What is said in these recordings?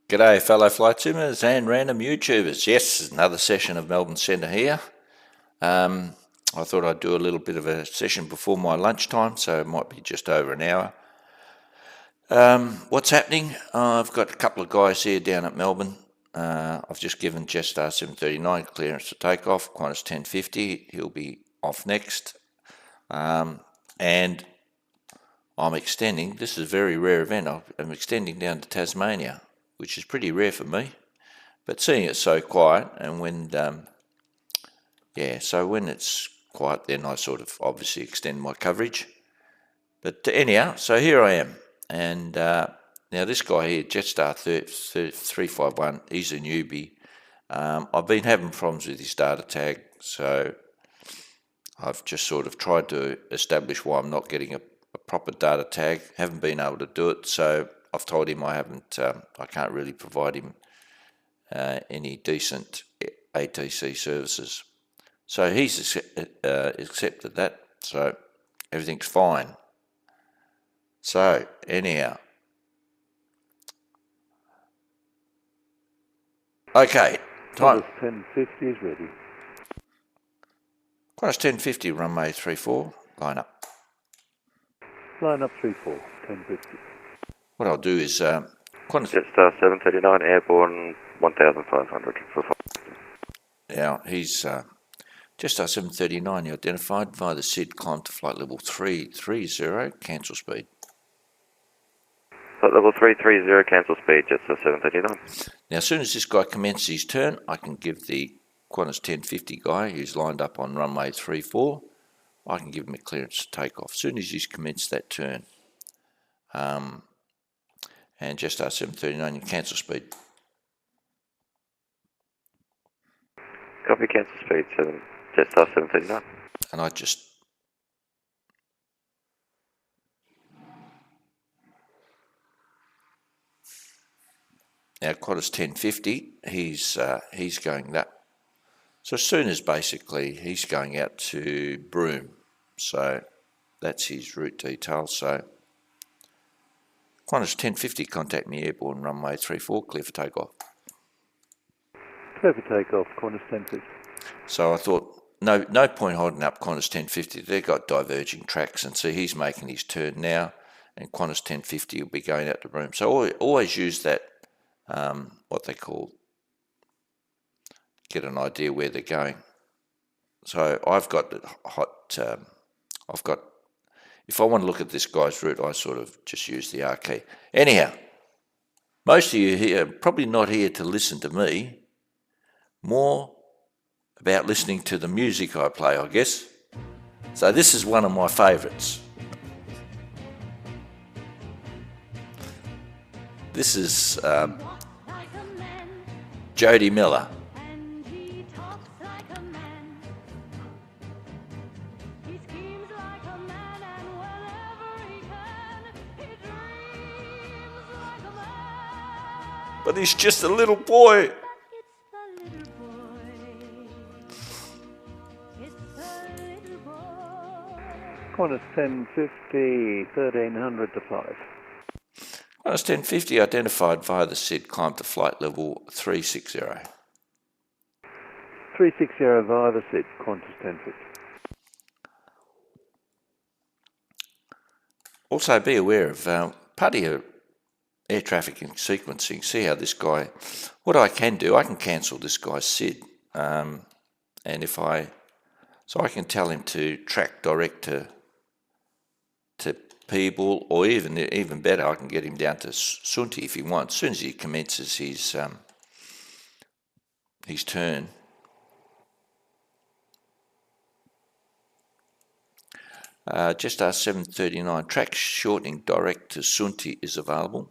G'day fellow flight simmers and random YouTubers. Yes, another session of Melbourne Centre here. I thought I'd do a little bit of a session before my lunchtime, so it might be just over an hour. What's happening? I've got a couple of guys here down at Melbourne. I've just given Jetstar 739 clearance to take off, Qantas 1050. He'll be off next. And I'm extending, this is a very rare event, I'm extending down to Tasmania, which is pretty rare for me, but seeing it so quiet, and when it's quiet, then I sort of obviously extend my coverage. But anyhow, so here I am, and now this guy here, Jetstar 351, he's a newbie. I've been having problems with his data tag, so I've just sort of tried to establish why I'm not getting a proper data tag. Haven't been able to do it, so I've told him I can't really provide him any decent ATC services. So he's accepted that, so everything's fine. So anyhow, okay, time. Qantas 1050 is ready. Qantas 1050, runway 34, line up. Line up 34, 1050. What I'll do is Qantas Jetstar 739, airborne 1500 for 5. Now he's Jetstar 739. You identified via the SID. Climb to flight level 330. Cancel speed. Flight level 330, cancel speed. Jetstar 739. Now, as soon as this guy commences his turn, I can give the Qantas 1050 guy who's lined up on runway 34. I can give him a clearance to take off as soon as he's commenced that turn. And Jetstar 739, you cancel speed. Copy, cancel speed. Jetstar 739. And I just now Qantas 1050, he's going that. So as soon as basically he's going out to Broome, so that's his route details. So Qantas 1050, contact me, airborne runway 34, clear for takeoff. Clear for takeoff, Qantas 1050. So I thought, no point holding up Qantas 1050. They've got diverging tracks, and so he's making his turn now, and Qantas 1050 will be going out to Broome. So always use that, what they call, get an idea where they're going. So I've got if I want to look at this guy's route, I sort of just use the R key. Anyhow, most of you here are probably not here to listen to me, more about listening to the music I play, I guess. So this is one of my favourites. This is Jody Miller. But he's just a little boy. Qantas 1050, 1300 to 5. Qantas 1050 identified via the SID. Climb to flight level 360. 360 via the SID, Qantas 1050. Also be aware of part of your air traffic and sequencing. See how this guy, what I can do, I can cancel this guy's SID. And so I can tell him to track direct to Peeble, or even better, I can get him down to Sunti if he wants. As soon as he commences his turn. Jetstar 739, track shortening direct to Sunti is available.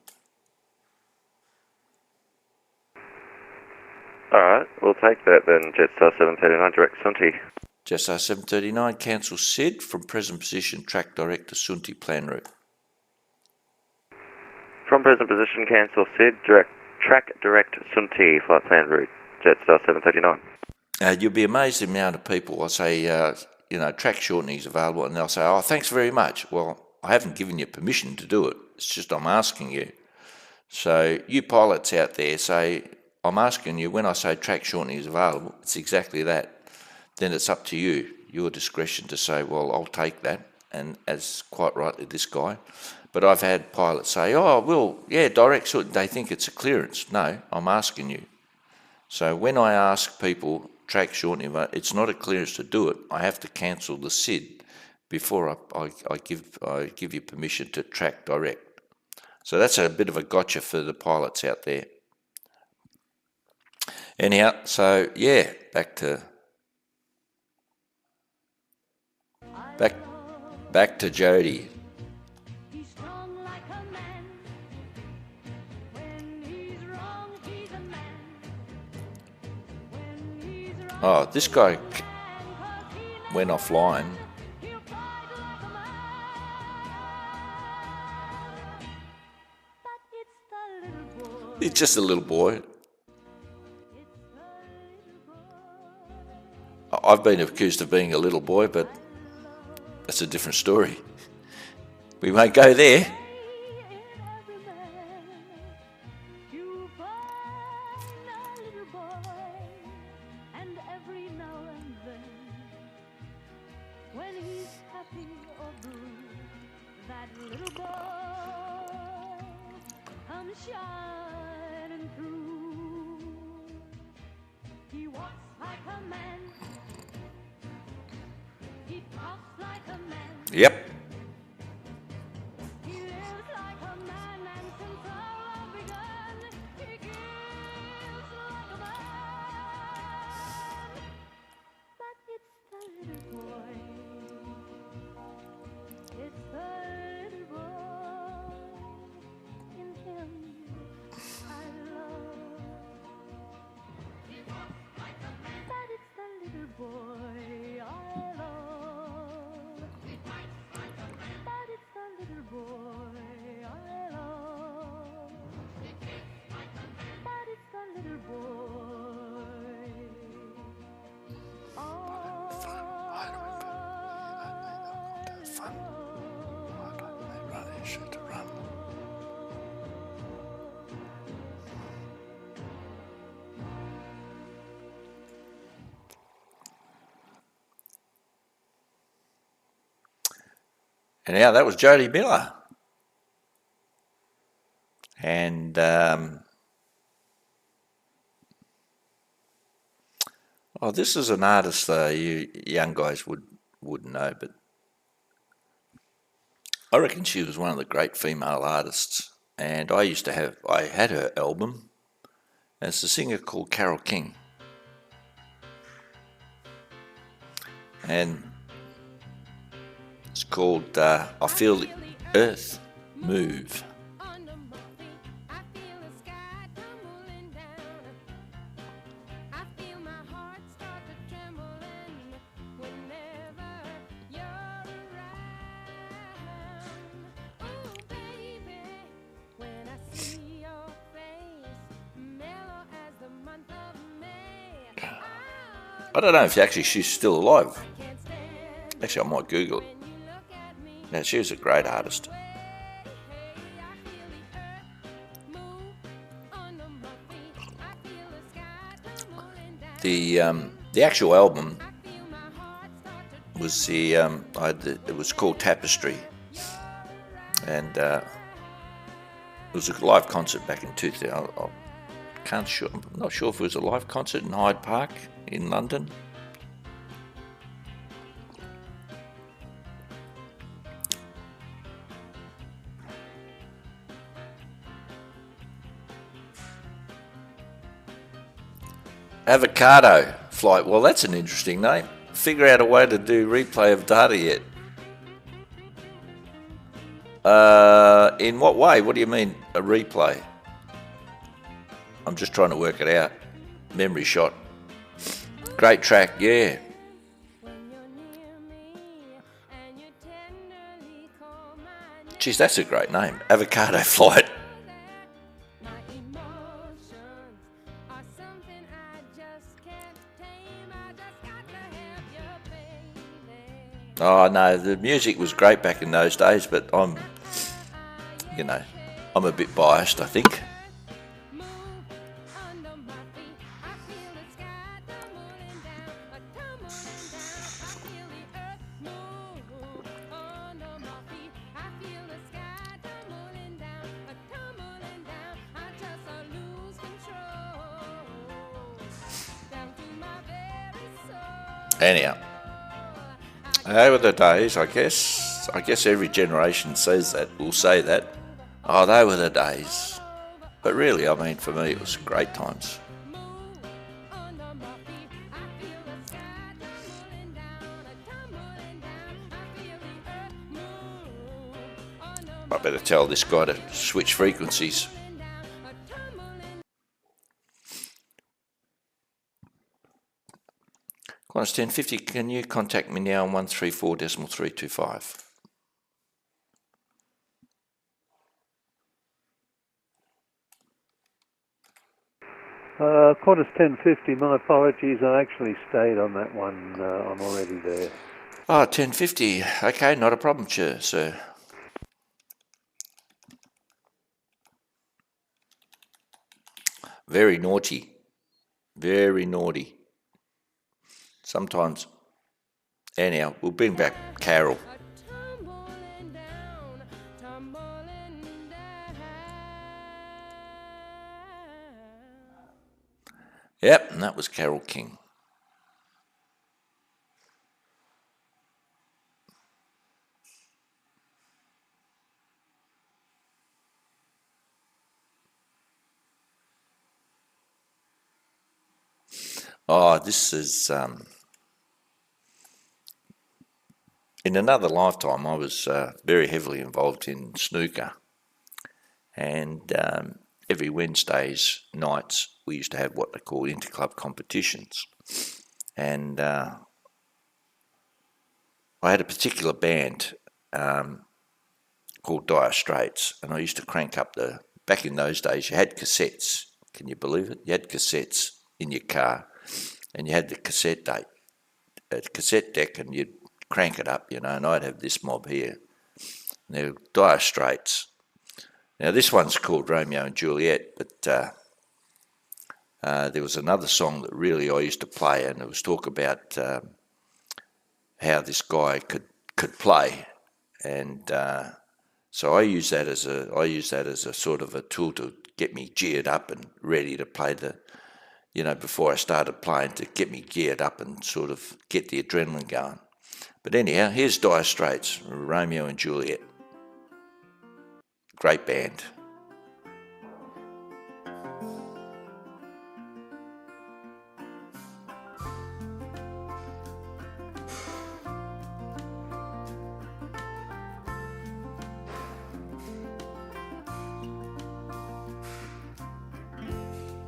Alright, we'll take that then. Jetstar 739, direct Sunti. Jetstar 739, cancel SID from present position, track direct to Sunti plan route. From present position, cancel SID, track direct Sunti, flight plan route. Jetstar 739. You'll be amazed the amount of people I say, track shortening is available, and they'll say, oh, thanks very much. Well, I haven't given you permission to do it. It's just I'm asking you. So you pilots out there say, I'm asking you, when I say track shortening is available, it's exactly that. Then it's up to you, your discretion to say, well, I'll take that, and as quite rightly this guy. But I've had pilots say, oh, well, yeah, direct shortening, they think it's a clearance. No, I'm asking you. So when I ask people track shortening, it's not a clearance to do it. I have to cancel the SID before I give you permission to track direct. So that's a bit of a gotcha for the pilots out there. Anyhow, so yeah, back to Jody. Oh, this guy went offline. He's just a little boy. I've been accused of being a little boy, but that's a different story. We won't go there. Yep. And now that was Jody Miller. And oh, this is an artist you young guys wouldn't know, but I reckon she was one of the great female artists. And I had her album. And it's a singer called Carole King. And it's called I Feel the Earth Move. I don't know if she's still alive. Actually, I might Google it. Yeah, she was a great artist. The actual album was it was called Tapestry, and it was a live concert back in 2000. I'm not sure if it was a live concert in Hyde Park in London. Avocado flight. Well, that's an interesting name. Figure out a way to do replay of data yet. In what way? What do you mean, a replay? I'm just trying to work it out. Memory shot. Great track, yeah. Geez, that's a great name. Avocado flight. Oh no, the music was great back in those days, but I'm I'm a bit biased, I think. Anyhow, they were the days, I guess. I guess every generation says that, will say that. Oh, they were the days. But really, I mean, for me, it was great times. I better tell this guy to switch frequencies. Qantas 1050, can you contact me now on 134.325? Qantas 1050, my apologies, I actually stayed on that one, I'm already there. Oh, 1050, okay, not a problem, sir. Very naughty, very naughty. Sometimes. Anyhow, we'll bring back Carol. Yep, and that was Carol King. Oh, this is... in another lifetime, I was very heavily involved in snooker. And every Wednesdays nights, we used to have what they call interclub competitions. And I had a particular band called Dire Straits, and I used to crank up the... Back in those days, you had cassettes. Can you believe it? You had cassettes in your car, and you had the cassette deck, and you'd crank it up, and I'd have this mob here. And they were Dire Straits. Now, this one's called Romeo and Juliet, but there was another song that really I used to play, and it was talk about how this guy could play, and so I use that as a sort of a tool to get me geared up and ready to play before I started playing, to get me geared up and sort of get the adrenaline going. But anyhow, here's Dire Straits, Romeo and Juliet. Great band.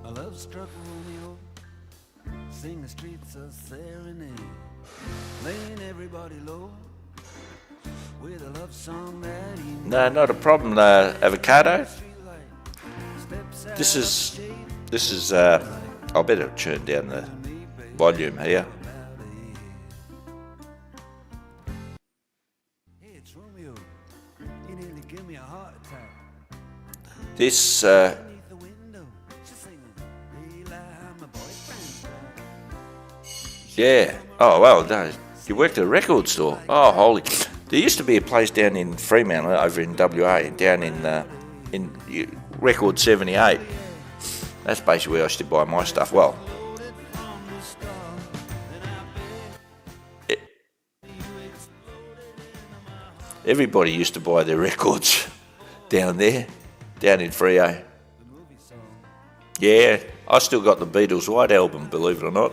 A love-struck Romeo, sing the streets a serenade, laying everybody low with a love song that he No, not a problem, Avocado. This is I better turn down the volume here. Hey, it's Romeo. You nearly give me a heart attack. This Beneath the window, she's singing, "Hey, I'm a boyfriend." yeah. Oh well, no, you worked at a record store. Oh holy! There used to be a place down in Fremantle, over in WA, down in Record 78. That's basically where I used to buy my stuff. Well, everybody used to buy their records down there, down in Freo. Yeah, I still got the Beatles' White Album, believe it or not.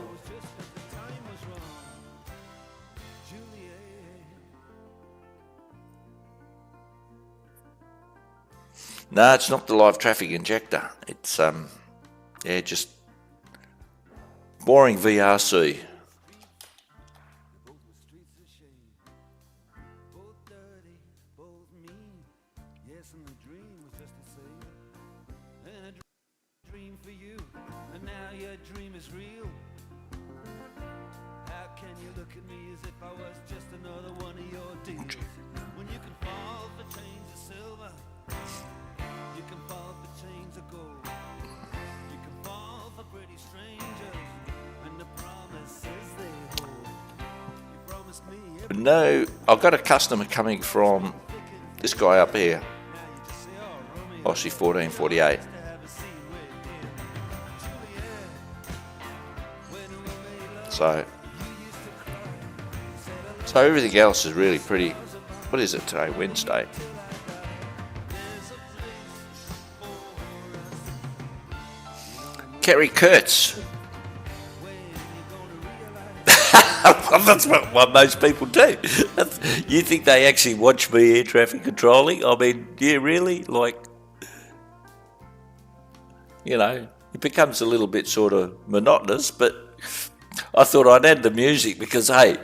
No, it's not the live traffic injector. It's just boring VRC. You can fall for chains of gold. You can fall for pretty strangers and the promises they hold. You promised me every No, I've got a customer coming from this guy up here, now you just say, oh, Romeo, Aussie 1448. to have a scene with him. Juliet, when we made love, So, you used to cry. so everything else is really pretty. What is it today? Wednesday. Kerry Kurtz. That's what most people do. You think they actually watch me air traffic controlling? I mean, yeah, really? Like, you know, it becomes a little bit sort of monotonous, but I thought I'd add the music because, hey,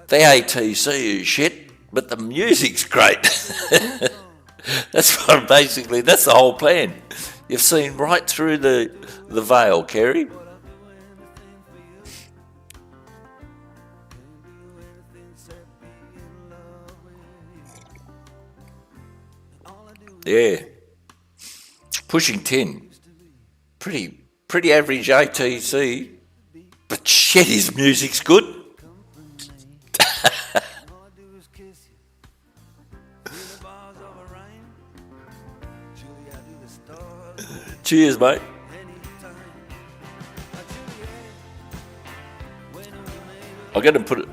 the ATC is shit, but the music's great. That's the whole plan. You've seen right through the veil, Kerry. Yeah. Pushing 10. Pretty average ATC. But shit, his music's good. Cheers, mate. I'm going to put it.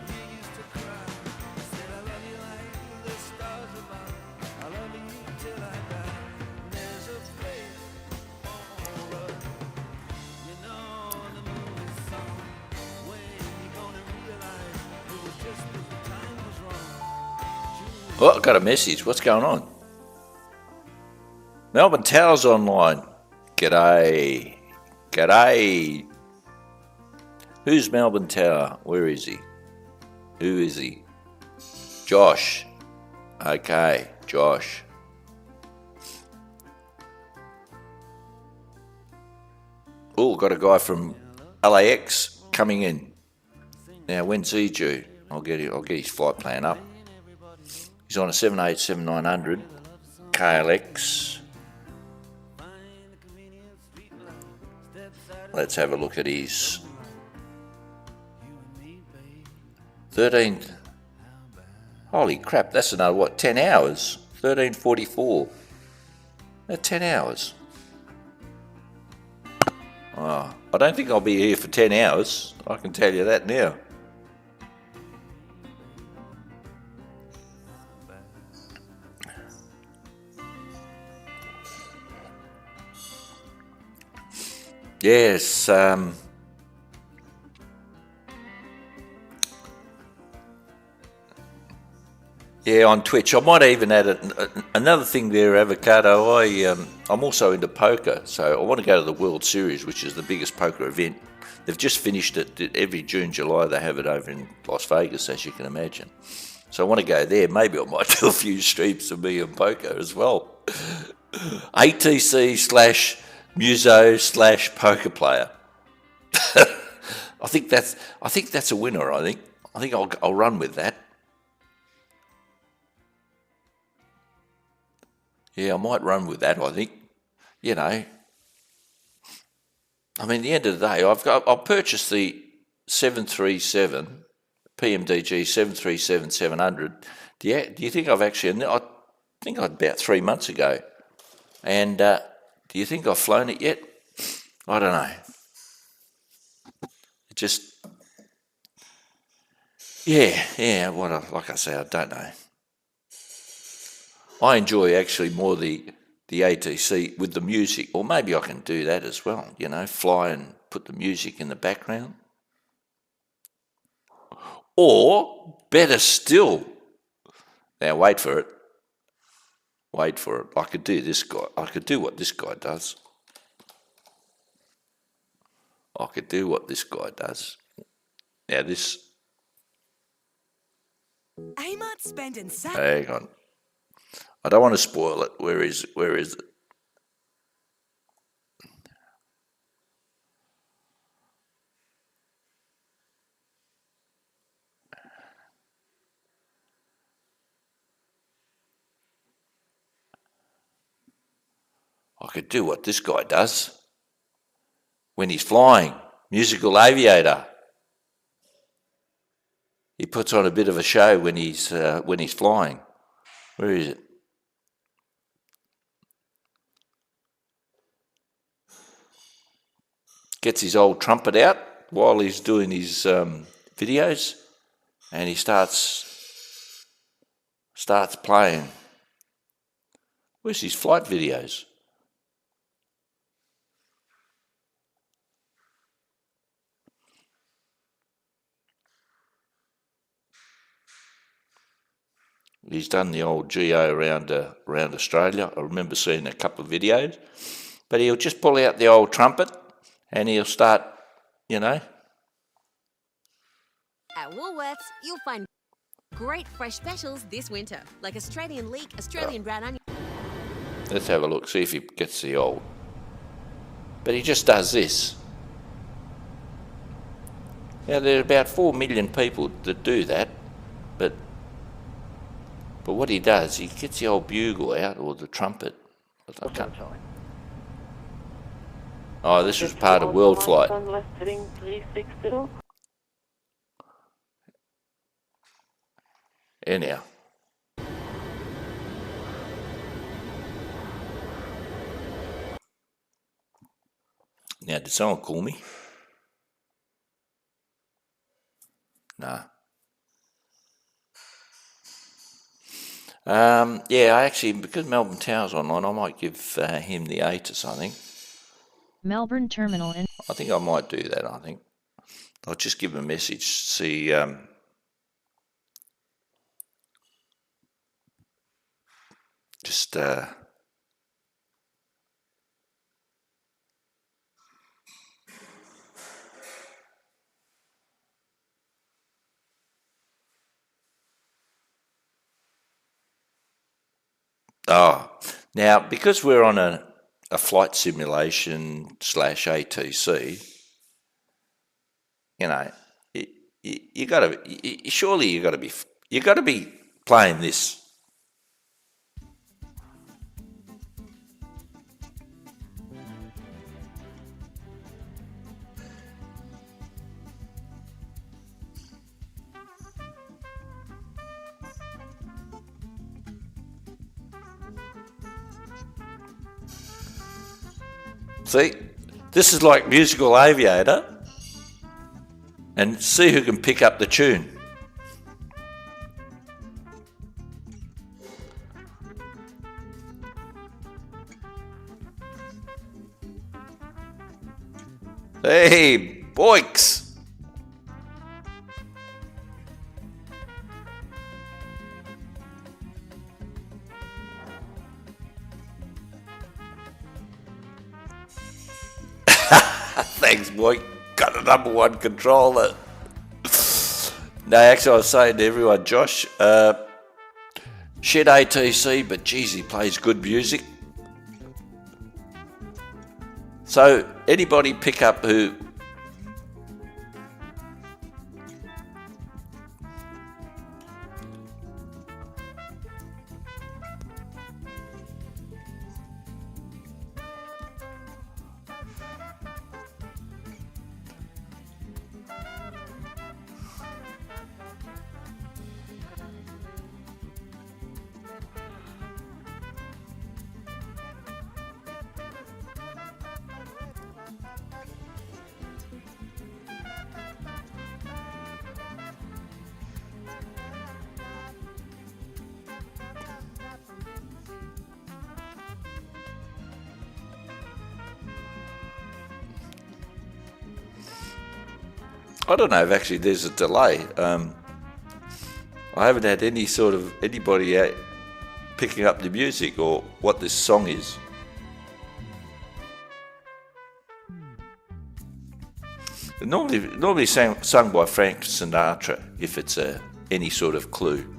Oh, I got a message. What's going on? Melbourne Tower's online. G'day. G'day. Who's Melbourne Tower? Where is he? Who is he? Josh. Okay, Josh. Oh, got a guy from LAX coming in. Now, when's he due? I'll get his flight plan up. He's on a 787-900 KLX. Let's have a look at his 13. Holy crap, that's another 10 hours? 13:44. That's 10 hours. Oh, I don't think I'll be here for 10 hours. I can tell you that now. Yes, yeah, on Twitch. I might even add another thing there, Avocado. I'm also into poker, so I want to go to the World Series, which is the biggest poker event. They've just finished it. Every June, July, they have it over in Las Vegas, as you can imagine. So I want to go there. Maybe I might do a few streams of me and poker as well. ATC / Muso / poker player. I think that's a winner. I think I'll run with that. Yeah, I might run with that. I think, you know. I mean, at the end of the day, I'll purchase the 737 PMDG 737-700. Do you think I've actually? I think about 3 months ago. And do you think I've flown it yet? I don't know. It just, yeah. Like I say, I don't know. I enjoy actually more the ATC with the music, or maybe I can do that as well. You know, fly and put the music in the background. Or better still, now wait for it. I could do this guy. I could do what this guy does. Now this. Amart's spending Hang on. I don't want to spoil it. Where is it? I could do what this guy does when he's flying. Musical aviator. He puts on a bit of a show when he's flying. Where is it? Gets his old trumpet out while he's doing his videos, and he starts playing. Where's his flight videos? He's done the old GO around Australia. I remember seeing a couple of videos. But he'll just pull out the old trumpet and he'll start, At Woolworths, you'll find great fresh specials this winter, like Australian leek, Australian brown onion. Let's have a look, see if he gets the old. But he just does this. Now, there are about 4 million people that do that, but what he does, he gets the old bugle out, or the trumpet. I can't. Oh, this was part of World Flight. Anyhow. Now, did someone call me? Nah. Yeah, I actually, because Melbourne Tower's online, I might give him the ATIS, I think. Melbourne Terminal in. I think I might do that, I think. I'll just give him a message, see... now, because we're on a flight simulation / ATC, you got to surely you got to be playing this. See, this is like Musical Aviator, and see who can pick up the tune. Hey, boys! Thanks, boy. Got a #1 controller. No, actually, I was saying to everyone, Josh, shit ATC, but geez, he plays good music. So, anybody pick up who... I don't know if actually there's a delay. I haven't had anybody out picking up the music or what this song is. Normally sung by Frank Sinatra, if it's any sort of clue.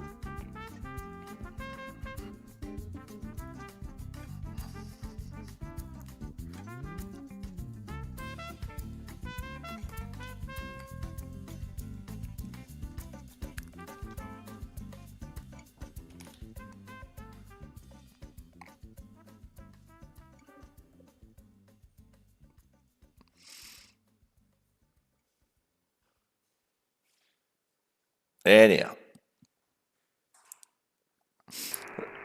Anyhow.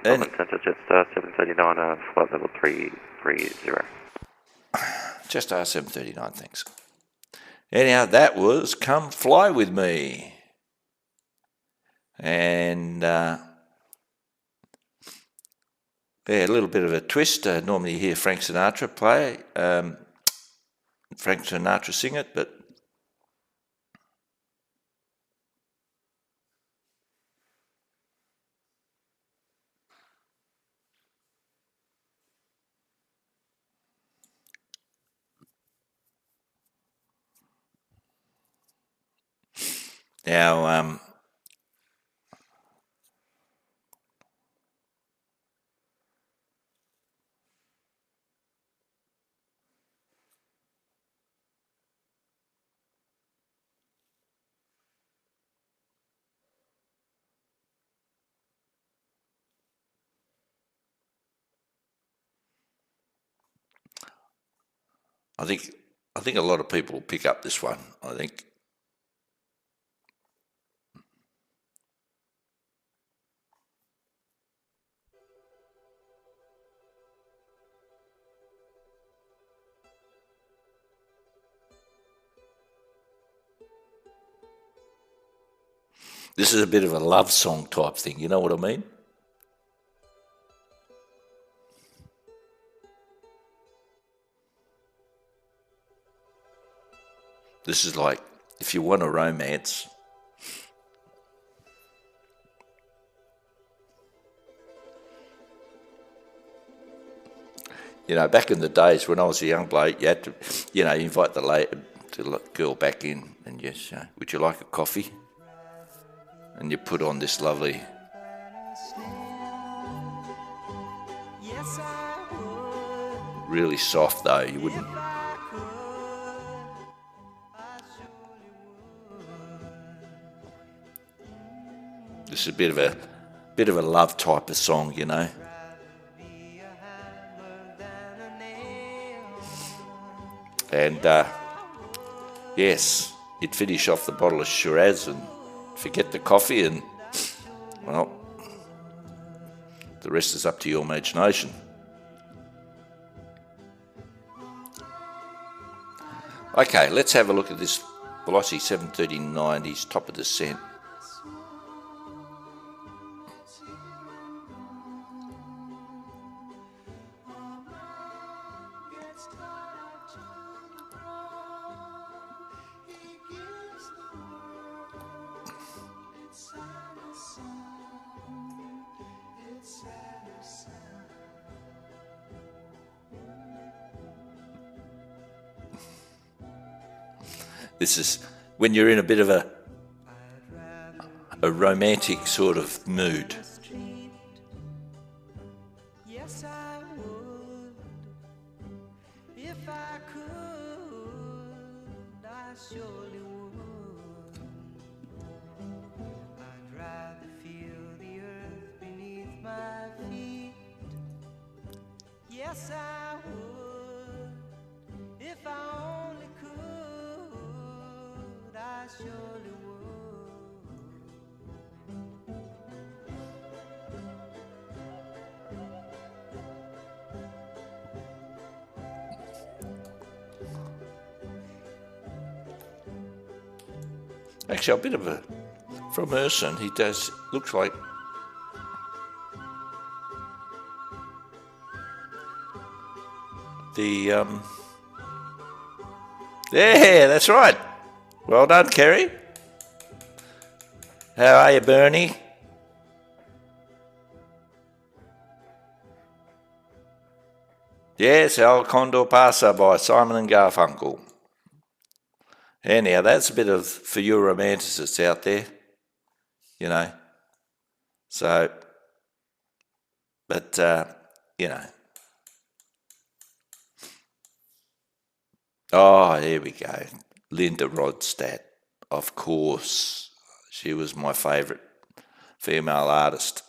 Melbourne Centre, Jetstar 739, flight level 330. Just R739, thanks. Anyhow, that was Come Fly With Me. And yeah, a little bit of a twist. Normally you hear Frank Sinatra play, Frank Sinatra sing it, but now I think a lot of people will pick up this one. I think. This is a bit of a love song type thing, you know what I mean? This is like, if you want a romance, you know, back in the days when I was a young bloke, you had to, you know, invite the girl back in and yes, would you like a coffee? And you put on this lovely, really soft though, you wouldn't. This is a bit of a love type of song, you know. And yes, you'd finish off the bottle of Shiraz and forget the coffee, and well, the rest is up to your imagination. Okay, let's have a look at this Velocity 730-90's top of descent. This is when you're in a bit of a romantic sort of mood. Yes, I would. If I could, I surely would. I'd rather feel the earth beneath my feet. Yes, I would. If I only could, I surely would. Actually, a bit of a, from Urson, he does, looks like, yeah, that's right. Well done, Kerry. How are you, Bernie? Yes, El Condor Pasa by Simon and Garfunkel. Anyhow, that's a bit of, for your romanticists out there, you know. So, but, you know. Oh, here we go. Linda Rodstadt, of course. She was my favourite female artist.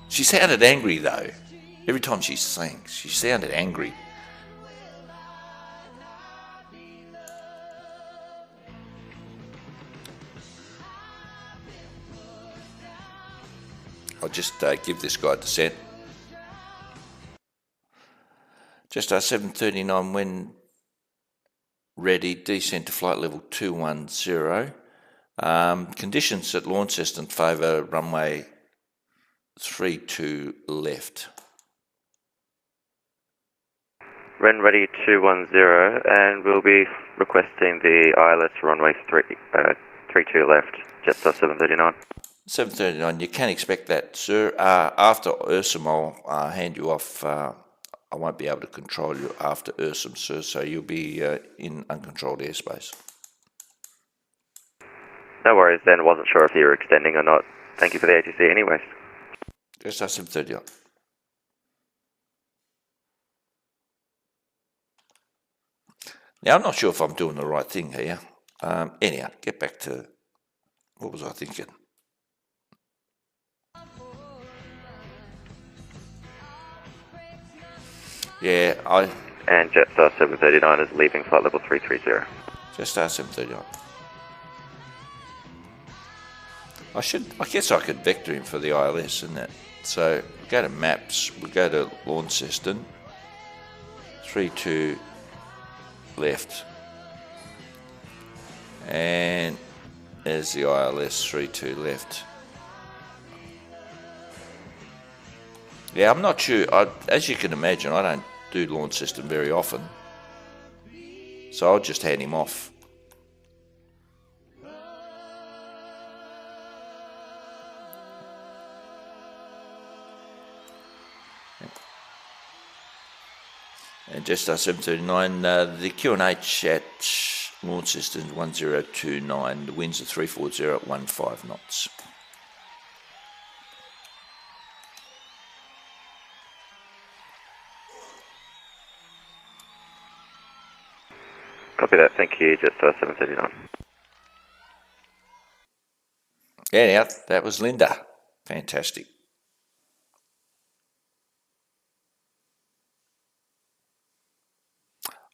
She sounded angry though. Every time she sang, she sounded angry. I'll just give this guy descent. Just 739 when ready, descent to flight level 210. Conditions at Launceston favour runway 32 left. Ren ready 210, and we'll be requesting the ILS runway 32 left, Jetstar 739. 739, you can expect that, sir. After Ursum, I'll hand you off. I won't be able to control you after Ursum, sir, so you'll be in uncontrolled airspace. No worries then, wasn't sure if you were extending or not. Thank you for the ATC anyways. Jetstar 739. Now, I'm not sure if I'm doing the right thing here. Anyhow, get back to, what was I thinking? Yeah, And Jetstar 739 is leaving flight level 330. Jetstar 739. I guess I could vector him for the ILS and that. So, we go to maps, we go to Launceston, 32 left, and there's the ILS 32 left. Yeah, I'm not sure. As you can imagine, I don't do Launceston very often, so I'll just hand him off. And just 739, the QNH at Launceston 1029, the winds are 340 at 15 knots. Copy that, thank you, Jetstar 739. Anyhow, that was Linda. Fantastic.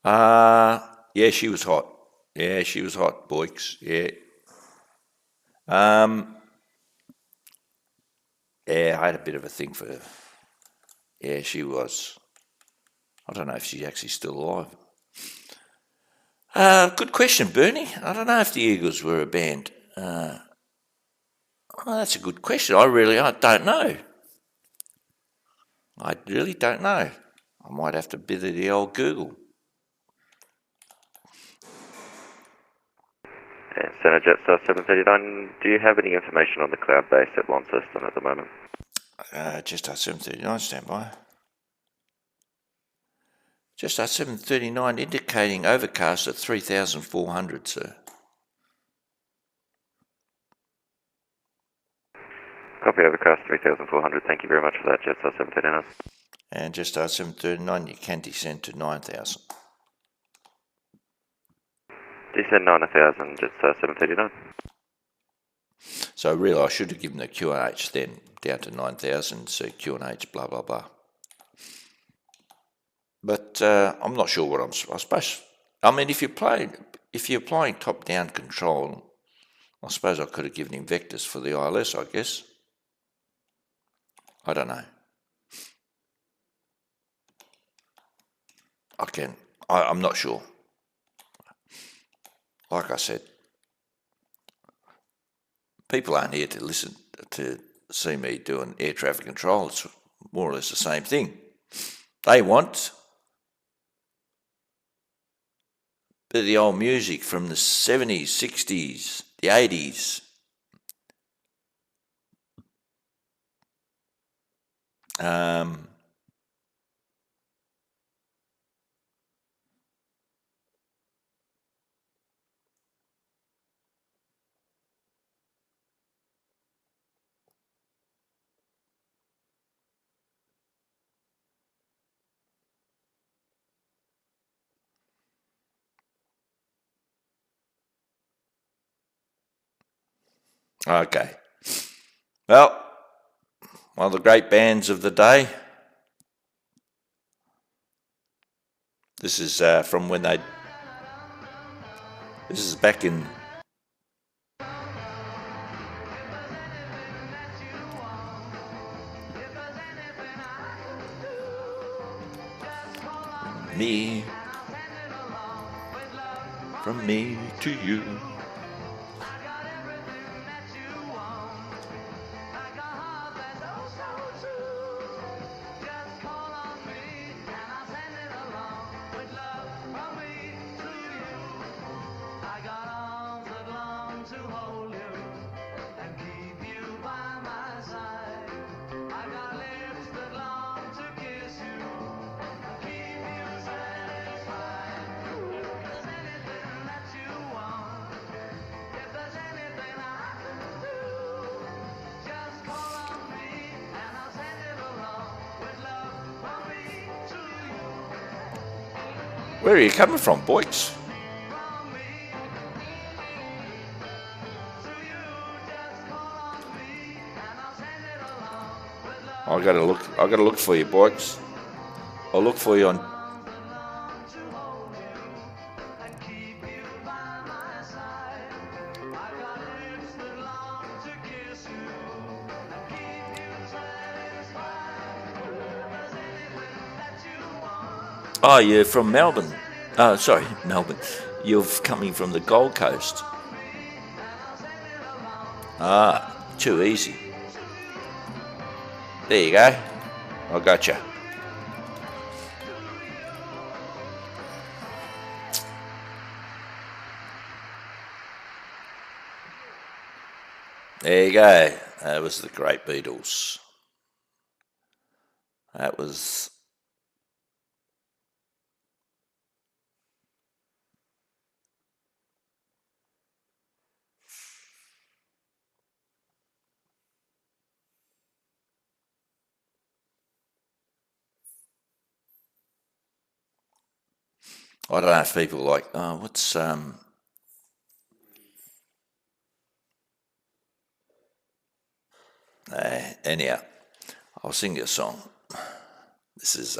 Yeah, she was hot. Yeah, she was hot, boys. Yeah. Yeah, I had a bit of a thing for her. Yeah, she was. I don't know if she's actually still alive. Good question, Bernie. I don't know if the Eagles were a band. Oh, that's a good question. I don't know. I really don't know. I might have to bid the old Google. And Center Jetstar 739, do you have any information on the cloud base at Launceston at the moment? Just 739, stand by. Just 739 indicating overcast at 3,400, sir. Copy overcast 3,400, thank you very much for that, Jetstar 739. And just 739, you can descend to 9,000. Descend 9,000, Jetstar 739. So really, I should have given the QNH then down to 9,000. So QNH, blah blah blah. But I'm not sure what I suppose. I mean, if you're applying top-down control, I suppose I could have given him vectors for the ILS. I guess. I don't know. I'm not sure. Like I said, people aren't here to listen to see me doing air traffic control. It's more or less the same thing. They want a bit of the old music from the 70s, 60s, the 80s. Okay. Well, one of the great bands of the day. This is from when they. This is back in. me, from me to you. Where are you coming from, boys? I gotta look for you, boys. I'll look for you on. Oh, you're from Melbourne. Sorry, Melbourne. You're coming from the Gold Coast. Ah, too easy. There you go. I gotcha. There you go. That was the great Beatles. That was... I don't know if people like, what's, anyhow, I'll sing you a song. This is,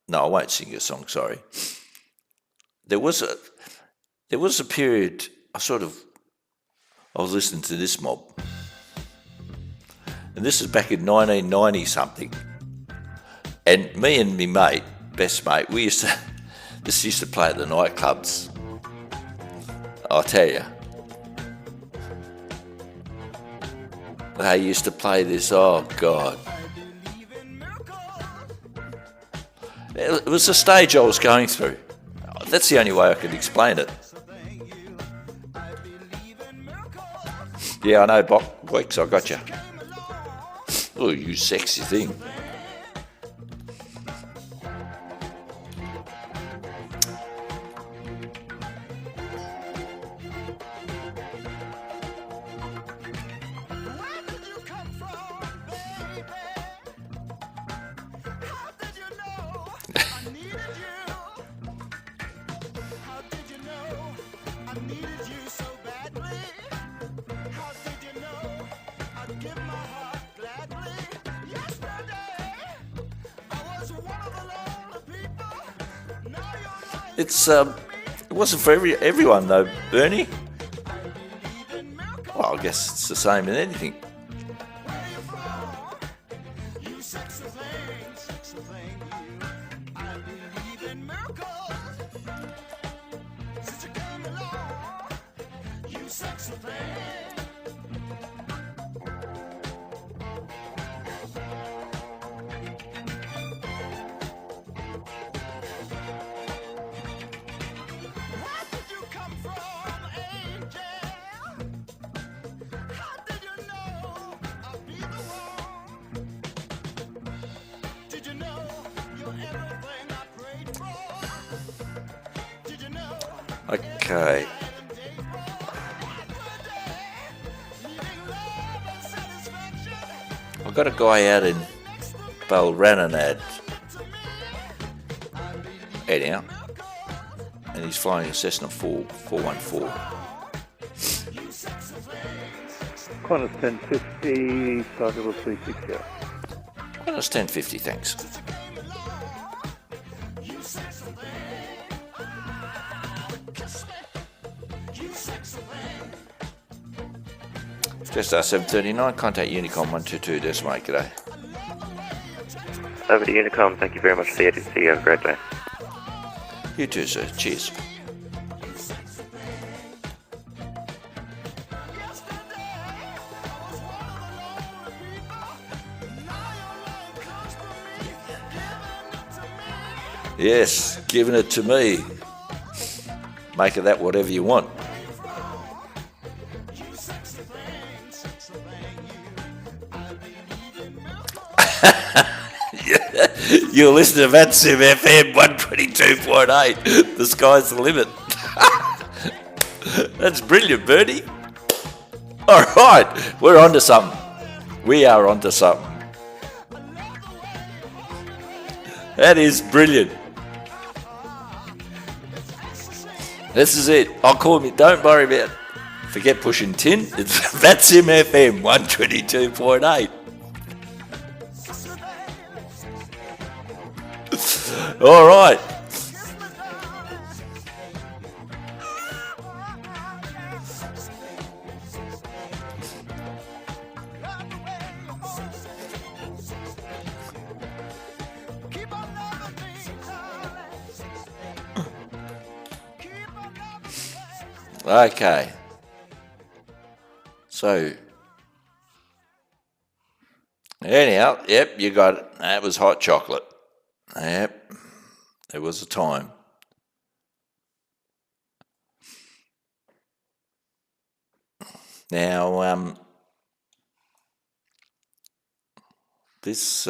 no, I won't sing you a song, sorry. There was a period, I was listening to this mob. And this is back in 1990 something. And me and me mate, best mate, this used to play at the nightclubs. I'll tell you. They used to play this, oh God. It was the stage I was going through. That's the only way I could explain it. Yeah, I know, Box, I got you. Oh, you sexy thing. It wasn't for everyone though, Bernie. Well, I guess it's the same in anything. Okay. I've got a guy out in Balrananad. Anyhow. And he's flying a Cessna 414. Qantas 1050, cycle 360. Qantas 1050, thanks. Jetstar 739, contact Unicom 122, Decimate, g'day. Over to Unicom, thank you very much for the ATC, have a great day. You too, sir. Cheers. Yes, giving it to me. Make of that whatever you want. You're listening to Vatsim FM 122.8. The sky's the limit. That's brilliant, Bernie. All right, we're on to something. We are on to something. That is brilliant. This is it. I'll call me. Don't worry about it. Forget pushing tin. It's Vatsim FM 122.8. All right. Okay. So, anyhow, yep, you got it. That was hot chocolate. Yep, there was a time. Now, this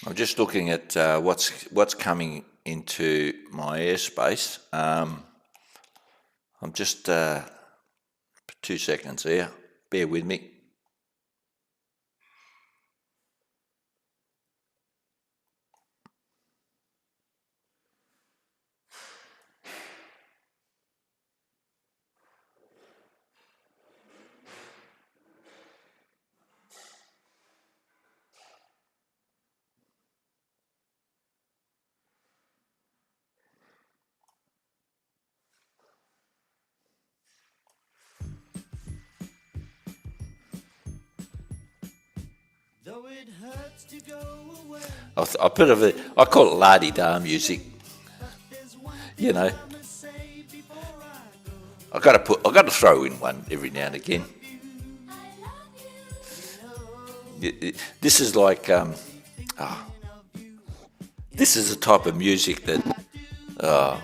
I'm just looking at what's coming into my airspace. I'm just 2 seconds here. Bear with me. I call it la-di-da music. You know, I got to throw in one every now and again. This is like this is the type of music that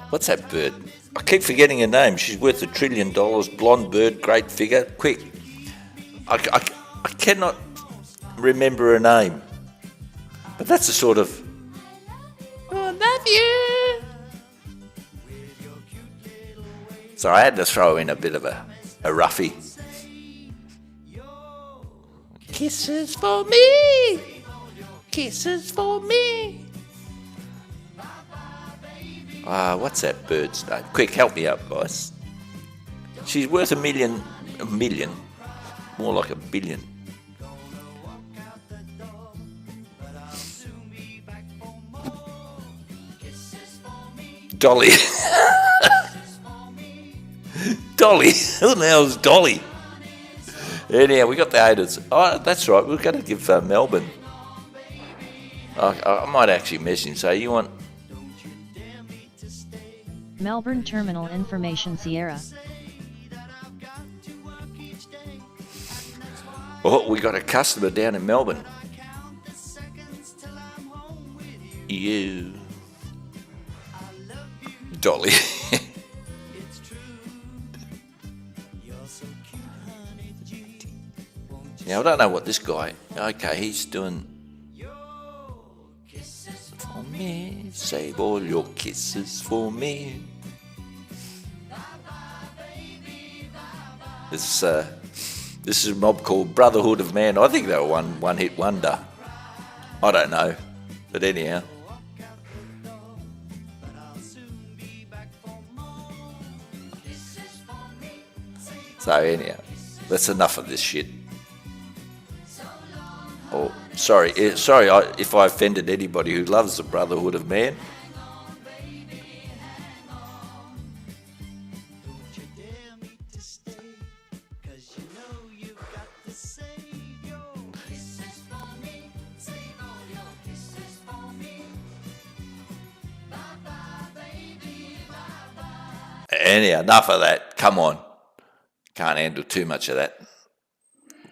what's that bird? I keep forgetting her name. She's worth $1 trillion. Blonde bird, great figure. Quick, I cannot remember her name. But that's the sort of I love you. So I had to throw in a bit of a roughie. Kisses for me. Kisses for me. What's that bird's name? Quick, help me out, guys. She's worth $1 million. More like $1 billion. Dolly. Dolly. Who the hell is Dolly? Anyhow, we got the haters. Oh, that's right. We're going to give Melbourne. I might actually message him. Say, you want... Melbourne Terminal Information Sierra. Oh, we got a customer down in Melbourne. You. Dolly. Now, I don't know what this guy... Okay, he's doing... for me, save all your kisses for me. This is a mob called Brotherhood of Man. I think they were one hit wonder. I don't know, but anyhow. So anyhow, that's enough of this shit. Oh, sorry if I offended anybody who loves the Brotherhood of Man. Anyhow, enough of that. Come on. Can't handle too much of that.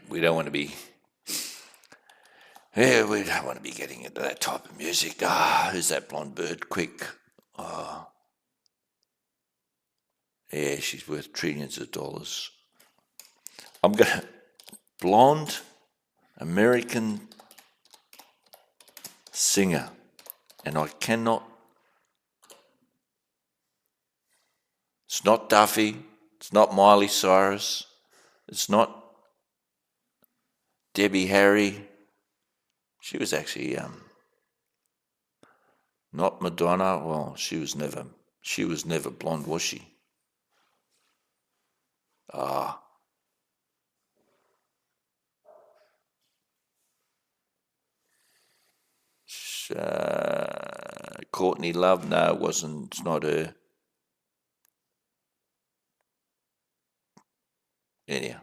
We don't want to be... Yeah, we don't want to be getting into that type of music. Who's that blonde bird? Quick. Yeah, she's worth trillions of dollars. I'm going to... Blonde American singer. And I cannot... It's not Duffy. It's not Miley Cyrus. It's not Debbie Harry. She was actually not Madonna. Well, she was never blonde, was she? Courtney Love. No, it wasn't. It's not her. Anyhow,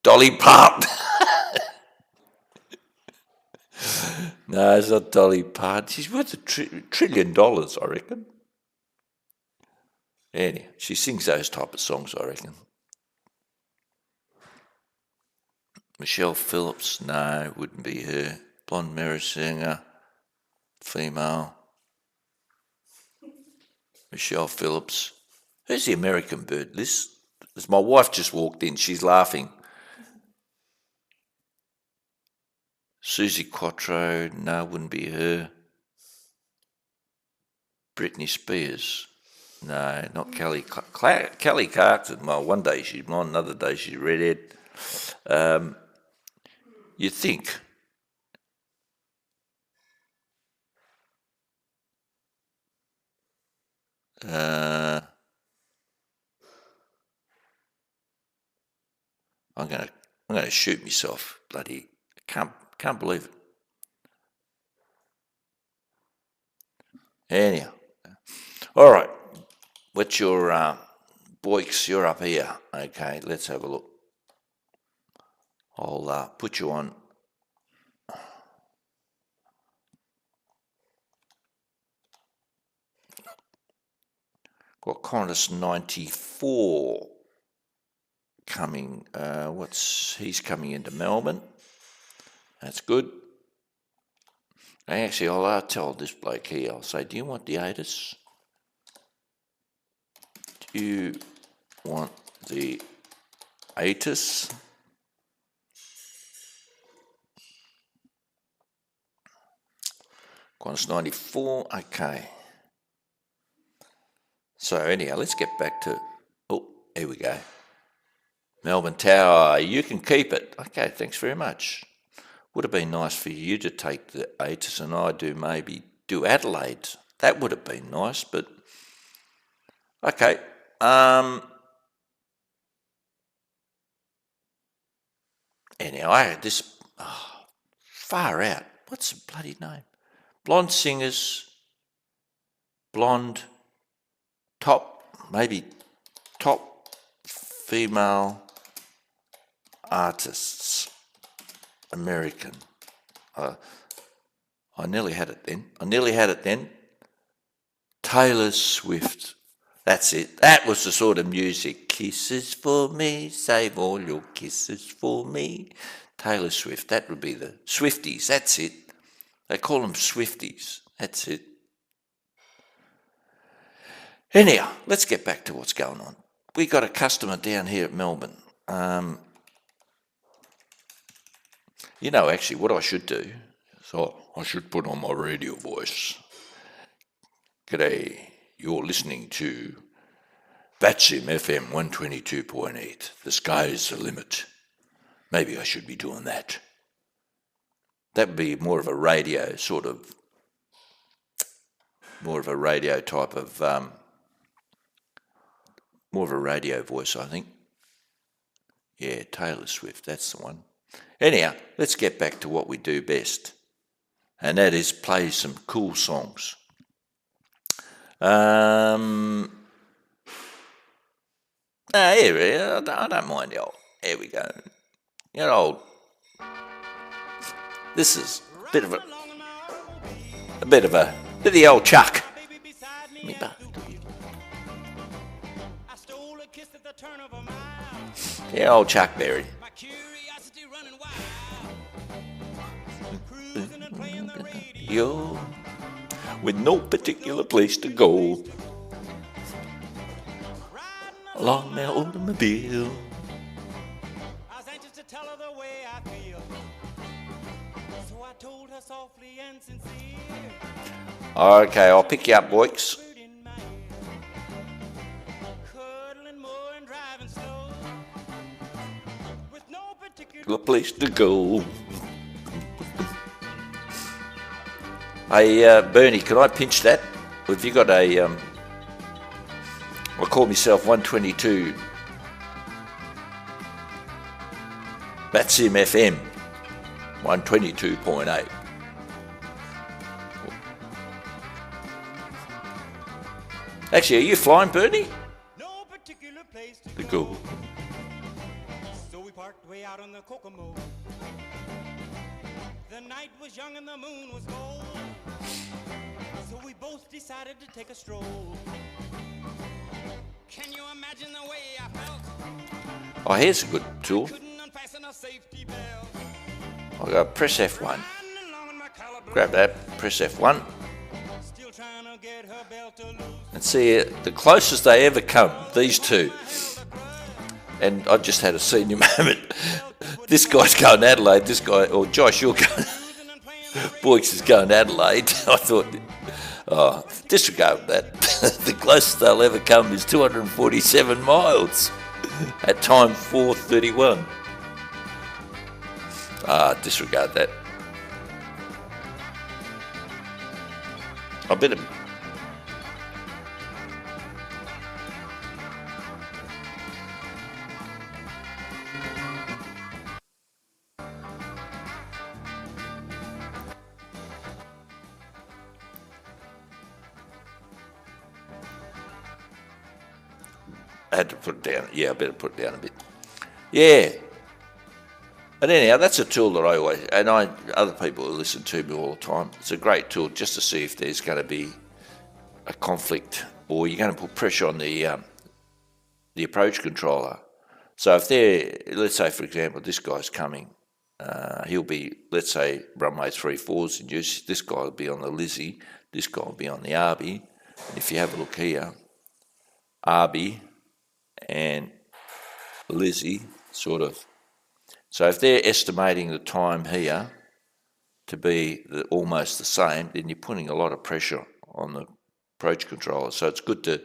Dolly Parton. No, it's not Dolly Parton. She's worth $1 trillion, I reckon. Anyhow, she sings those type of songs, I reckon. Michelle Phillips. No, wouldn't be her. Blonde mirror singer, female. Michelle Phillips. Who's the American bird, Liz? My wife just walked in. She's laughing. Susie Quattro. No, wouldn't be her. Britney Spears. No, not Kelly Clarkson. Well, one day she's blonde, another day she's redhead. You think. I'm gonna shoot myself. Bloody can't believe it. Anyhow, all right. What's your Boyks? You're up here. Okay, let's have a look. I'll put you on. Got Qantas 94 coming. He's coming into Melbourne. That's good. Actually, I'll tell this bloke here. I'll say, do you want the ATIS? Do you want the ATIS? Qantas 94. Okay. So anyhow, let's get back to... Oh, here we go. Melbourne Tower, you can keep it. Okay, thanks very much. Would have been nice for you to take the ATIS and I do Adelaide. That would have been nice, but... Okay. Anyhow, I had this... far out. What's the bloody name? Blonde singers. Blonde... Top female artists, American. I nearly had it then. Taylor Swift. That's it. That was the sort of music. Kisses for me, save all your kisses for me. Taylor Swift. That would be the Swifties. That's it. They call them Swifties. That's it. Anyhow, let's get back to what's going on. We got a customer down here at Melbourne. Actually, what I should do, so I should put on my radio voice. G'day, you're listening to Vatpac FM 122.8. The sky's the limit. Maybe I should be doing that. That would be more of a radio more of a radio type of, more of a radio voice, I think. Yeah, Taylor Swift, that's the one. Anyhow, let's get back to what we do best, and that is play some cool songs. I don't mind the old. Here we go. Old. This is a bit of the old Chuck. Yeah, old Chuck Berry. Yo, with no particular place to go, along my automobile. I was anxious to tell her the way I feel, so I told her softly and sincere. Okay, I'll pick you up, boys. Cuddling more and driving slow, with no particular Place to go. Hey, Bernie, can I pinch that? Have you got a, I call myself 122 Batsim FM 122.8. Actually, are you flying, Bernie? no particular place To go. So we parked way out on the Kokomo. The night was young and the moon was gold, so we both decided to take a stroll. Can you imagine the way I felt? Oh, here's a good tool. Couldn't unfasten a safety belt. I'll go press F1. Riding along in my caliber, Grab that, press F1. still trying to get her belt to loose. And see, the closest they ever come, these two. And I just had a senior moment. This guy's going to Adelaide, this guy, or Josh, you're going, Boyks is going to Adelaide. I thought, oh, disregard that. The closest they'll ever come is 247 miles at time 4:31. Disregard that. I better. I had to put it down. Yeah, I better put it down a bit. Yeah. But anyhow, that's a tool that I always, and other people who listen to me all the time, it's a great tool just to see if there's going to be a conflict or you're going to put pressure on the approach controller. So if let's say, for example, this guy's coming, he'll be, let's say, runway 34's in use. This guy will be on the Lizzie, this guy will be on the Arby. And if you have a look here, Arby and Lizzie sort of. So if they're estimating the time here to be almost the same, then you're putting a lot of pressure on the approach controller. So it's good to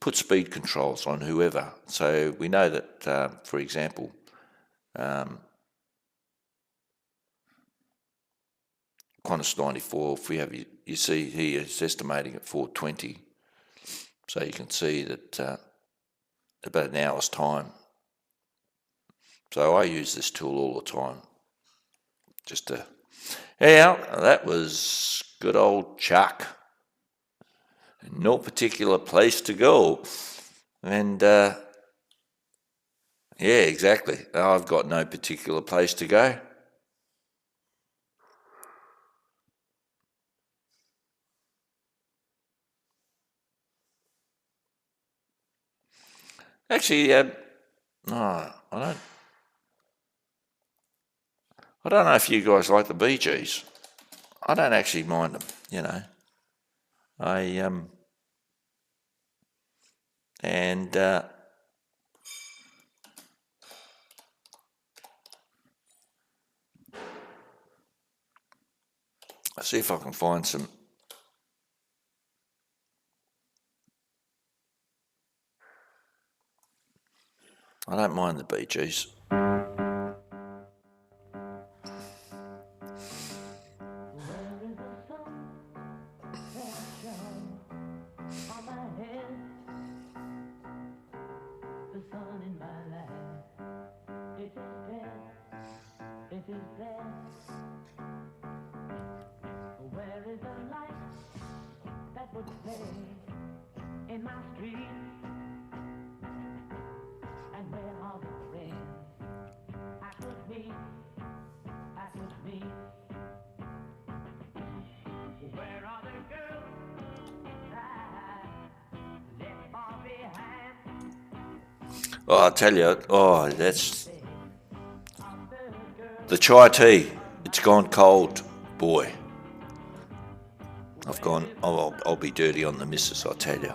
put speed controls on whoever. So we know that, for example, Qantas 94, if we have, you see here, it's estimating at 4:20. So you can see that about an hour's time. So I use this tool all the time. Just to, yeah, that was good old Chuck. No particular place to go. And, yeah, exactly. I've got no particular place to go. Actually, I don't know if you guys like the Bee Gees. I don't actually mind them, you know. I'll see if I can find some. I don't mind the Bee Gees. Oh, I tell you, that's the chai tea. It's gone cold, boy. I'll be dirty on the missus, I tell you.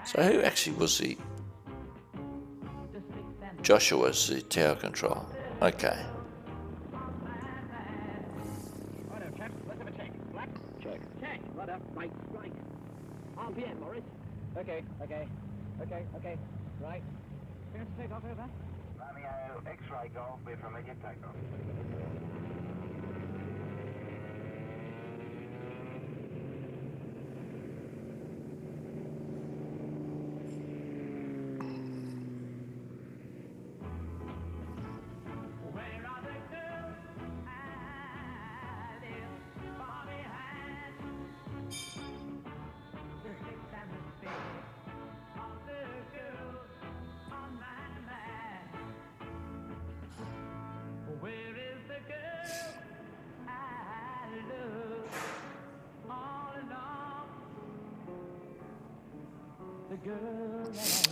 So who actually was Joshua's the tower control? Okay. RPM, Morris. Okay. Right. Clear to take off over? Romeo, X-ray golf, we're from immediate takeoff.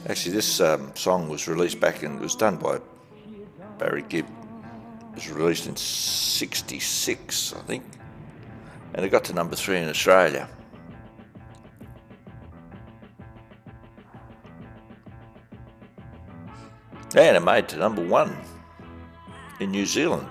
Actually, this song was released it was done by Barry Gibb. It was released in '66, I think, and it got to number 3 in Australia. And it made to number 1 in New Zealand.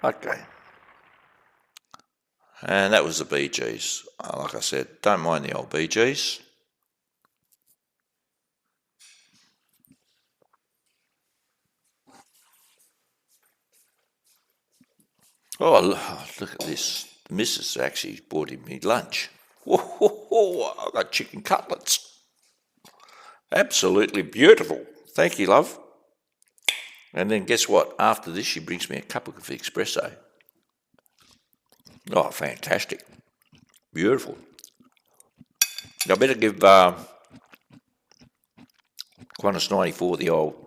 Okay. And that was the Bee Gees. Like I said, don't mind the old Bee Gees. Oh, look at this. The missus actually bought me lunch. Whoa, I got chicken cutlets. Absolutely beautiful. Thank you, love. And then guess what? After this, she brings me a cup of espresso. Oh, fantastic. Beautiful. I better give Qantas 94 the old,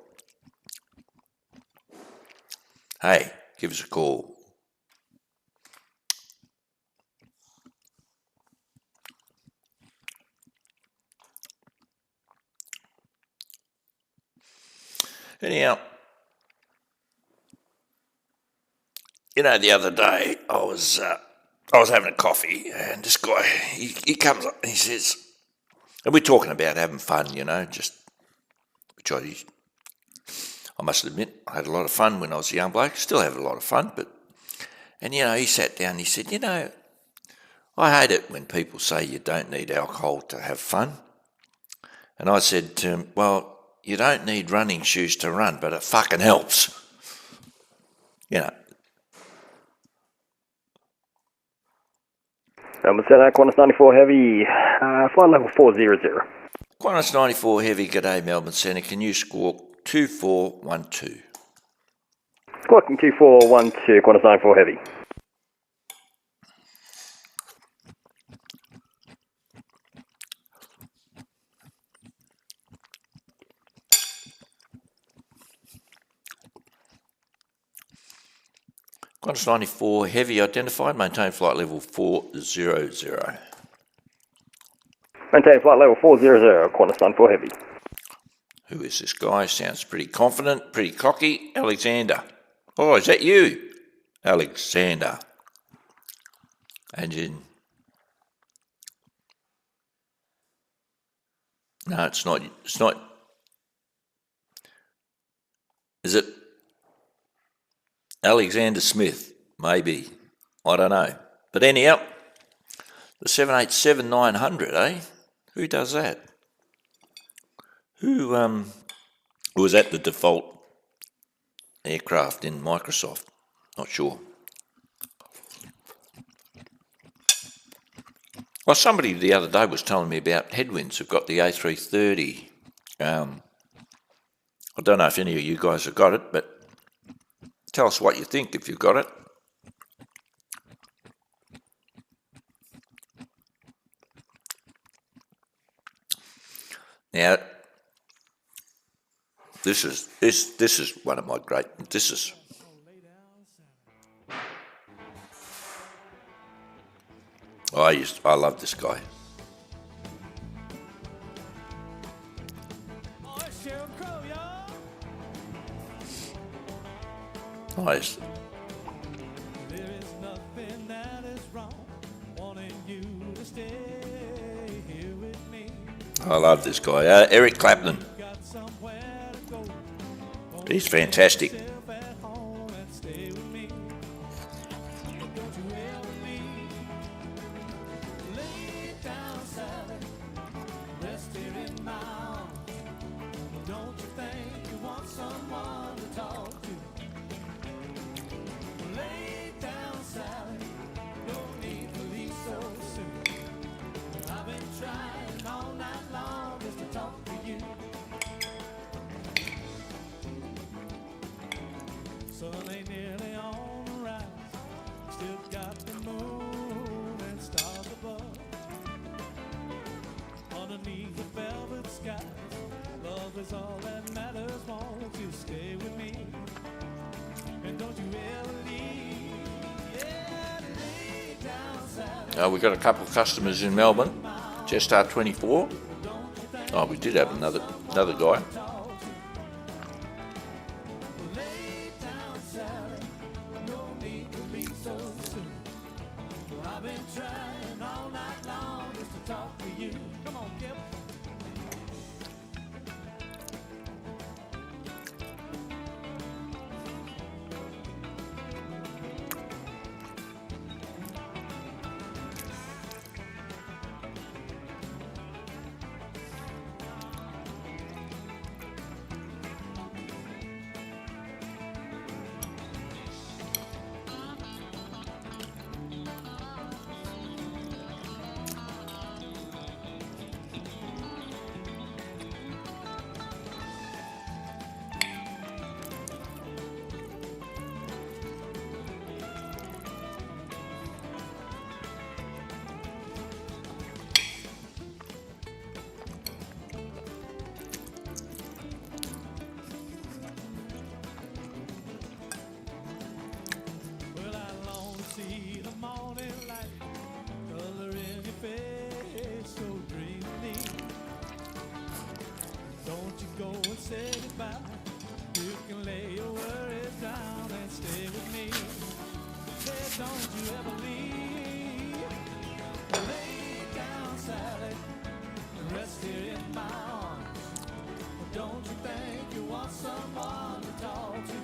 hey, give us a call. Anyhow, the other day I was having a coffee, and this guy he comes up and he says, and we're talking about having fun, which I must admit I had a lot of fun when I was a young bloke. Still have a lot of fun, and he sat down and he said, I hate it when people say you don't need alcohol to have fun. And I said to him, well, you don't need running shoes to run, but it fucking helps. Qantas 94 Heavy, flight level 400. Qantas 94 Heavy, g'day Melbourne Centre. Can you squawk 2412? Squawking 2412, Qantas 94 Heavy. Qantas 94 heavy identified, maintain flight level 400. Maintain flight level 400, Qantas 94 heavy. Who is this guy? Sounds pretty confident, pretty cocky. Alexander. Oh, is that you? Alexander. Engine. No, it's not. It's not. Is it Alexander Smith? Maybe. I don't know. But anyhow, the 787-900, eh? Who does that? Who was that the default aircraft in Microsoft? Not sure. Well, somebody the other day was telling me about headwinds who've got the A330. I don't know if any of you guys have got it, but tell us what you think if you've got it. Now, this is one of my great. This is. I love this guy. Nice. There is nothing that is wrong, wanting you to stay here with me. I love this guy. Eric Clapton. Got somewhere to go. He's fantastic. Yourself at home and stay with me. Don't you ever leave. Lay down, Sally. Rest here in my arms. Don't you think you want someone to talk to? Lay down, Sally. No need to leave so soon. I've been trying all night long just to talk to you. Sun ain't nearly on the rise. Still got the moon and stars above. Underneath the velvet skies, love is all that matters. Won't you stay with me? And don't you ever leave. Yeah, lay down, Sally. We've got a couple of customers in Melbourne. Jetstar 24. Oh, we did have another guy. Lay down, Sally. No need to leave so soon. I've been trying all night long just to talk to you. Come on, Kip. Well, I long to see the morning light, color in your face so dreamily. Don't you go and say goodbye. You can lay your worries down and stay with me. Say, don't you ever leave. Lay down, Sally, and rest here in my arms. Don't you think you want someone to talk to?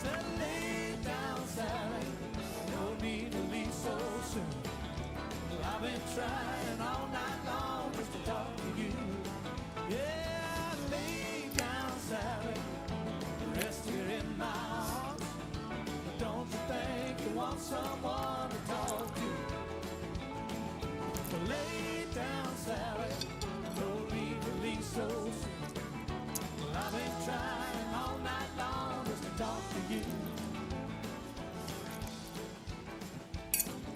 Said, lay down, Sally, no need to leave so soon. I've been trying all night long just to talk to you. Yeah, lay down, Sally, rest here in my arms. Don't you think you want someone to talk to? So lay down, Sally, no need to leave so soon. I've been trying all night long just to talk to you.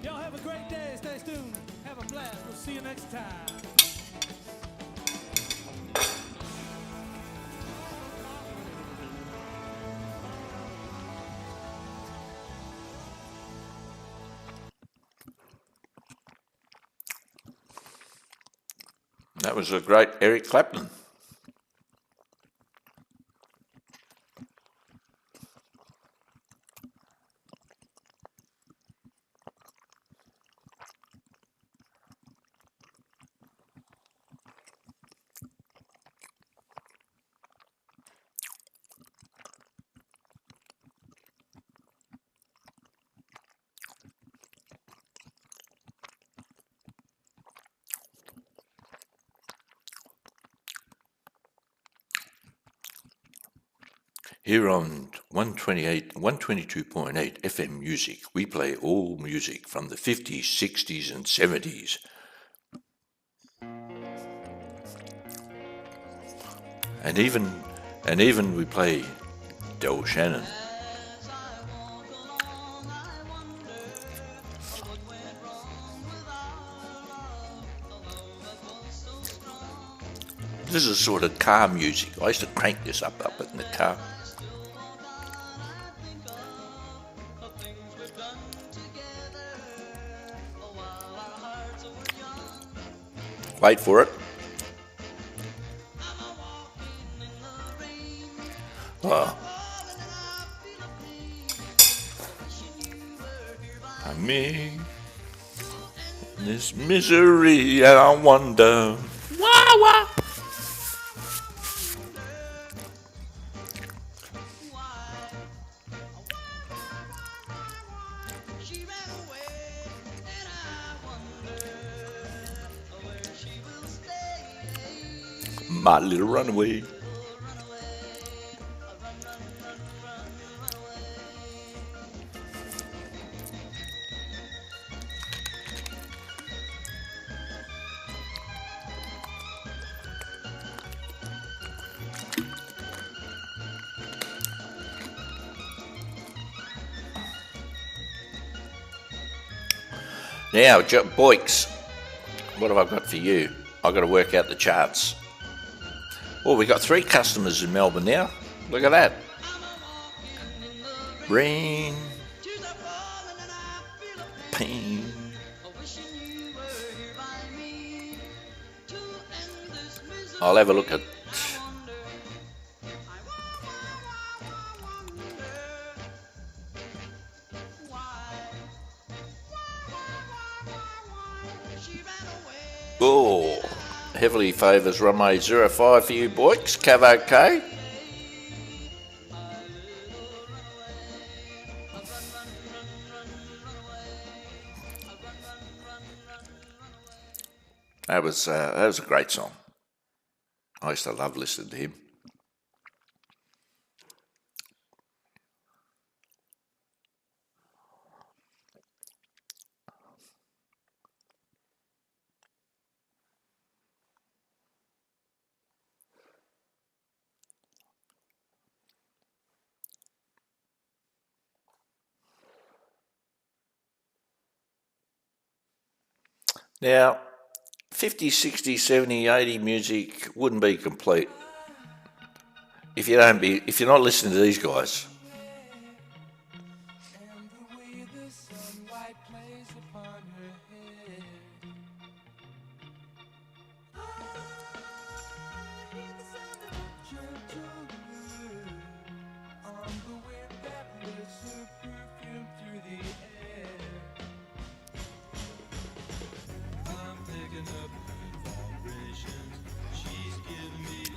Y'all have a great day. Stay tuned. Have a blast. We'll see you next time. That was a great Eric Clapton. Here on 122.8 FM Music, we play all music from the 50s, 60s and 70s. And even we play Del Shannon. This is sort of car music. I used to crank this up in the car. Wait for it. Oh. I'm in this misery and I wonder why. My little runaway. Now, Boyks, what have I got for you? I've got to work out the charts. Well, we've got 3 customers in Melbourne now. Look at that. Rain, pain. I'll have a look at... Oh, heavily favours runway 05 for you, Boyks. Cav OK. That was a great song. I used to love listening to him. Now, 50, 60, 70, 80 music wouldn't be complete if you're not listening to these guys.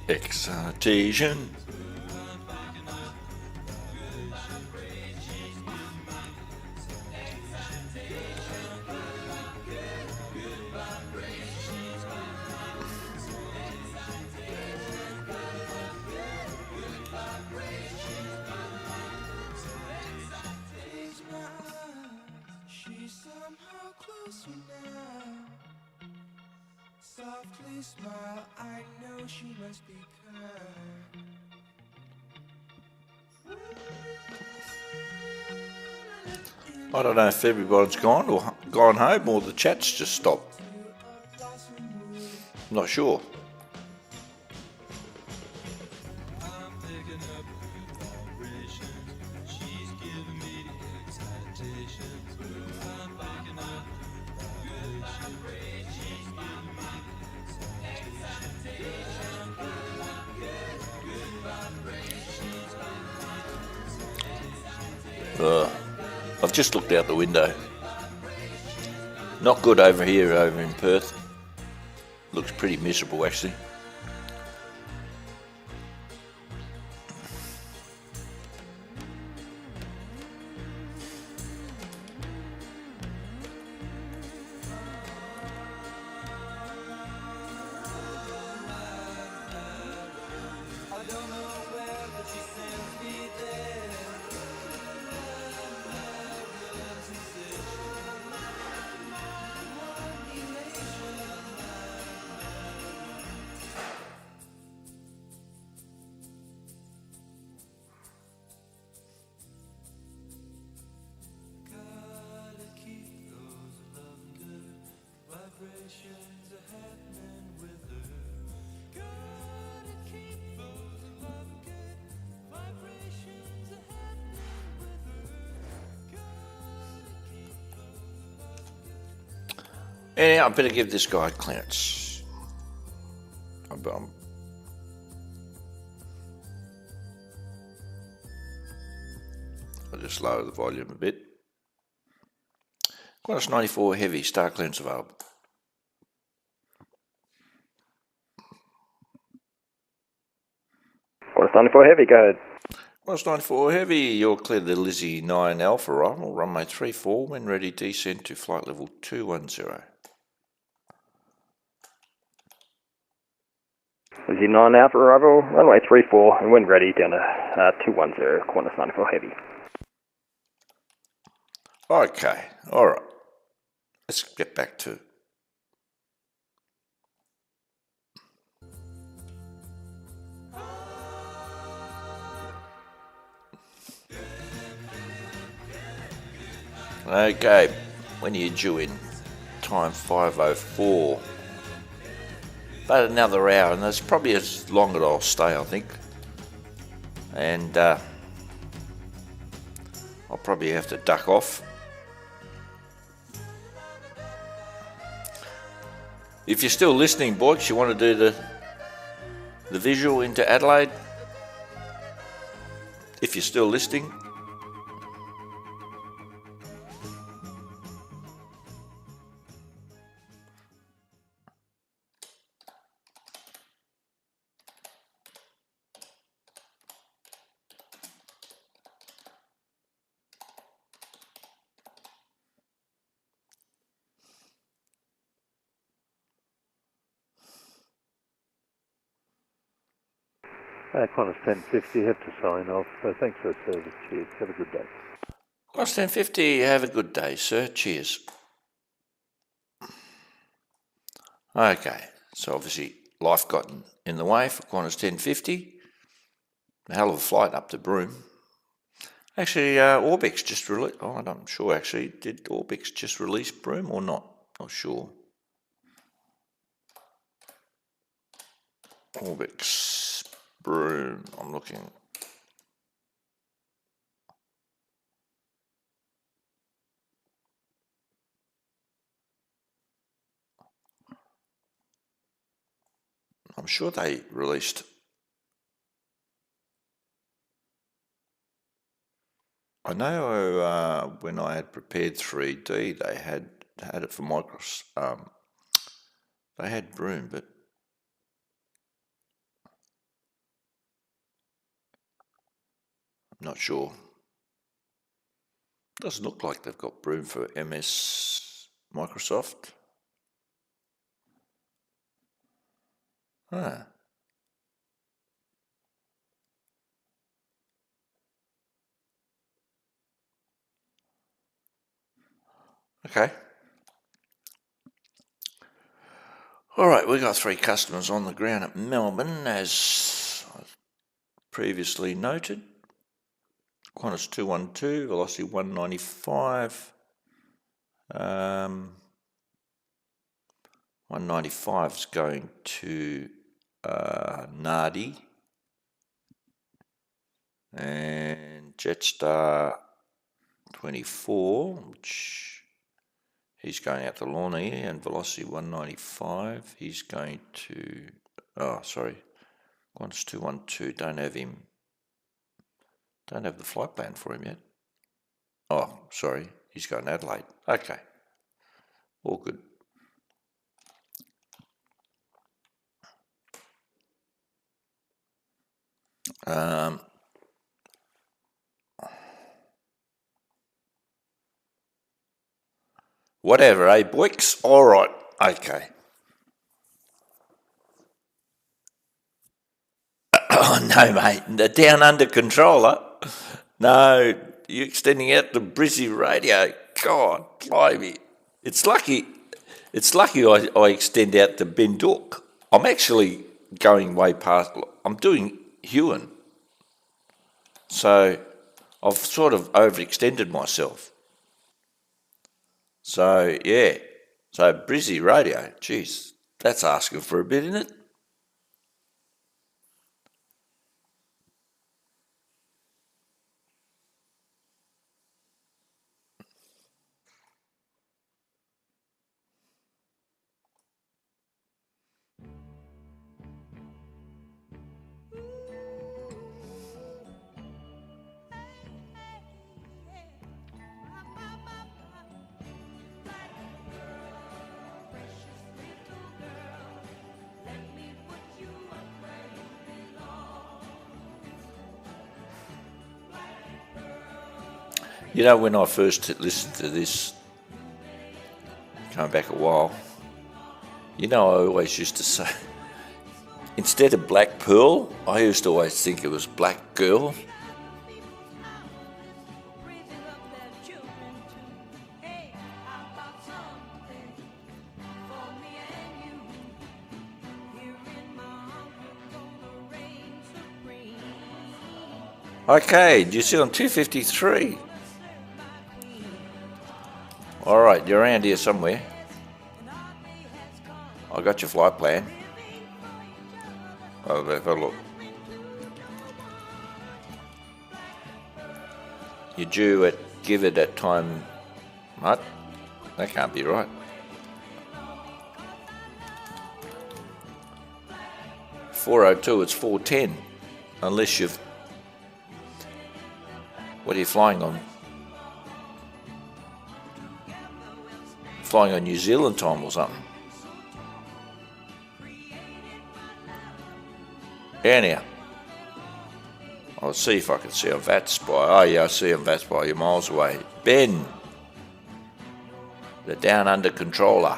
Excitation. Softly smile, I know she must be kind. I don't know if everyone's gone home or the chat's just stopped. I'm not sure. I've just looked out the window. Not good over here, over in Perth. Looks pretty miserable actually. Anyhow, I better give this guy clearance. I'll just lower the volume a bit. Qantas 94 heavy, star clearance available. Qantas 94 heavy, go ahead. Qantas 94 heavy, you're cleared the Lizzie 9 Alpha arrival, runway 34, when ready descend to flight level 210. Lizzie 9 Alpha arrival, runway 34, and when ready, down to 210, Qantas 94 heavy. Okay, alright. Let's get back to okay, when are you due in? Time 5:04. About another hour, and that's probably as long as I'll stay, I think. And I'll probably have to duck off. If you're still listening, boys, you want to do the visual into Adelaide? If you're still listening. Qantas 1050, you have to sign off. Thanks for the service. Cheers. Have a good day. Qantas 1050, have a good day, sir. Cheers. Okay, so obviously life got in the way for Qantas 1050. A hell of a flight up to Broome. Actually, Orbix just released. Oh, I'm not sure actually. Did Orbix just release Broome or not? Not sure. Orbix Broome. I'm looking. I'm sure they released. I know when I had prepared 3D, they had it for Microsoft. They had Broome, but I'm not sure. Doesn't look like they've got Broome for MS Microsoft. Ah. Okay. All right, we've got 3 customers on the ground at Melbourne, as I've previously noted. Qantas 212, velocity 195. 195 is going to Nardi. And Jetstar 24, which he's going out to Lawney, and velocity 195. He's going to, Qantas 212, don't have the flight plan for him yet. Oh, sorry, he's going Adelaide. Okay, all good. Whatever, eh, boys? All right, okay. Oh, no, mate, the Down Under controller. No, you're extending out the Brizzy radio. God, blimey. It's lucky I extend out to Bendook. I'm actually going way past, I'm doing Hewan. So I've sort of overextended myself. So, yeah. So Brizzy radio, geez, that's asking for a bit, isn't it? You know, when I first listened to this, going back a while, you know, I always used to say, instead of Black Pearl, I used to always think it was Black Girl. Okay, New Zealand 253. All right, you're around here somewhere. I got your flight plan. I'll have a look. You're due at give it at time. What? That can't be right. 4:02. It's 4:10. Unless you've. What are you flying on? Flying on New Zealand time or something. Anyhow, I'll see if I can see on Vatpac. Oh yeah, I see on Vatpac. You're miles away. Ben, the Down Under controller.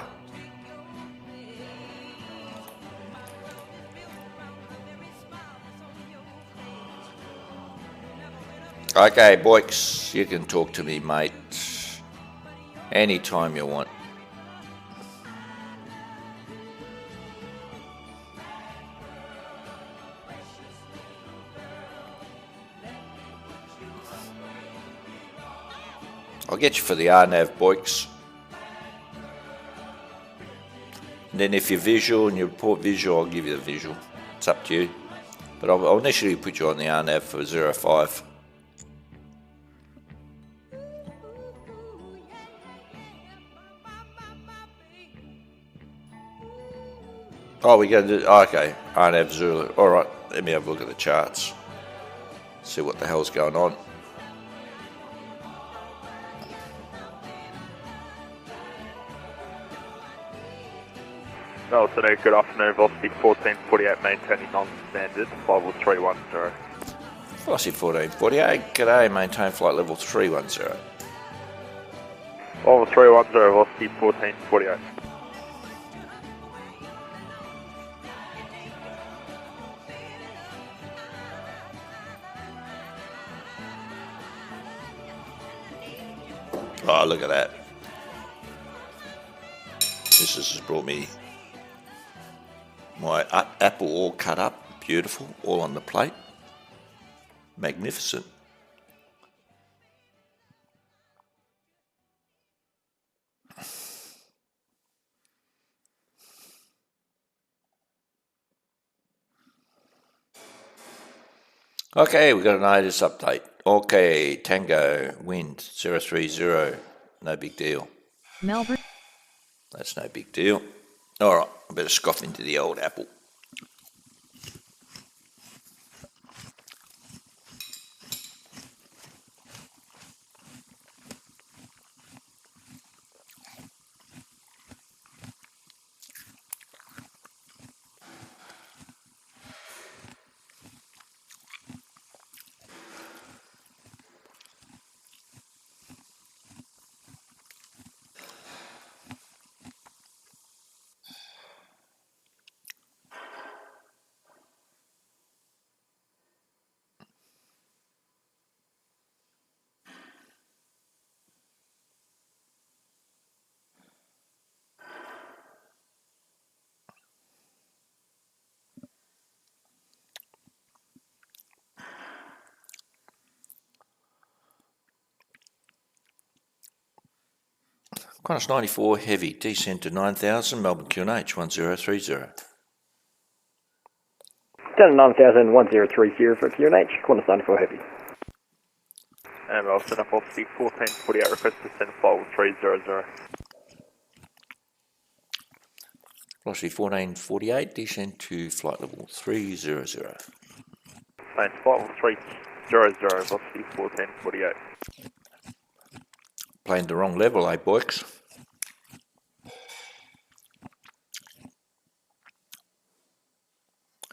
Okay, boys, you can talk to me, mate, anytime you want. I'll get you for the RNAV, boys. And then if you're visual and you report visual, I'll give you the visual. It's up to you. But I'll initially put you on the RNAV for 05. Oh, we're going to do, okay, RNAV Zulu. All right, let me have a look at the charts. See what the hell's going on. Melbourne, good afternoon, Velocity 1448, maintaining non-standard, flight level 310. Velocity 1448, g'day, maintain flight level 310. Level 310, Velocity 1448. Oh, look at that. This has brought me my apple all cut up, beautiful, all on the plate. Magnificent. Okay, we've got an ITIS update. Okay, Tango, wind, 030, no big deal. Melbourne. That's no big deal. All right, I better scoff into the old apple. Qantas 94 heavy, descent to 9,000, Melbourne QNH 1030. Down to 9,000, 1030 for QNH, Qantas 94 heavy. And I'll send up off the 1448 request to send flight 300. Velocity 1448, descent to flight level 300. Thanks, flight 300, velocity 1448. Playing the wrong level, eh, boys?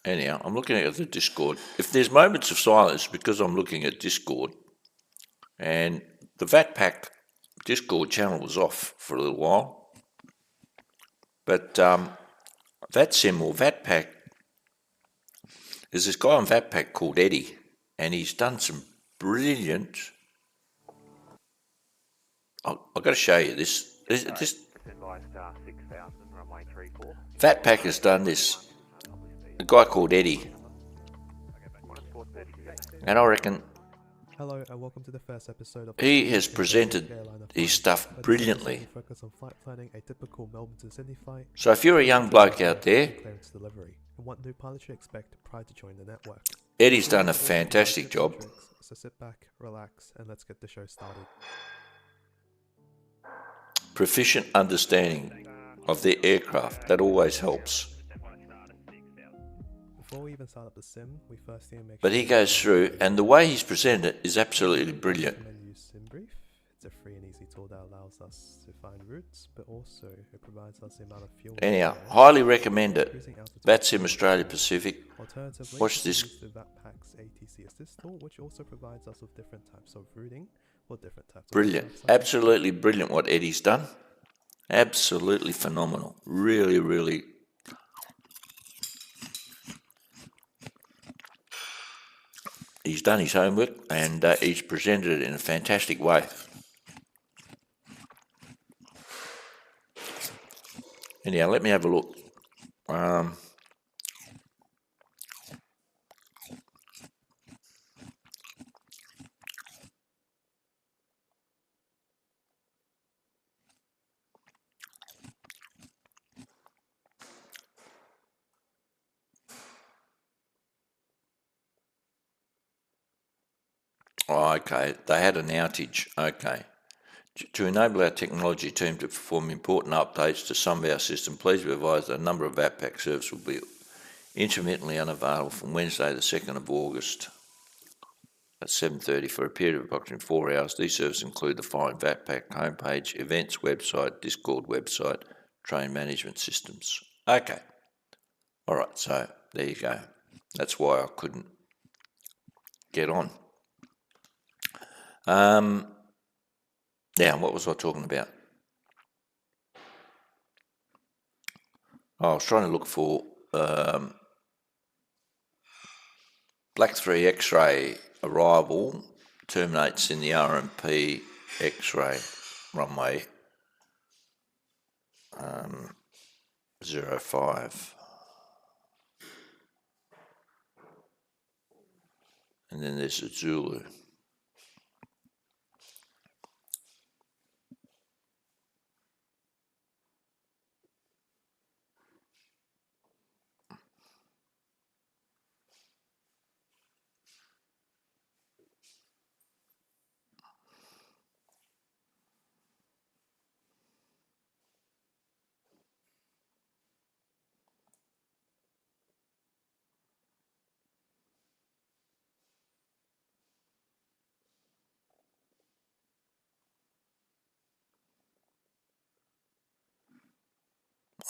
Anyhow, I'm looking at the Discord. If there's moments of silence, because I'm looking at Discord, and the Vatpac Discord channel was off for a little while. But VatSim or Vatpac, there's this guy on Vatpac called Eddie, and he's done some brilliant. I've got to show you this. Vatpac has done this. A guy called Eddie, and I reckon Hello and welcome to the first episode of he has presented his stuff brilliantly. Focus on flight planning, a typical Melbourne to Sydney flight. So if you're a young bloke out there, Clearance delivery, and what new pilot should expect prior to joining the network. Eddie's done a fantastic job. So sit back, relax, and let's get the show started. Proficient understanding of their aircraft, that always helps. Before we even start up the sim, we first need to make But he goes through, and the way he's presented it is absolutely brilliant. It's a free and easy tool that allows us to find routes, but also it provides us the amount of fuel. Anyhow, highly recommend it. VatSim Australia Pacific. Alternatively, Watch this. the Vatpac's ATC Assist tool, which also provides us with different types of routing or different types of Brilliant. Absolutely brilliant what Eddie's done. Absolutely phenomenal. Really, really. He's done his homework and he's presented it in a fantastic way. Anyhow, let me have a look. Oh, okay, they had an outage. Okay. To enable our technology team to perform important updates to some of our system, please be advised that a number of Vatpac servers will be intermittently unavailable from Wednesday the 2nd of August at 7:30 for a period of approximately 4 hours. These services include the following: Vatpac homepage, events website, Discord website, train management systems. Okay. All right, so there you go. That's why I couldn't get on. Now, what was I talking about? I was trying to look for Black 3 X-ray arrival terminates in the RMP X-ray runway 05. And then there's a Zulu.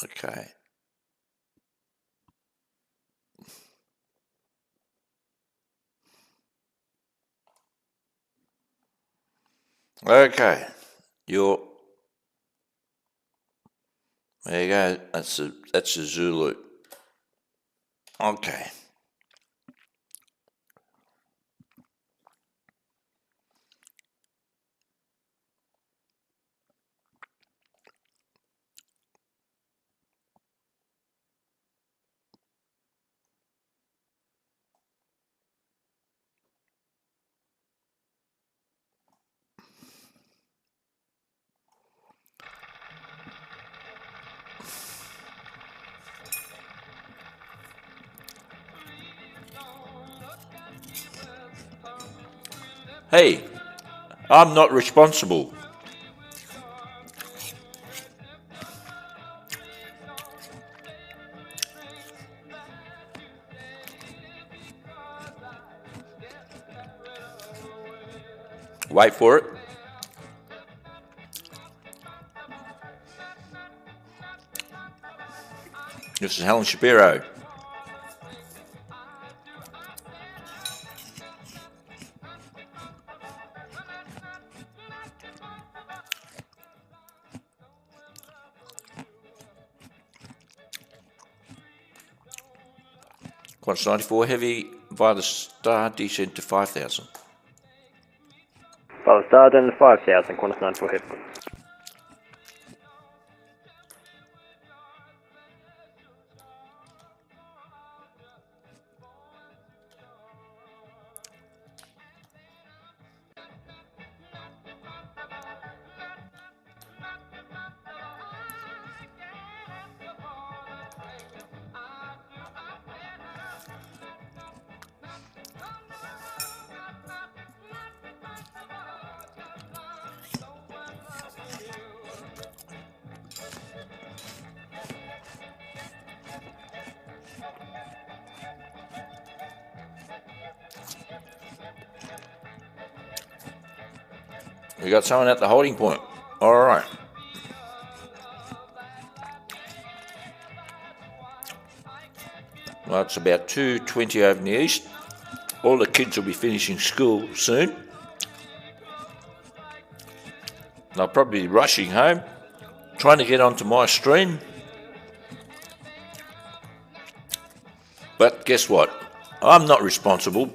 Okay. Okay. There you go. That's a Zulu. Okay. Hey, I'm not responsible. Wait for it. This is Helen Shapiro. Qantas 94 heavy via the Star descent to 5,000. By the Star down to 5,000, Qantas 94 heavy. We got someone at the holding point. All right. Well, it's about 2:20 over in the east. All the kids will be finishing school soon. They'll probably be rushing home, trying to get onto my stream. But guess what? I'm not responsible.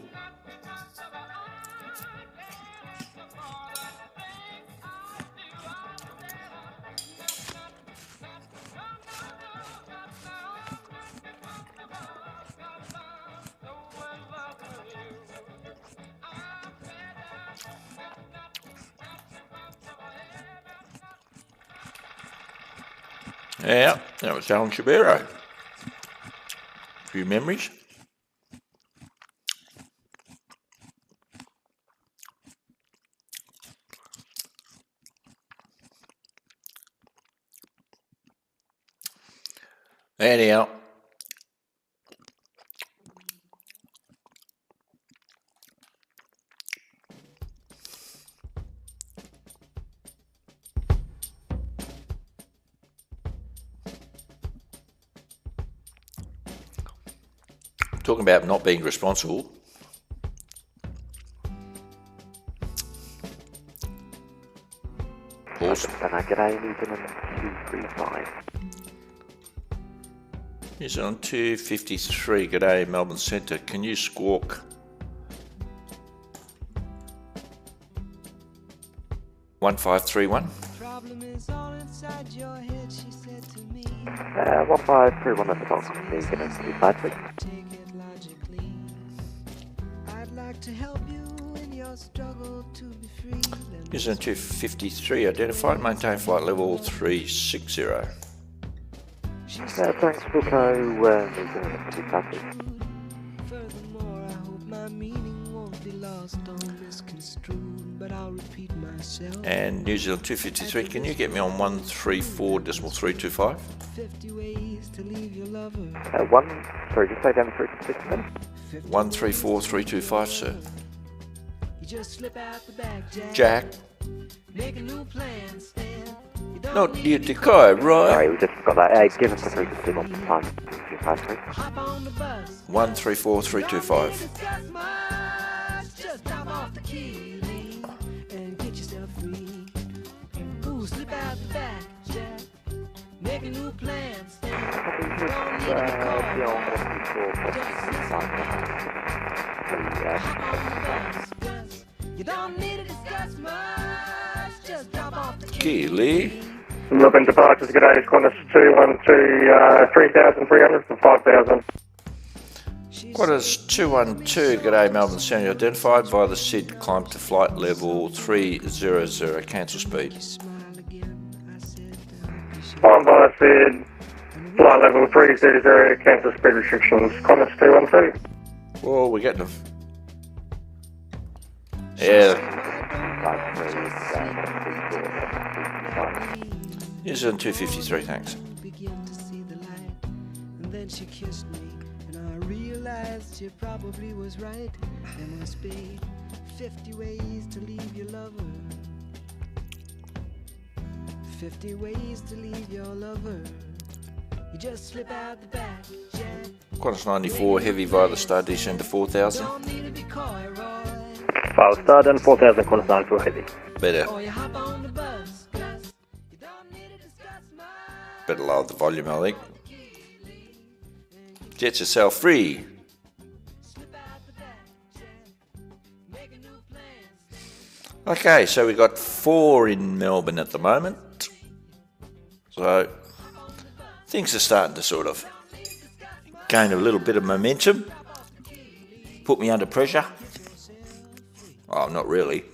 Yeah, that was Alan Shapiro. A few memories. Anyhow, talking about not being responsible. Pause. G'day, New Zealand 235. New Zealand 253. G'day, Melbourne Centre. Can you squawk 1531? 1531 at the top. New Zealand 253. New Zealand 253. Identified. Maintain flight level 360. Thanks, Wilco, New Zealand 253. And New Zealand 253, can you get me on 134.325? Sorry, just say down 326 minutes. 134.325, sir. Jack. Not you decoy, right? Sorry, we just got that. Give us the 360 one time. 253. 134.325. Keely. Melbourne departures, g'day, Qantas 212, 3,300 for 5,000. Qantas 212, g'day, Melbourne Centre. Identified via the SID, climb to flight level 300, cancel speed. Climb via SID, flight level 300, cancel speed restrictions, Qantas 212. Well, we're getting them. Yeah. 53, Here's on 253, thanks. Begin to see the light, and then she kissed me, and I realized she probably was right. There must be 50 ways to leave your lover. 50 ways to leave your lover. You just slip out the back, Jack. Qantas 94 heavy via the star descend to 4,000. Don't need to be coy, Roy. 5 star, down 4,000, Qantas 94 heavy. Better, Or you hop on the bus, 'cause you don't need to discuss much. better lower the volume, I think. Jet yourself free. Okay, so we've got 4 in Melbourne at the moment. So things are starting to sort of gain a little bit of momentum. Put me under pressure. Oh, not really.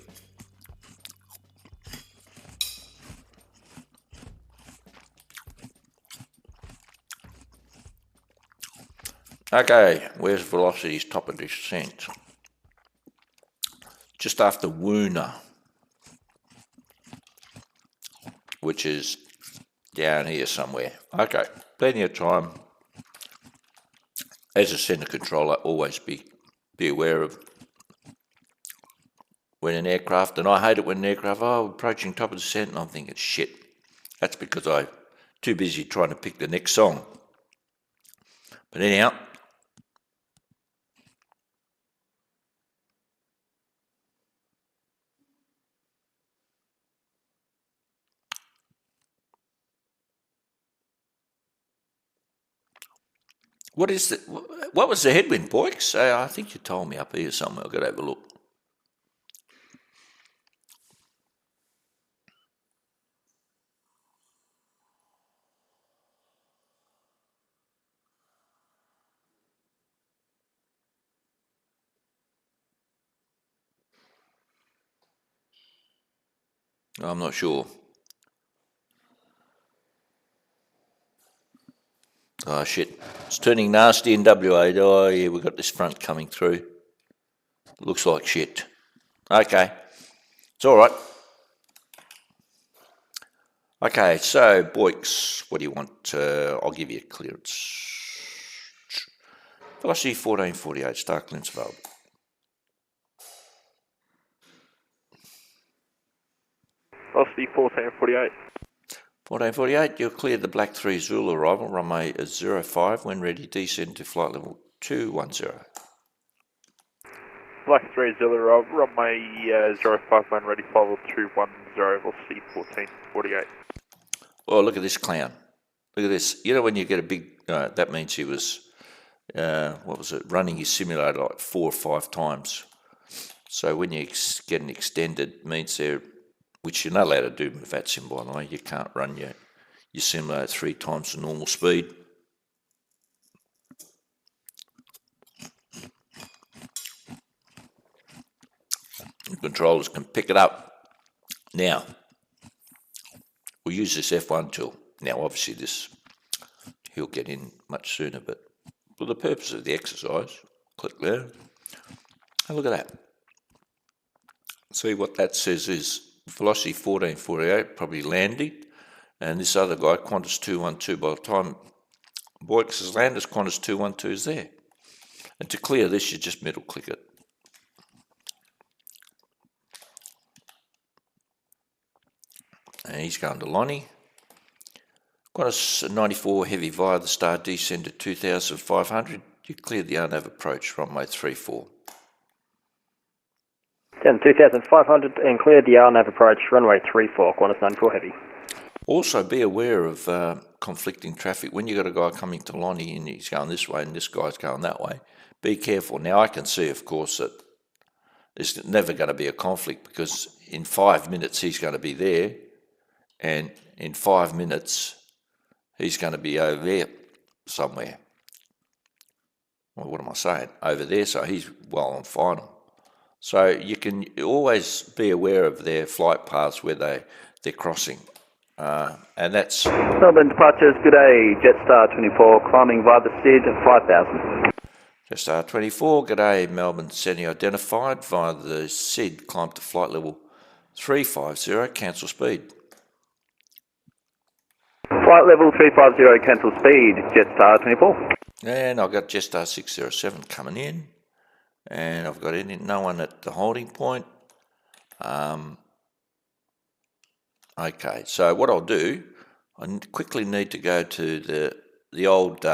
Okay, where's velocity's top of descent? Just after Woona, which is down here somewhere. Okay, plenty of time. As a centre controller, always be aware of when an aircraft, and I hate it when an aircraft, approaching top of descent, and I'm thinking, shit, that's because I'm too busy trying to pick the next song. But anyhow, what was the headwind, Boyks? I think you told me up here somewhere. I've got to have a look. I'm not sure. Oh shit, it's turning nasty in WA. Oh yeah, we've got this front coming through. Looks like shit. Okay, it's all right. Okay, so Boyks, what do you want? I'll give you a clearance. Velocity 1448, star clearance available. Velocity 1448. 1448, you'll clear the Black 3 Zulu arrival, runway 05, when ready, descend to flight level 210. Black 3 Zulu, runway 05, when ready, flight level 210, velocity 1448. Oh, look at this clown. Look at this. You know when you get a big, that means he was, running his simulator like 4 or 5 times. So when you get an extended, means they're, which you're not allowed to do with VATSIM, by the way. You can't run your simulator 3 times the normal speed. The controllers can pick it up. Now, we'll use this F1 tool. Now, obviously, he'll get in much sooner, but for the purpose of the exercise, click there. And look at that. See what that says is velocity 1448, probably landing, and this other guy, Qantas 212, by the time Boyks has landed, Qantas 212 is there. And to clear this, you just middle click it. And he's going to Lonnie. Qantas 94 heavy via the star descend to 2,500. You cleared the UNAV approach, runway 34. Down 2,500 and cleared the RNAV approach, runway 34, Qantas 94 heavy. Also be aware of conflicting traffic. When you've got a guy coming to Lonnie and he's going this way and this guy's going that way, be careful. Now I can see, of course, that there's never going to be a conflict because in 5 minutes he's going to be there and in 5 minutes he's going to be over there somewhere. Well, what am I saying? Over there, so he's well on final. So you can always be aware of their flight paths where they're crossing. And that's... Melbourne departures, good day, Jetstar 24, climbing via the SID 5,000. Jetstar 24, g'day Melbourne, Sydney identified via the SID, climb to flight level 350, cancel speed. Flight level 350, cancel speed, Jetstar 24. And I've got Jetstar 607 coming in, and I've got no one at the holding point. Okay, so what I'll do, I quickly need to go to the old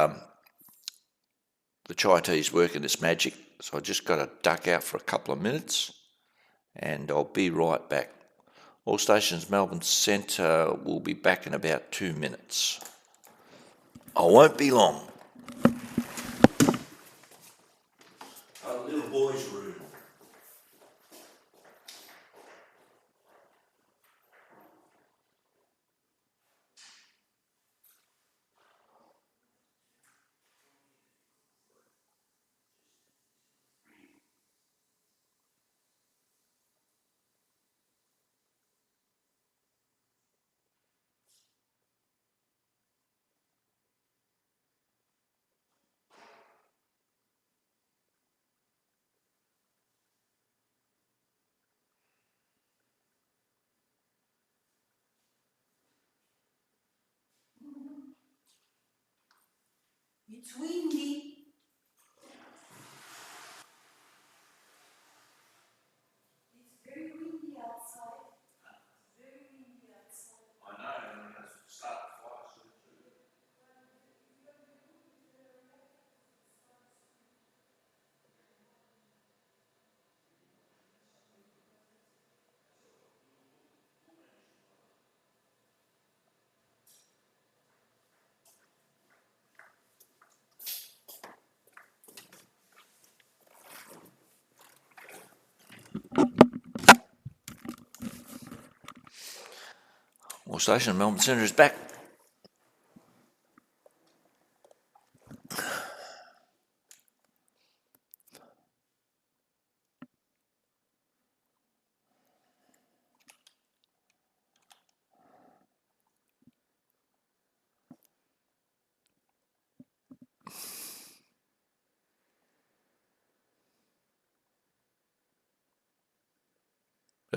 the chai tea's working its magic, so I just got to duck out for a couple of minutes, and I'll be right back. All stations Melbourne Centre will be back in about 2 minutes. I won't be long. A little boy's room. It's windy. It's very windy outside. Very windy outside. I know, I'm going to start the fire soon too. All station Melbourne Centre is back.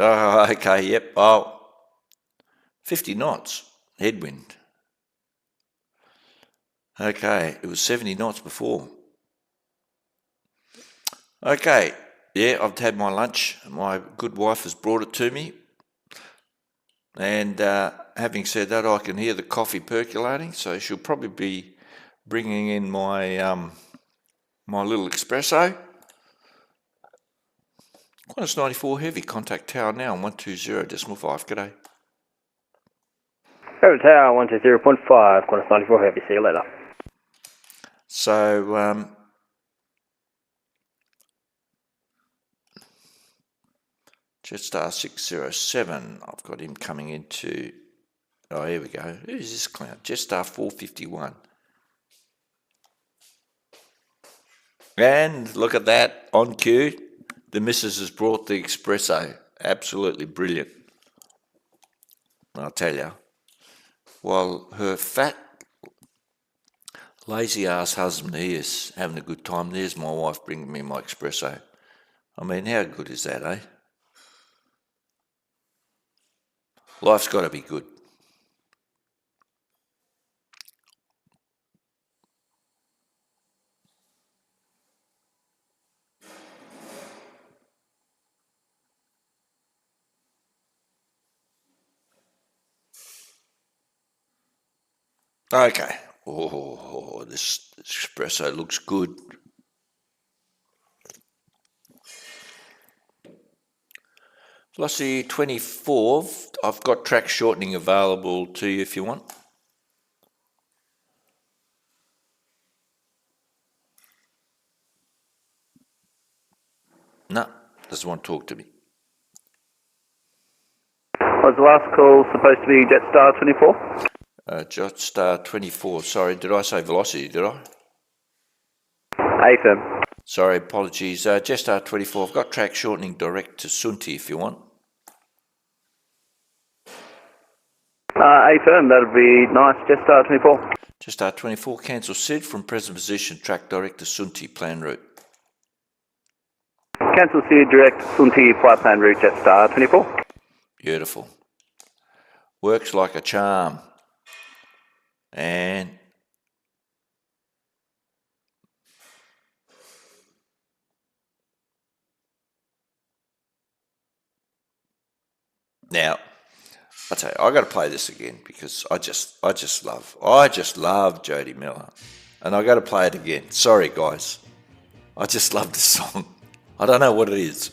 Oh, okay, yep. Oh, 50 knots, headwind. Okay, it was 70 knots before. Okay, yeah, I've had my lunch. My good wife has brought it to me. And having said that, I can hear the coffee percolating, so she'll probably be bringing in my my little espresso. Qantas 94 heavy, contact tower now on 120.5, g'day. Over tower 120.5, Qantas 94 heavy, see you later. So, Jetstar 607, I've got him coming into, oh, here we go. Who's this clown? Jetstar 451. And look at that, on cue, the missus has brought the espresso. Absolutely brilliant. I'll tell you. While her fat, lazy ass husband, he is having a good time. There's my wife bringing me my espresso. I mean, how good is that, eh? Life's got to be good. Okay. Oh, this espresso looks good. Velocity 24, I've got track shortening available to you if you want. No, doesn't want to talk to me. Was the last call supposed to be Jetstar 24? Jetstar 24, sorry, did I say velocity, did I? AFM. Sorry, apologies. Jetstar 24, I've got track shortening direct to Sunti if you want. AFM, that'd be nice. Jetstar 24. Jetstar 24, cancel SID from present position, track direct to Sunti, plan route. cancel to direct Sunti flight plan route Jetstar 24. Beautiful. Works like a charm. And now, I tell you, I got to play this again because I just love Jodie Miller, and I got to play it again. Sorry, guys, I just love this song. I don't know what it is.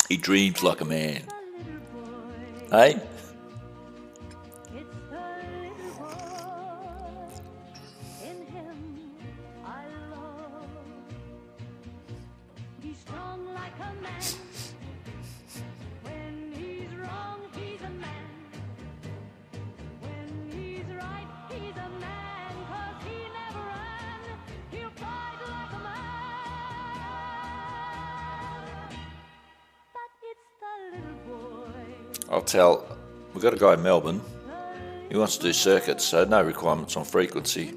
He dreams like a man. Hey? I'll tell, we've got a guy in Melbourne, he wants to do circuits, so no requirements on frequency.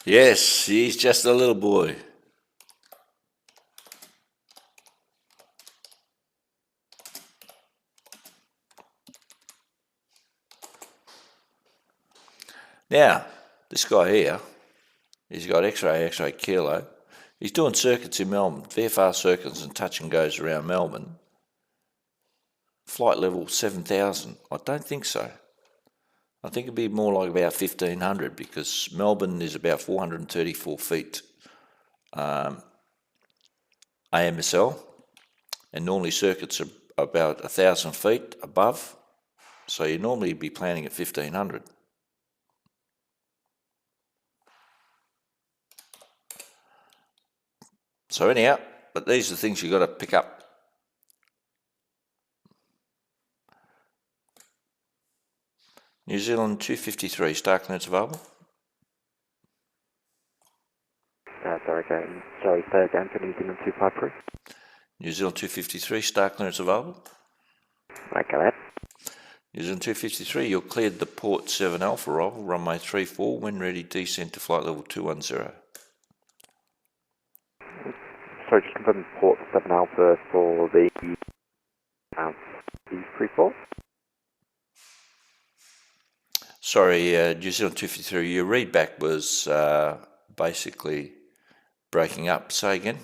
Yes, he's just a little boy. Now, this guy here, he's got X-ray kilo. He's doing circuits in Melbourne, VFR circuits and touch and goes around Melbourne. Flight level 7,000. I don't think so. I think it'd be more like about 1,500 because Melbourne is about 434 feet AMSL, and normally circuits are about 1,000 feet above, so you normally be planning at 1,500. So anyhow, but these are the things you've got to pick up. New Zealand 253, star clearance available. Sorry, say again for New Zealand 253. New Zealand 253, star clearance available. Okay, that. New Zealand 253, you're cleared the port 7 Alpha arrival, runway 34, when ready, descent to flight level 210. Sorry, just confirm port 7 Alpha for the free fall. Sorry, New Zealand 253, your readback was basically breaking up. Say again.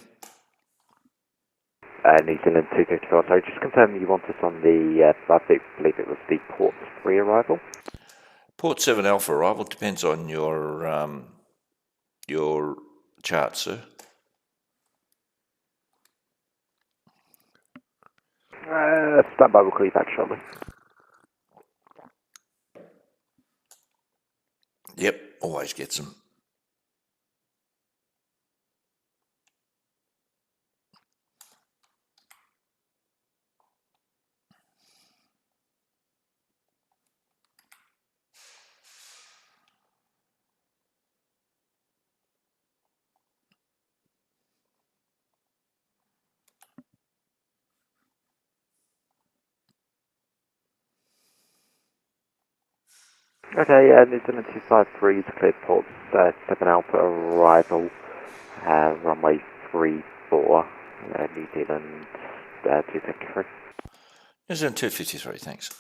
New Zealand 254, sorry, just confirm you want us on the, I believe it was the port 3 arrival? Port 7 Alpha arrival depends on your chart, sir. Stand by, we'll call you back shortly. Yep, always gets them. Okay, New Zealand 253 is cleared ports 7 Alpha arrival, runway 34, New Zealand 253. New Zealand 253, thanks.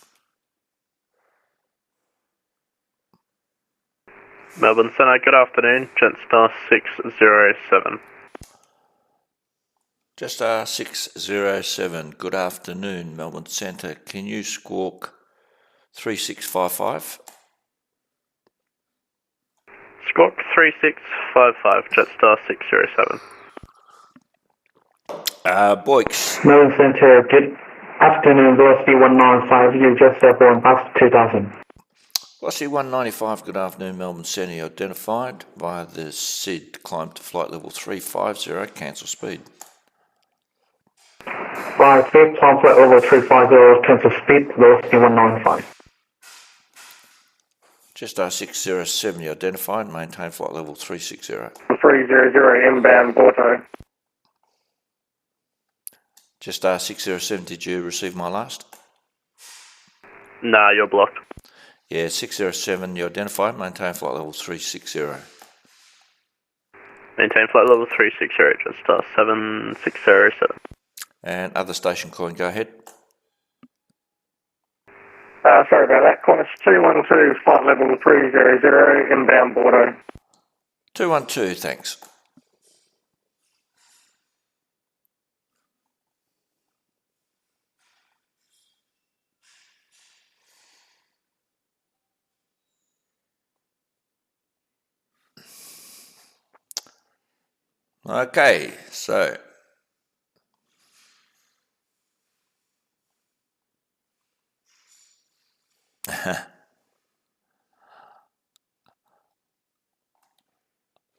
Melbourne Centre, good afternoon, Jetstar 607. Jetstar 607, good afternoon, Melbourne Centre. Can you squawk 3655? Squawk 3655, Jetstar 607. Boyks. Melbourne Centre, good afternoon, velocity 195, you just airborne past 2000. Velocity 195, good afternoon, Melbourne Centre, identified via the SID, climb to flight level 350, cancel speed. Right, fifth, climb flight level 350, cancel speed, velocity 195. Jetstar 607, you identified, maintain flight level 360. 300 inbound, Bordeaux. Jetstar 607, did you receive my last? Nah, you're blocked. Yeah, 607, you identified, maintain flight level 360. Maintain flight level 360, Jetstar 7607. And other station calling, go ahead. Sorry about that, Qantas 212, flight level 300, inbound, Bordeaux. 212, thanks. Okay, so I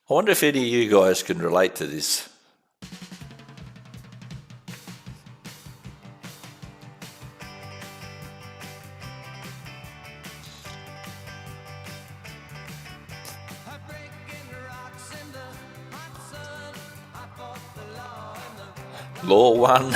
wonder if any of you guys can relate to this. Law one.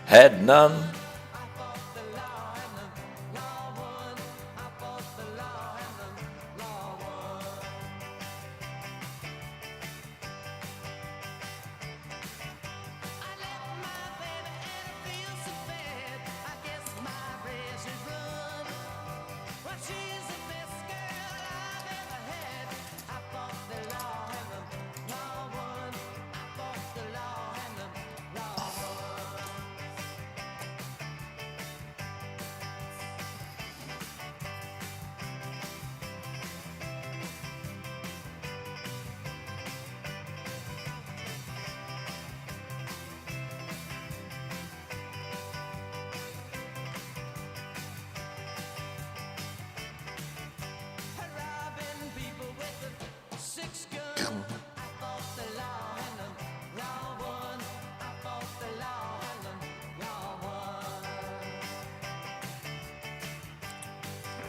Had none.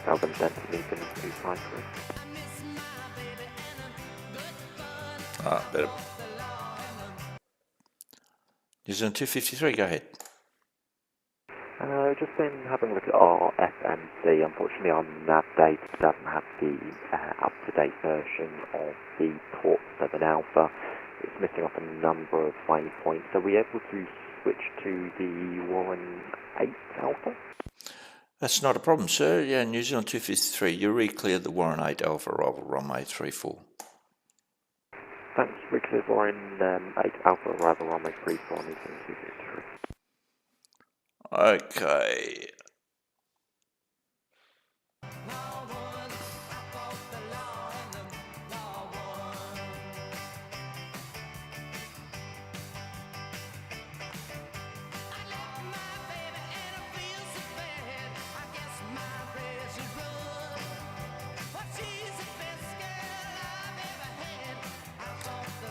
Melbourne Centre, New Zealand 253. Better. New Zealand 253, go ahead. Just been having a look at our FMC. Unfortunately, our nav data doesn't have the up-to-date version of the Port 7 Alpha. It's missing off a number of waypoints. Are we able to switch to the Warren 8 Alpha? That's not a problem, sir. Yeah, New Zealand 253, you re-cleared the Warren 8 Alpha arrival, runway 34. Thanks, re-cleared Warren 8 Alpha arrival, runway 34, New Zealand 253. Okay.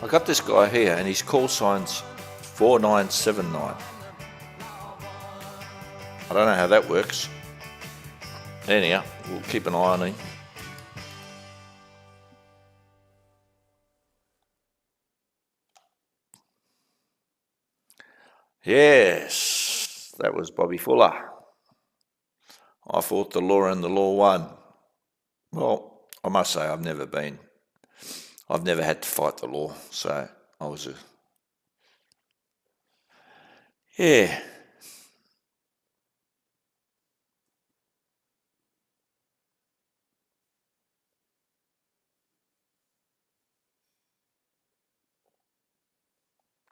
I got this guy here and his call sign's 4979. I don't know how that works. Anyhow, we'll keep an eye on him. Yes, that was Bobby Fuller. I fought the law and the law won. Well, I must say I've never had to fight the law, so I was yeah.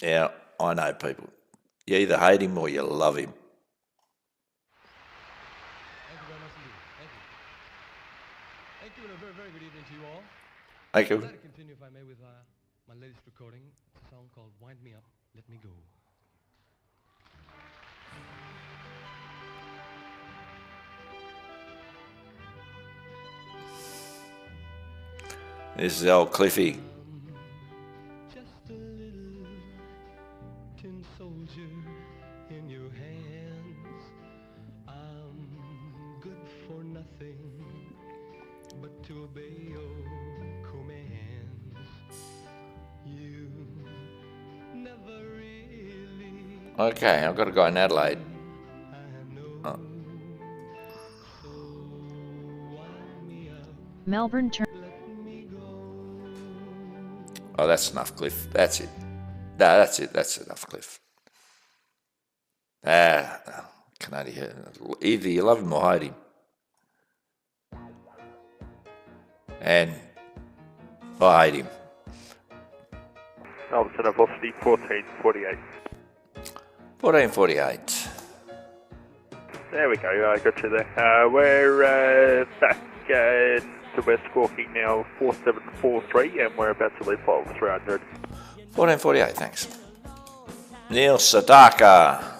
Yeah, I know people. You either hate him or you love him. Thank you very much indeed. Thank you. Thank you, and a very, very good evening to you all. Thank you. I'd like to continue, if I may, with my latest recording. It's a song called Wind Me Up, Let Me Go. This is old Cliffy. Just a little tin soldier in your hands. I'm good for nothing but to obey your commands. You never really. Okay, I've got a guy in Adelaide. Oh. Melbourne Oh, that's enough, Cliff. That's it. No, that's it. That's enough, Cliff. Canadian. Either you love him or hate him. And I hate him. Melbourne Centre velocity 1448. 1448. There we go, I got you there. We're back to West Squawking now, 4743, and we're about to leave for 300. 1448, thanks. Neil Sadaka.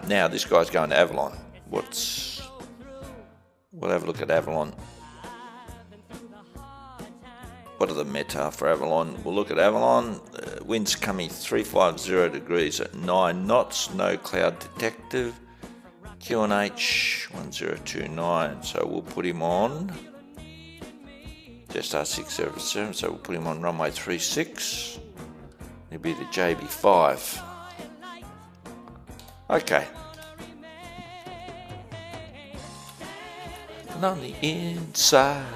Now this guy's going to Avalon. We'll have a look at Avalon. What are the meta for Avalon? We'll look at Avalon. Winds coming 350 degrees at 9 knots. No cloud detected. QNH 1029. So we'll put him on. Just R607. So we'll put him on runway 36. It'll be the JB5. Okay. And on the inside.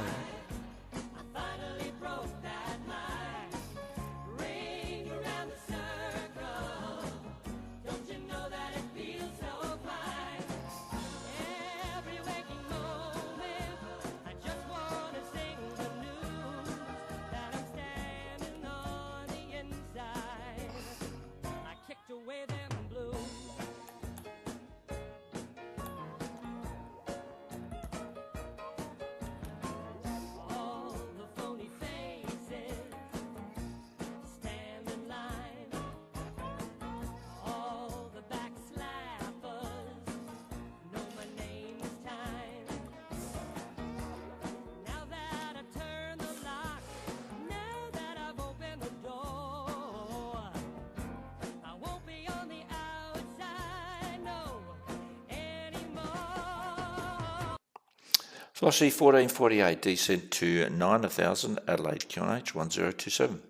Velocity 1448, descent to 9,000, Adelaide QNH 1027.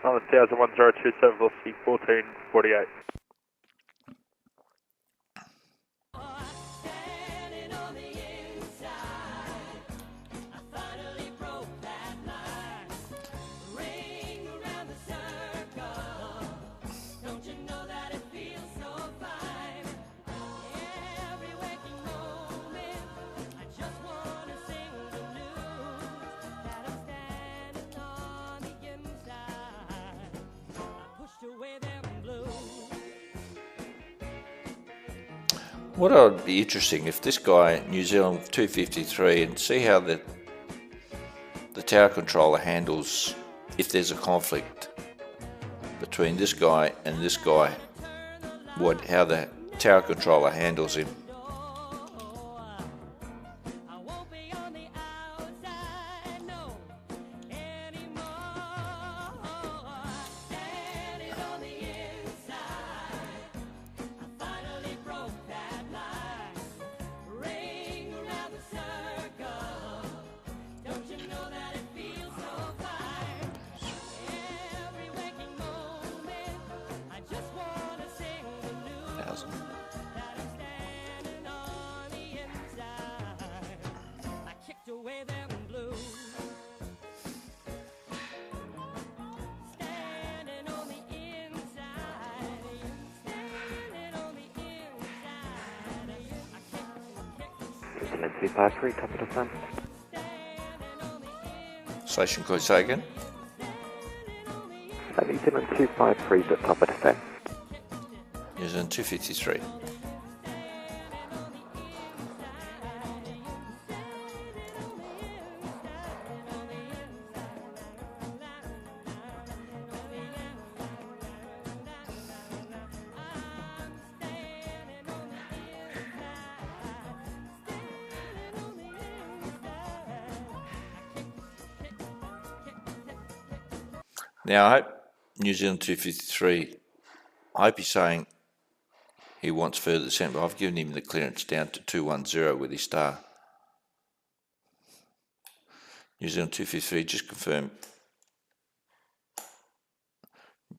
9,000, 1027, velocity 1448. What would be interesting if this guy, New Zealand 253, and see how the tower controller handles if there's a conflict between this guy and this guy, how the tower controller handles him. Zealand 253, top of descent. Station code, say again. New Zealand 253 is at top of descent. New Zealand 253. Now, I hope New Zealand 253, I hope he's saying he wants further descent, but I've given him the clearance down to 210 with his star. New Zealand 253, just confirm.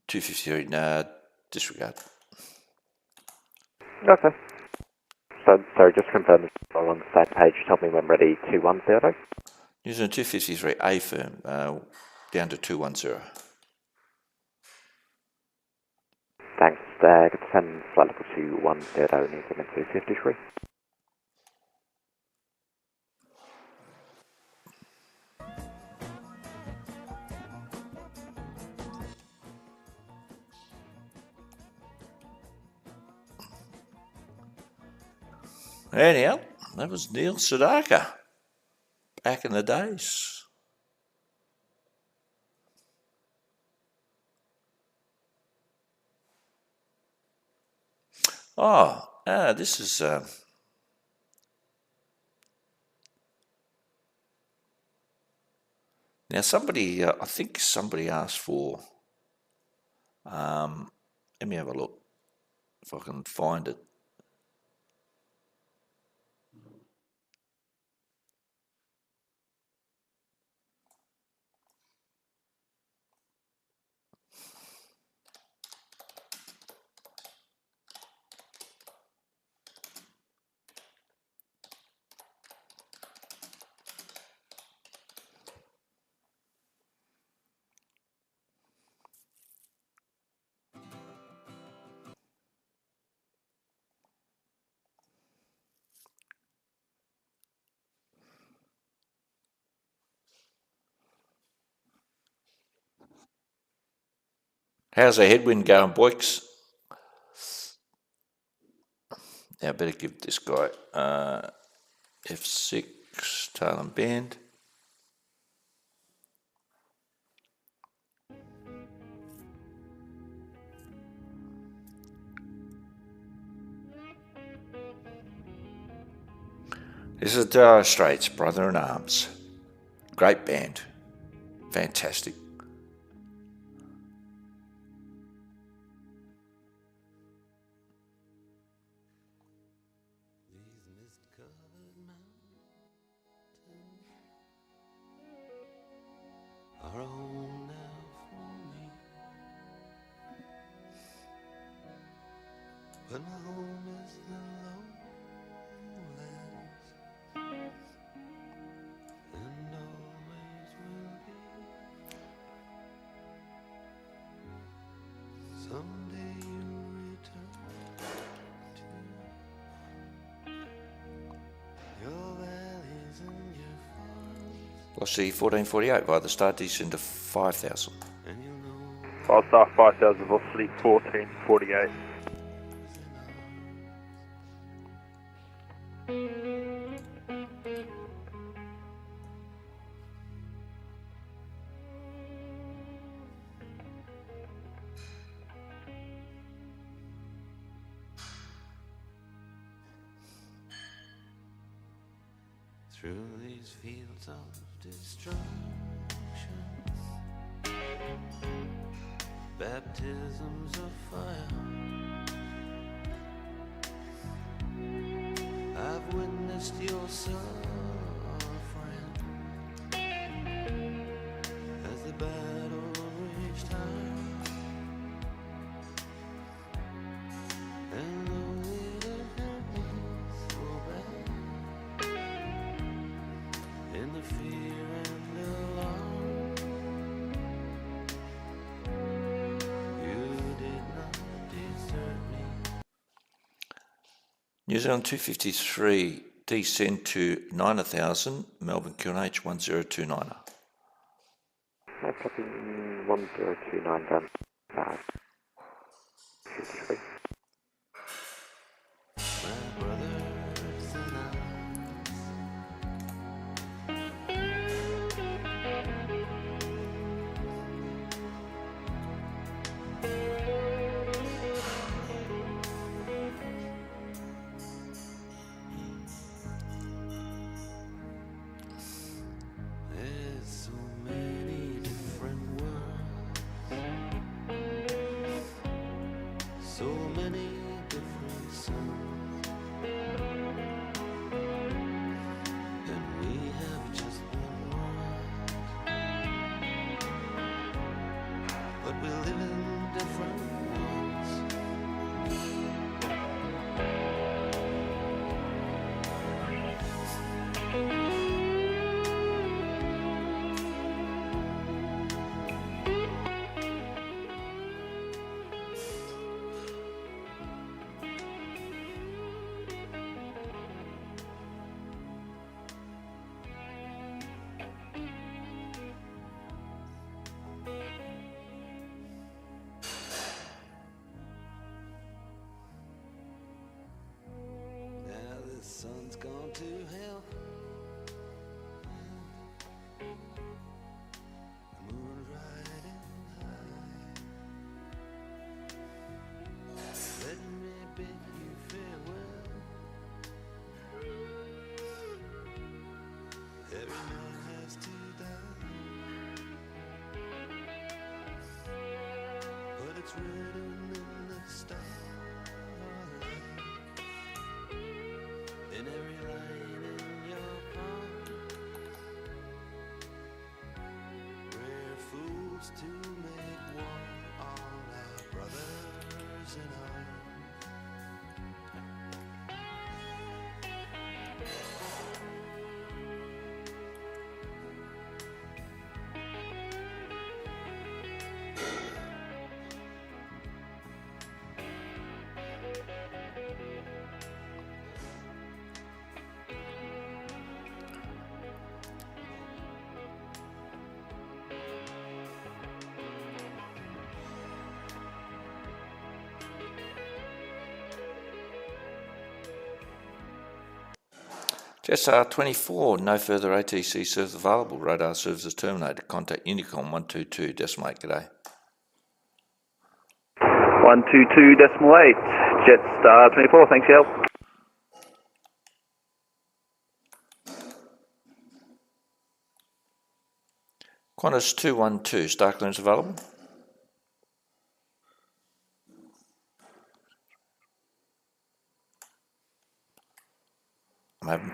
253, nah, disregard. Okay. So, sorry, just confirm this all on the same page. Tell me when ready, 210. New Zealand 253, A firm, down to 210. Thanks. Good to send flight level 210, New Zealand 253. Anyhow, that was Neil Sedaka back in the days. Oh, this is now somebody. I think somebody asked for. Let me have a look if I can find it. How's the headwind going, boys? Now I better give this guy F6 tail and bend. This is Dire Straits, Brother in Arms. Great band. Fantastic. But my home is the lowlands, and always will be. Someday you'll return to your valleys and your farms. Velocity 1448 via the start descent to 5,000. 5 star 5,000, velocity 1448. Through these fields of destruction, baptisms of fire, I've witnessed your suffering as the battle raged high, and though it had hurt me so bad, in the fear and alarm, you did not desert me. New Zealand 253 descend to 9,000, Melbourne QNH 1029. Copy 1029 done. 53. There's so many different worlds, so many different suns, and we have just one world, but we live in different ones. Now the sun's gone to hell. The moon's riding high. Let me bid you farewell. Every man has to die, but it's written in the stars. In every line in your palm, we're fools to make war on our brothers in arms. Jetstar 24, no further ATC service available. Radar services terminated. Contact Unicom 122.8. G'day. 122.8, Jetstar 24, thanks for your help. Qantas 212, star clearance available. I'm having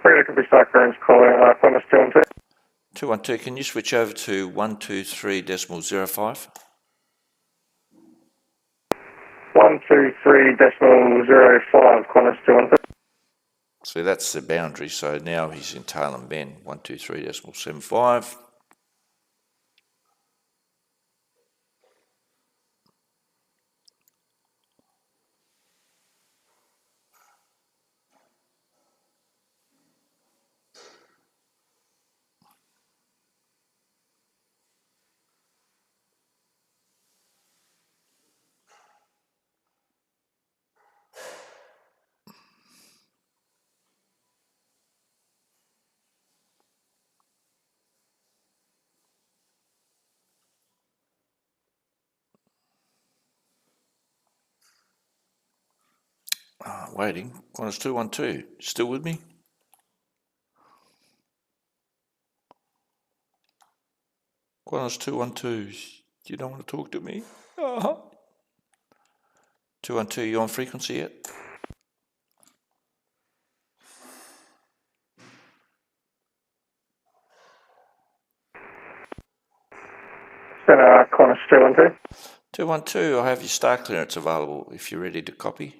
Regular could be star clearance calling Qantas 212. 212, can you switch over to 123.05? 123.05, Qantas 212. So that's the boundary, so now he's in tail and bend, 123.75. Waiting. Qantas 212. Still with me? Qantas 212. You don't want to talk to me? 212, you on frequency yet? Center Qantas 212. 212, I have your star clearance available if you're ready to copy.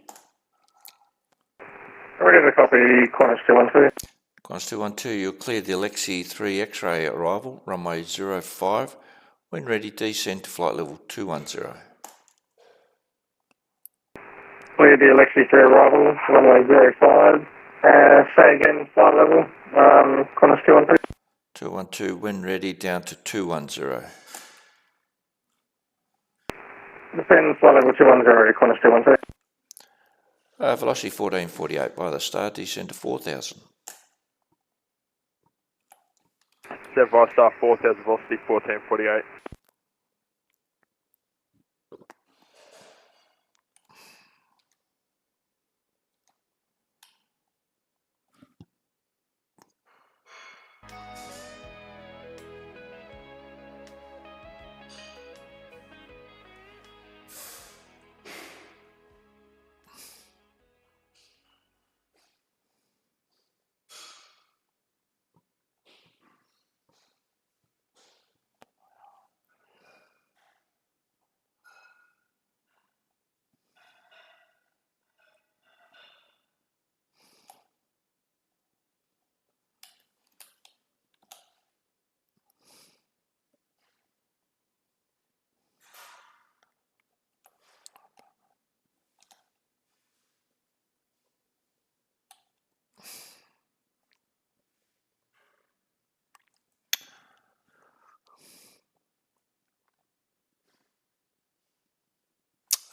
Ready to copy Qantas 212. Qantas 212, you'll clear the Alexei 3 X-ray arrival, runway 05. When ready, descend to flight level 210. Clear the Alexei 3 arrival, runway 05. say again, flight level, Qantas 212. 212, when ready, down to 210. Defend flight level 210, Qantas 212. Velocity 1448 by the star, descend to 4000. 75 star 4000, velocity 1448.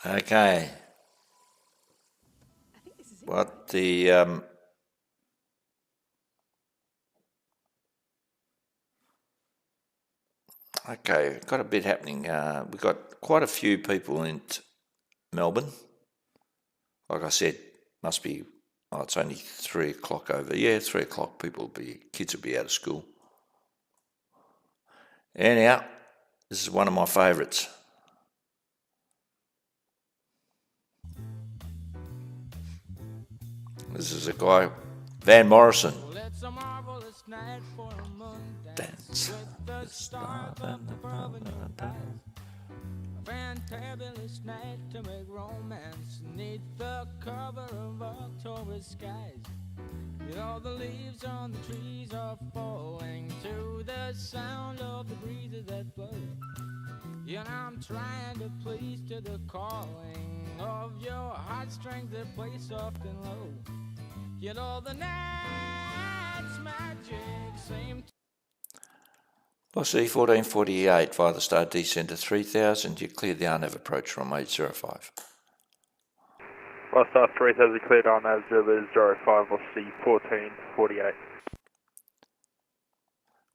Okay. What the okay, got a bit happening. We've got quite a few people in Melbourne. Like I said, must be. Oh, it's only 3 o'clock over. Yeah, 3 o'clock. Kids will be out of school. Anyhow, this is one of my favourites. This is a guy, Van Morrison. Dance. Fantabulous night to make romance neath the cover of October skies. You know the leaves on the trees are falling to the sound of the breezes that blow. You know I'm trying to please to the calling of your heartstrings that play soft and low. You know the night's magic seems to Velocity 1448 via the star, descend to 3000. You clear the RNAV approach from 805. Well, star 3000 cleared on as 05, velocity 1448.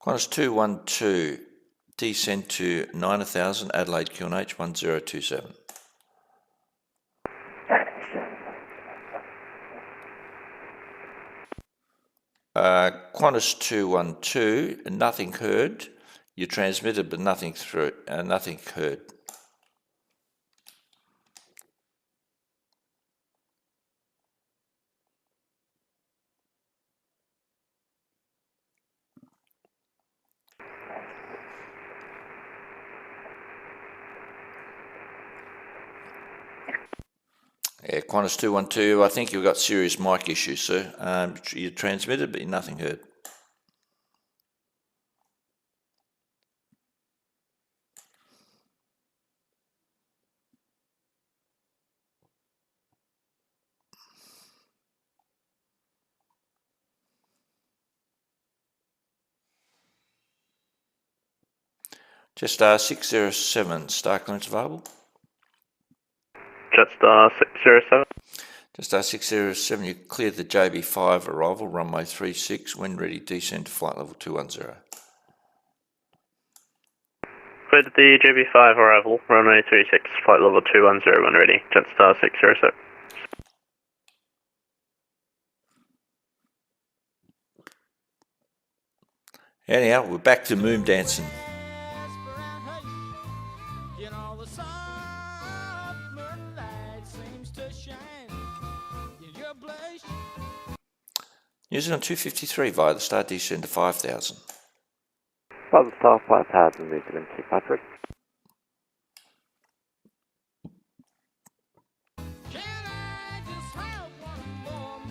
Qantas 212, descend to 9000, Adelaide QNH 1027. Qantas 212, nothing heard. You transmitted, but nothing nothing heard. Yeah, Qantas 212, I think you've got serious mic issues, sir. You transmitted, but nothing heard. Jetstar 607, star clearance available. Jetstar 607. Jetstar 607, you cleared the JB5 arrival, runway 36, when ready, descend to flight level 210. Cleared the JB5 arrival, runway 36, flight level 210 when ready, Jetstar 607. Anyhow, we're back to moon dancing. New Zealand 253 via the star, descend to 5000. By the star 5000, New Zealand 2 Patrick.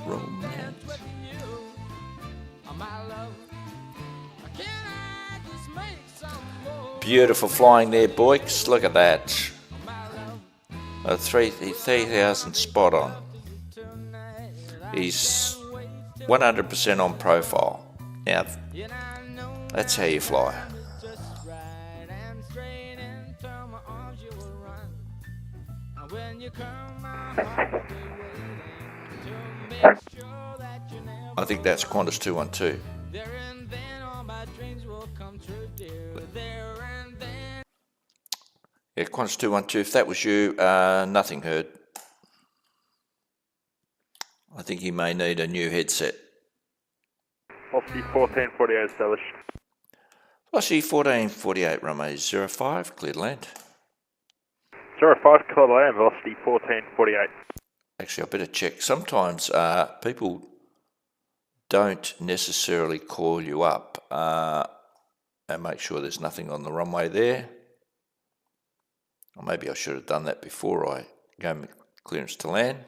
Romance. Beautiful flying there, boys. Look at that. 3,000 spot on. He's 100% on profile. Now, that's how you fly. I think that's Qantas 212. Yeah, Qantas 212, if that was you, nothing heard. I think you may need a new headset. Velocity 1448 established. Velocity 1448, runway 05, clear to land. 05, clear to land, velocity 1448. Actually, I better check. Sometimes people don't necessarily call you up and make sure there's nothing on the runway there. Or maybe I should have done that before I gave them clearance to land.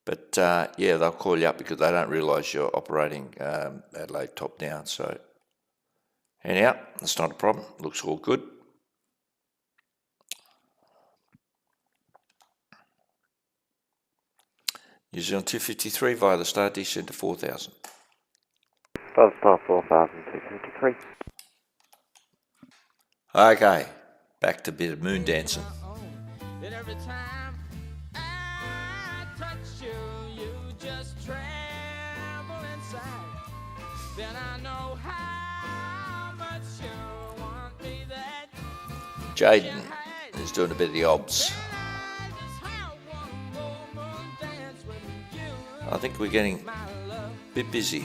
But yeah, they'll call you up because they don't realise you're operating Adelaide top down. So anyhow, that's not a problem. Looks all good. New Zealand 253 via the star descent to 4000. First star 4253. Okay, back to a bit of moon dancing. And every time I touch you, you just tremble inside. Then I know how much you want me that. Jaden is doing a bit of the obs. I think we're getting a bit busy.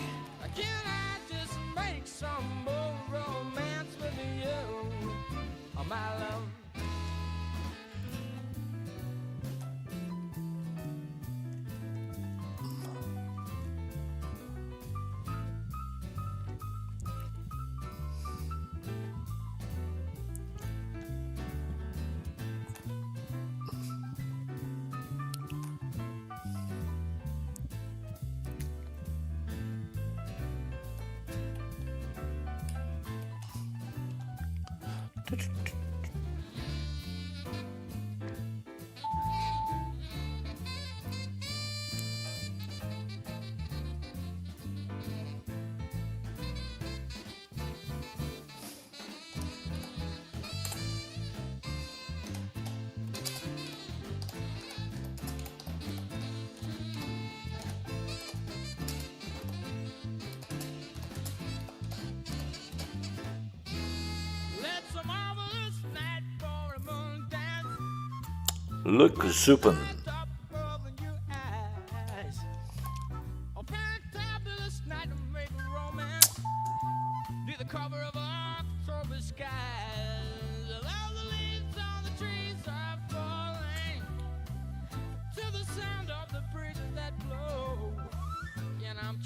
Look Zupen.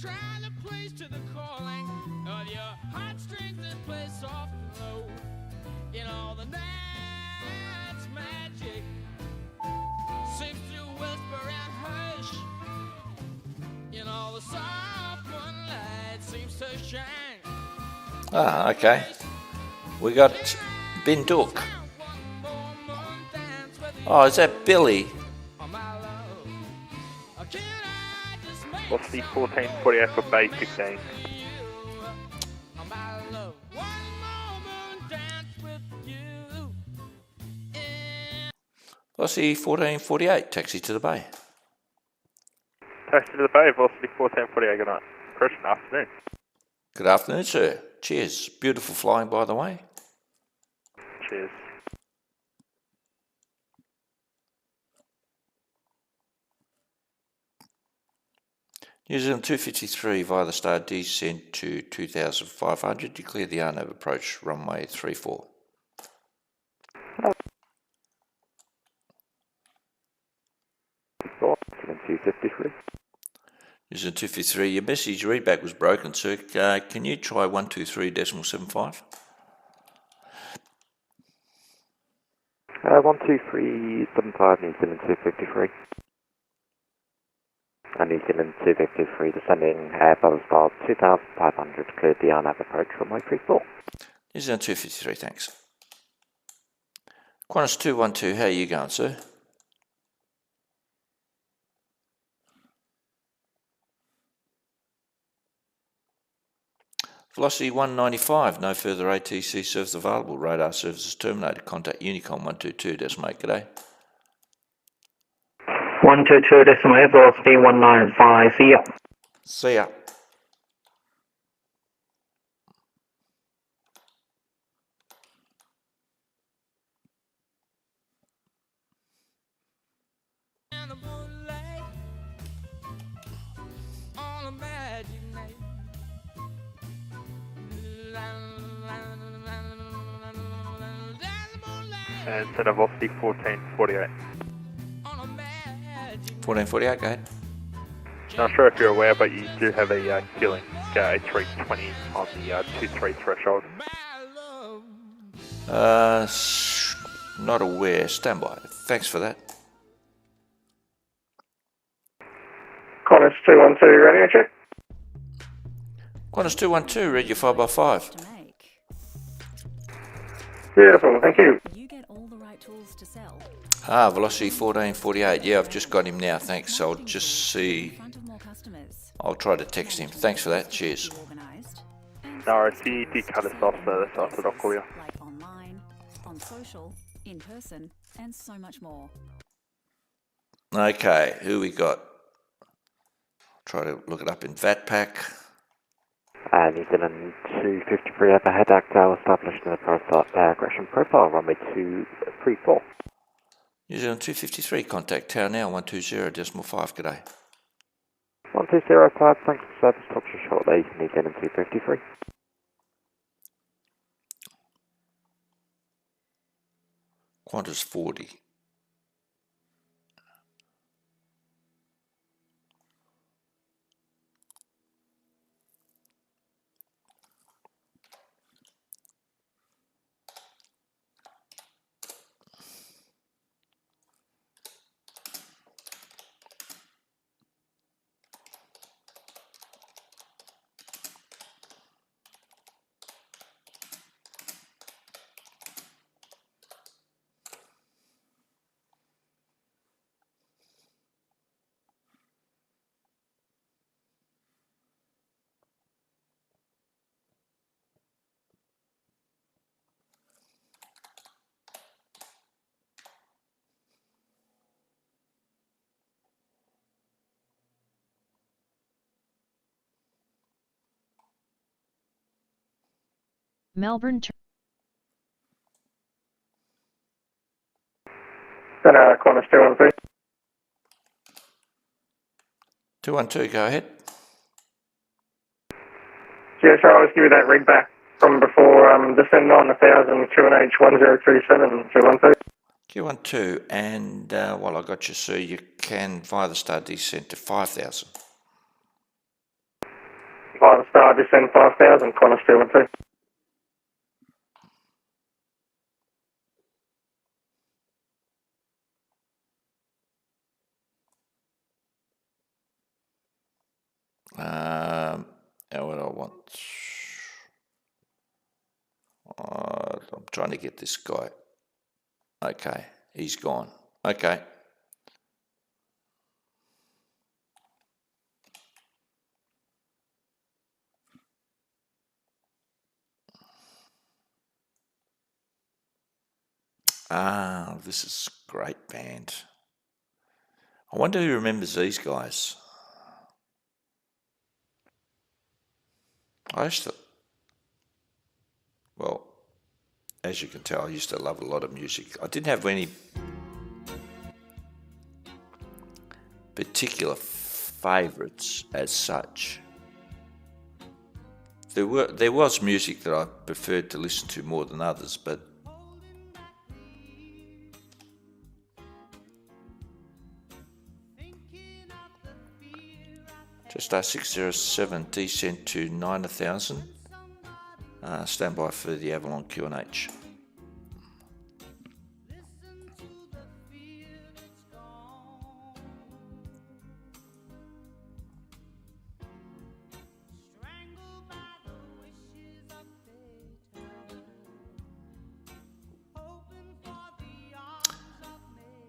Trying to place to the calling of your heartstrings that play soft and low. In all the night's magic seems to whisper and hush. In all the soft moonlight seems to shine. Ah, okay. We got Binduk. Oh, is that Billy? Velocity 1448 for Bay 16. Velocity 1448, taxi to the bay. Taxi to the Bay, velocity 1448, good night. Christian, afternoon. Good afternoon, sir. Cheers. Beautiful flying, by the way. Cheers. New Zealand 253 via the star descent to 2500. Declare the Arnave approach runway 34. New Zealand 253. New Zealand 253, your message readback was broken, sir. Can you try 123.75? 12375 New Zealand 253. And New Zealand 253 descending above star 2500, cleared the Arnave approach runway 34. New Zealand 253, thanks. Qantas 212, how are you going, sir? Velocity 195, no further ATC service available. Radar services terminated. Contact Unicom 122, decimal 8, g'day. 122 decimal 8, velocity 195, see ya. See ya. And center velocity 1448. 1448, go ahead. Not sure if you're aware, but you do have a ceiling A320 on the 2-3 threshold. Not aware. Stand by. Thanks for that. Qantas 212, radio check. Qantas 212, read your 5x5. Beautiful, thank you. Velocity 1448. Yeah, I've just got him now. Thanks. I'll just see. I'll try to text him. Thanks for that. Cheers. No, I see you did cut us off, so that's after I'll call you. Like online, on social, in person, and so much more. Okay, who we got? Try to look it up in Vatpac. New Zealand 253 overhead actor established in the aggression profile, runway 234. New Zealand 253, contact tower now 120 decimal 5, g'day. 120 cloud, thanks for service, talk to you shortly. New Zealand 253. Qantas 40. Melbourne. Qantas 213. 212, go ahead. Yeah, so I'll just give you that read back from before, descend on 1000, QNH 1037, 212. Q12, and while I got you, sir, you can, via the star descent to 5,000. Via the star descend 5000, Qantas 212. What I want. I'm trying to get this guy. Okay, he's gone. Okay. This is a great band. I wonder who remembers these guys. I used to, well, as you can tell, I used to love a lot of music. I didn't have any particular favourites as such. There was music that I preferred to listen to more than others, but just R607 descent to 9,000. Stand by for the Avalon QNH.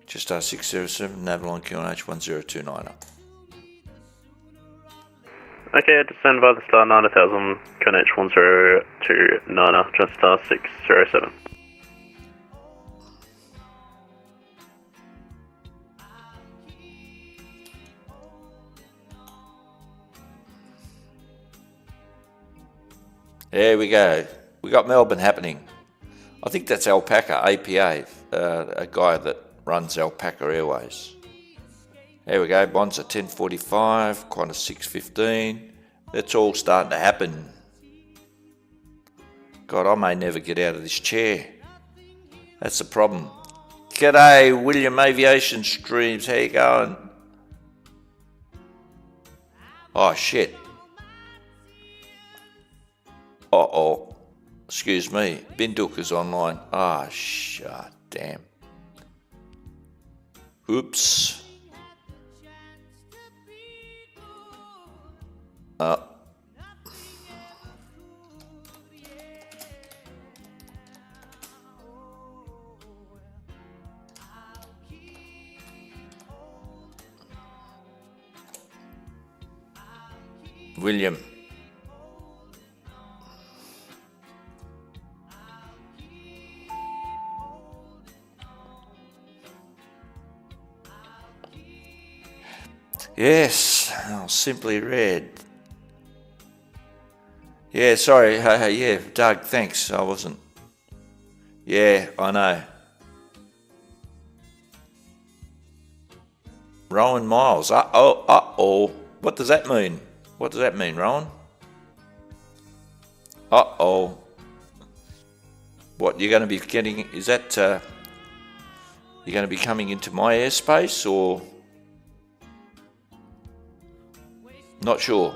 Just R607 Avalon QNH 1029. Okay, descend via the star 9000, QNH 1029, just star 607. There we go. We got Melbourne happening. I think that's Alpaca, APA, a guy that runs Alpaca Airways. There we go, bonds are 10.45, Qantas 6.15. That's all starting to happen. God, I may never get out of this chair. That's the problem. G'day, William Aviation Streams, how you going? Oh, shit. Uh-oh. Excuse me, Binduk is online. Ah, shit, damn. Oops. William. Yes, Simply Red. Yeah, sorry, yeah, Doug, thanks, I wasn't. Yeah, I know. Rowan Miles, uh-oh. What does that mean? What does that mean, Rowan? Uh-oh. What, you're going to be getting, is that, you're going to be coming into my airspace, or? Not sure.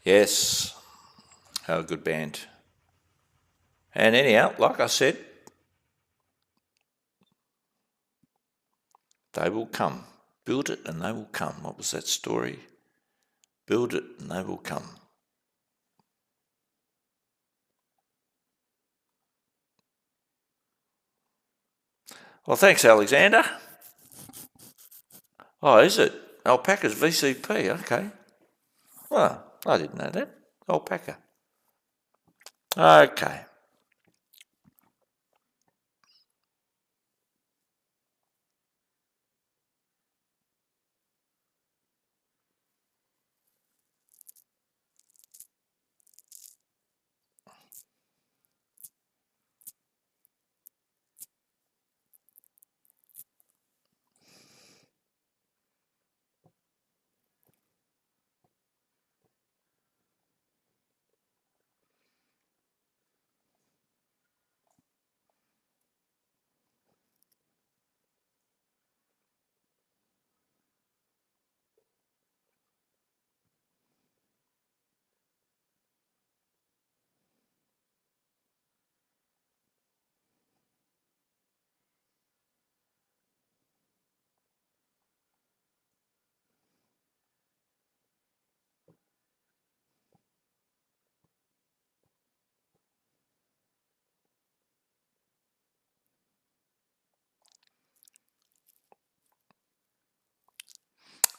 Yes, a good band. And anyhow, like I said, they will come. Build it and they will come. What was that story? Build it and they will come. Well, thanks, Alexander. Oh, is it? Alpaca's VCP, okay. Well, I didn't know that. Alpaca. Okay.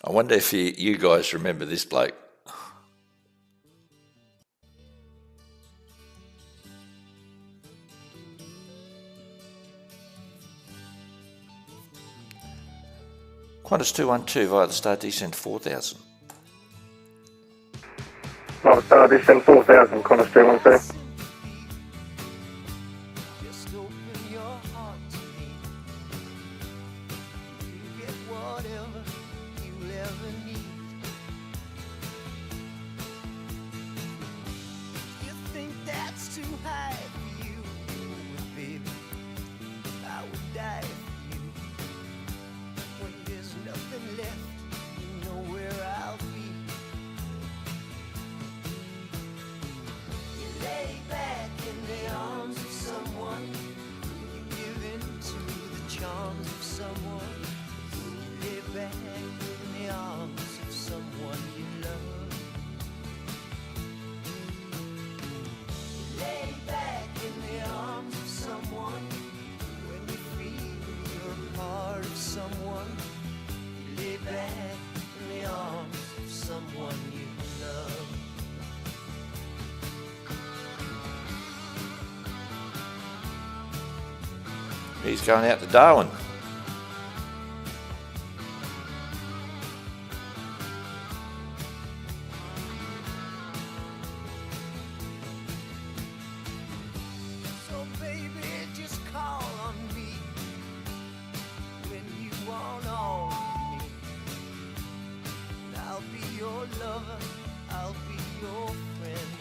I wonder if you guys remember this bloke. Qantas 212 via the start descent 4000. Well, start descent 4000, Qantas 212. Just open your heart to me. You get whatever you'll ever need. You think that's too high for you? Well, baby, I would die for you. When there's nothing left, you know where I'll be. You lay back in the arms of someone. You give in to the charms of someone. You lay back in the arms of someone you love. You lay back in the arms of someone. When you feel you're a part of someone, you lay back in the arms of someone you love. He's going out to Darwin. So baby, just call on me when you want all of me. And I'll be your lover, I'll be your friend.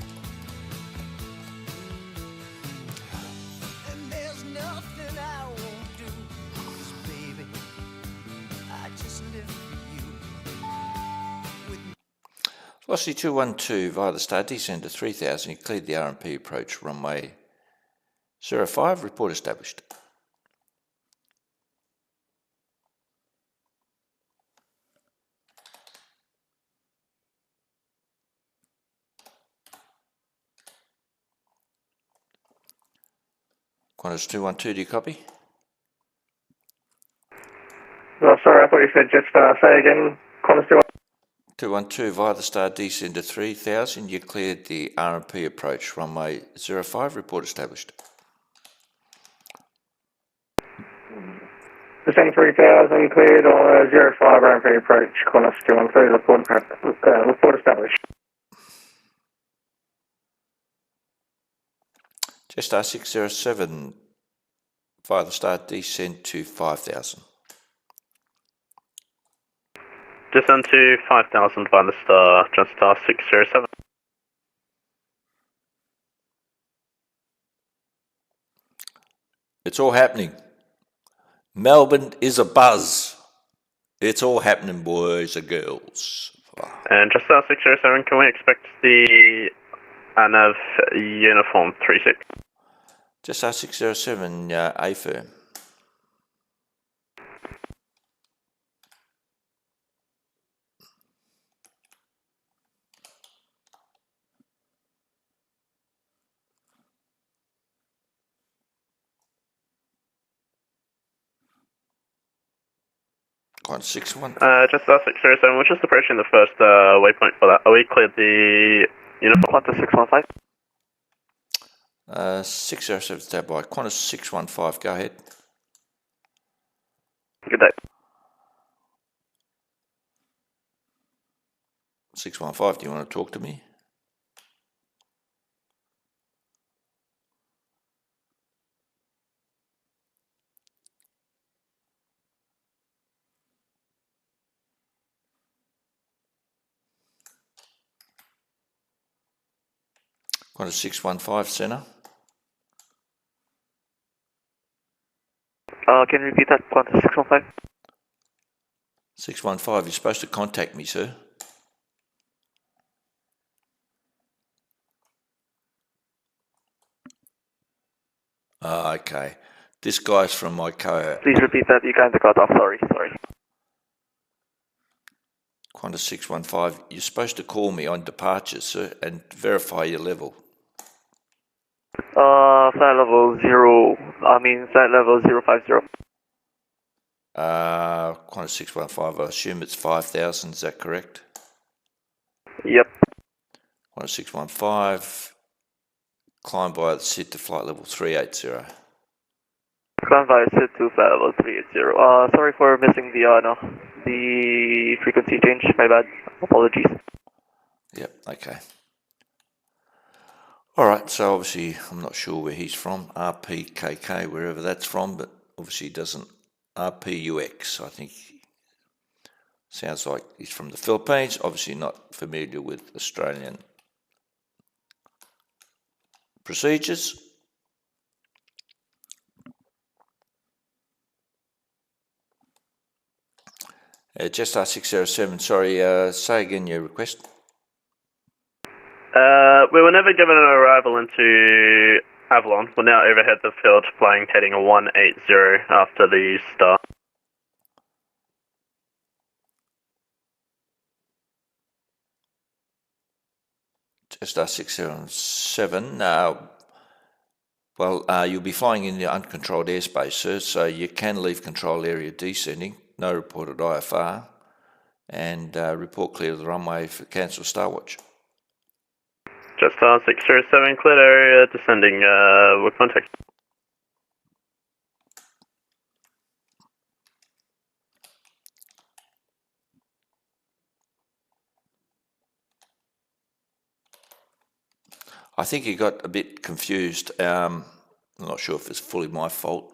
And there's nothing I won't do, 'cause baby, I just live for you. Velocity 212 via the start descent to 3000. You cleared the R&P approach runway 05. Report established. Qantas 212, do you copy? Oh, sorry, I thought you said just say again, Qantas 212 via the start descent to 3000. You cleared the R&P approach runway 05. Report established. Descend 3000, cleared on 05 RMP approach, Qantas 213, report established. Jetstar 607 via the start descent to 5000. Descend to 5000 by the star, Jetstar 607. It's all happening. Melbourne is a buzz. It's all happening, boys and girls. And Jetstar 607, can we expect the ANAV uniform 36? Jetstar 607, A firm. Qantas 61. Jetstar 607, we're just approaching the first waypoint for that. Are we cleared the uniform? Qantas 615. 607 standby. Qantas 615, go ahead. Good day. 615, do you want to talk to me? Qantas 615, Senna. Can you repeat that, Qantas 615? 615, you're supposed to contact me, sir. Okay. This guy's from my Please repeat that, you kind of got off, sorry. Qantas 615, you're supposed to call me on departures, sir, and verify your level. Flight level 050. Qantas 615, I assume it's 5,000, is that correct? Yep. Qantas 615, climb via the SID to flight level 380. Climb via SID to flight level 380. Sorry for missing the the frequency change, my bad. Apologies. Yep, okay. Alright, so obviously I'm not sure where he's from, RPKK, wherever that's from, but obviously he doesn't, RPUX, I think. Sounds like he's from the Philippines, obviously not familiar with Australian procedures. Just R607, sorry, say again your request. We were never given an arrival into Avalon. We're now overhead the field flying heading 180 after the star. Just R607, you'll be flying in the uncontrolled airspace, sir, so you can leave control area descending, no reported IFR, and report clear of the runway for cancel Starwatch. Just R607, cleared area, descending, with contact. I think he got a bit confused. I'm not sure if it's fully my fault,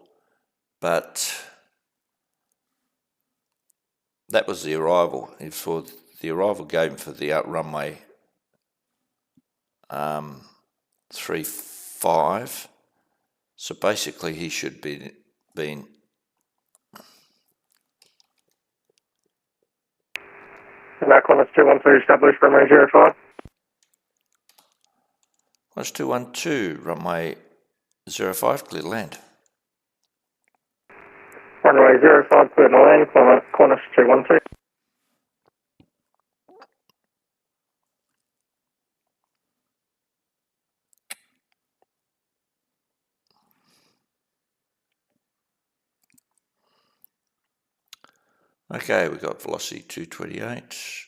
but that was the arrival. The arrival gave him for the runway 35. So basically, he should be been. Back on 213 established runway 05. That's 212, runway 05, clear to land. Runway 05, clear to land, Qantas 212. Okay, we got velocity 228.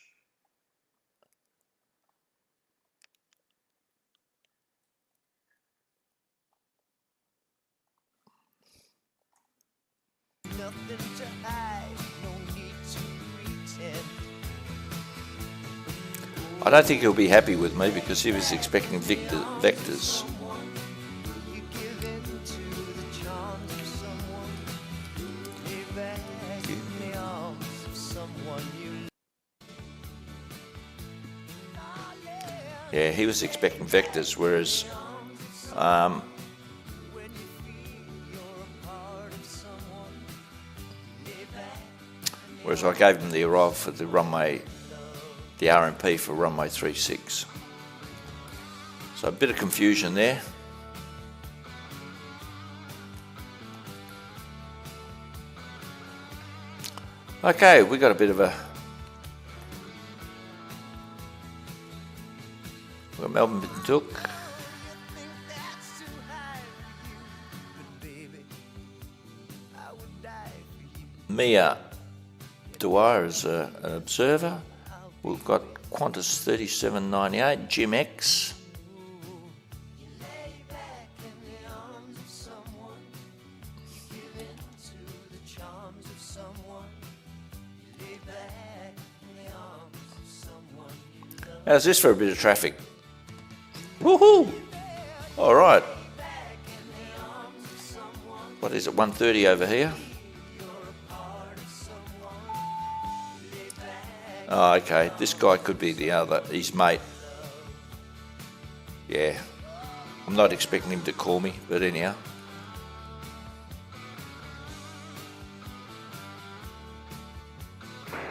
Nothing to hide, no need to pretend. I don't think he'll be happy with me because he was expecting vectors. You give in to the charms of someone. Lay back in the arms of someone you Yeah, he was expecting vectors, whereas I gave him the arrival for the runway, the RMP for runway 36. So a bit of confusion there. Okay, we got a bit of a... We've got Melbourne Took. Mia Dwyer is an observer. We've got Qantas 3798, Jim X. How's this for a bit of traffic? Woohoo! All right. What is it, 1:30 over here? Oh, okay, this guy could be his mate. Yeah, I'm not expecting him to call me, but anyhow.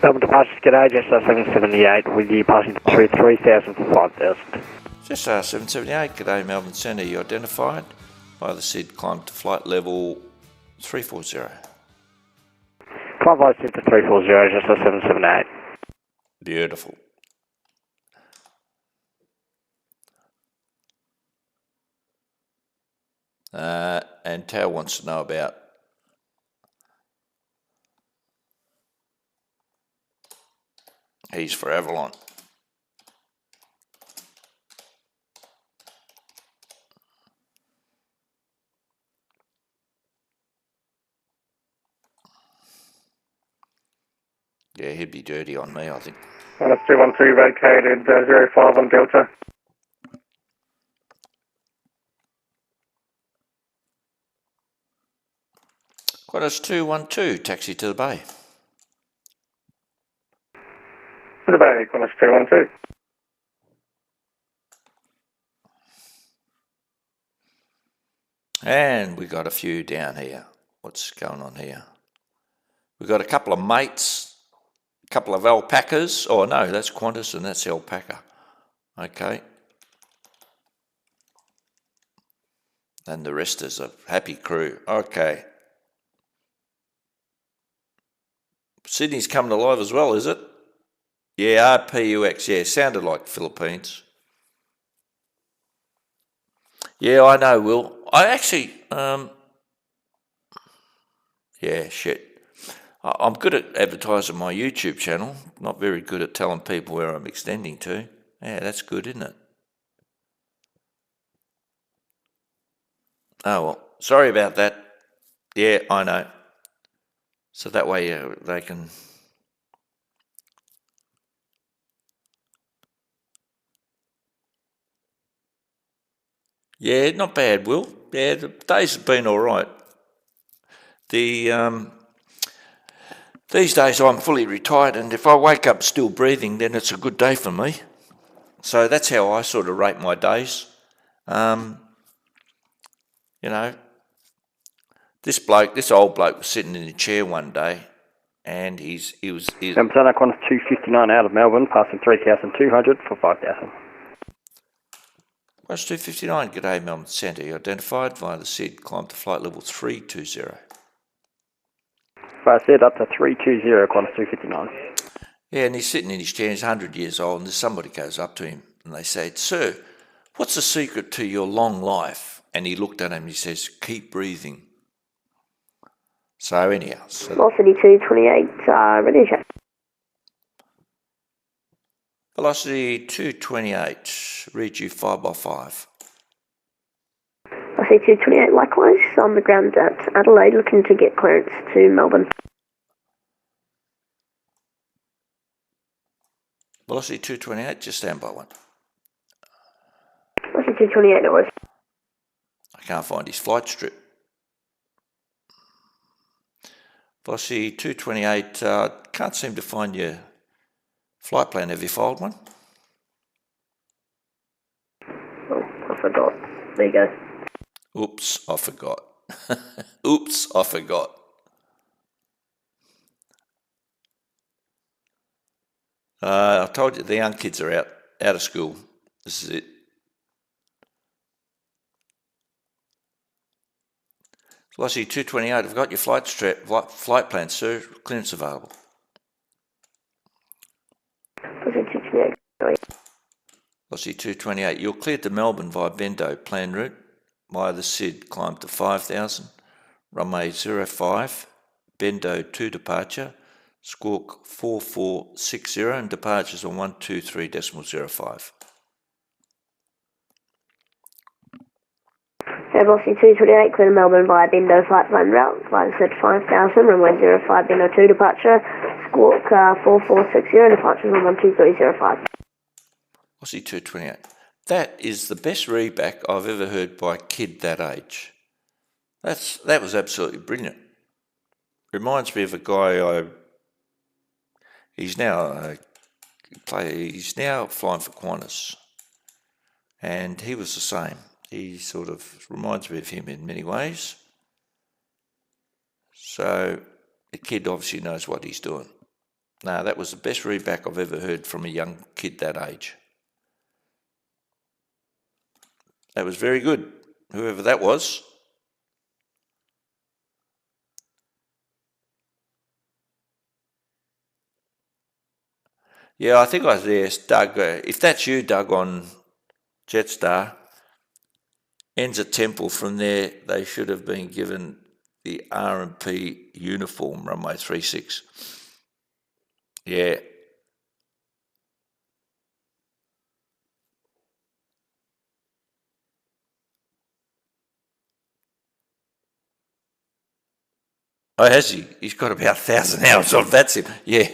Melbourne departures, g'day, just 778, with you passing through 3,000 for 5,000. Just 778, g'day Melbourne Centre, you identified by the SID, climb to flight level 340. Climb by SID to 340, just 778. Beautiful. And Tao wants to know about he's for Avalon. Yeah, he'd be dirty on me, I think. Qantas 212 vacated 05 on Delta. Qantas 212, taxi to the bay. To the bay, Qantas 212. And we got a few down here. What's going on here? We've got a couple of mates, a couple of alpacas. Oh no, that's Qantas and that's alpaca. Okay. And the rest is a happy crew. Okay. Sydney's coming alive as well, is it? Yeah, RPUX. Yeah, sounded like Philippines. Yeah, I know, Will. I actually, yeah, shit. I'm good at advertising my YouTube channel. Not very good at telling people where I'm extending to. Yeah, that's good, isn't it? Oh, well, sorry about that. Yeah, I know. So that way they can... Yeah, not bad, Will. Yeah, the days have been all right. These days I'm fully retired, and if I wake up still breathing, then it's a good day for me. So that's how I sort of rate my days. You know, this old bloke was sitting in a chair one day, and he was... Qantas 259 out of Melbourne, passing 3,200 for 5,000. Qantas 259, g'day Melbourne Centre. You identified via the SID, climbed to flight level 320. Flight SID up to 320, Qantas 259. Yeah, and he's sitting in his chair, he's 100 years old, and somebody goes up to him and they say, "Sir, what's the secret to your long life?" And he looked at him and he says, "Keep breathing." So anyhow... Velocity 228, ready to check. Velocity 228, read you 5x5. Velocity 228, likewise, on the ground at Adelaide, looking to get clearance to Melbourne. Velocity 228, just stand by one. Velocity 228, no worries. I can't find his flight strip. Velocity 228, can't seem to find your flight plan. Have you filed one? Oh, I forgot. There you go. Oops, I forgot. Oops, I forgot. I told you the young kids are out of school. This is it. Velocity 228, I've got your flight plan, sir. Clearance available. Velocity 228. Velocity 228, you're cleared to Melbourne via Bendo, plan route, via the SID, climb to 5,000, runway 05, Bendo 2 departure, squawk 4460, and departures on 123.05. Velocity 228, clear to Melbourne via Bendo flight plan route, via the SID 5,000, runway 05, Bendo 2 departure, squawk 4460, and departures on 123.05. Velocity 228. That is the best readback I've ever heard by a kid that age. That was absolutely brilliant. Reminds me of a guy he's now flying for Qantas, and he was the same. He sort of reminds me of him in many ways. So the kid obviously knows what he's doing. Now, that was the best readback I've ever heard from a young kid that age. That was very good, whoever that was. Yeah, I think I asked Doug, if that's you, Doug, on Jetstar, ends at Temple. From there, they should have been given the R&P uniform, runway 36. Yeah. Oh, has he? He's got about 1,000 hours of that's him. Yeah.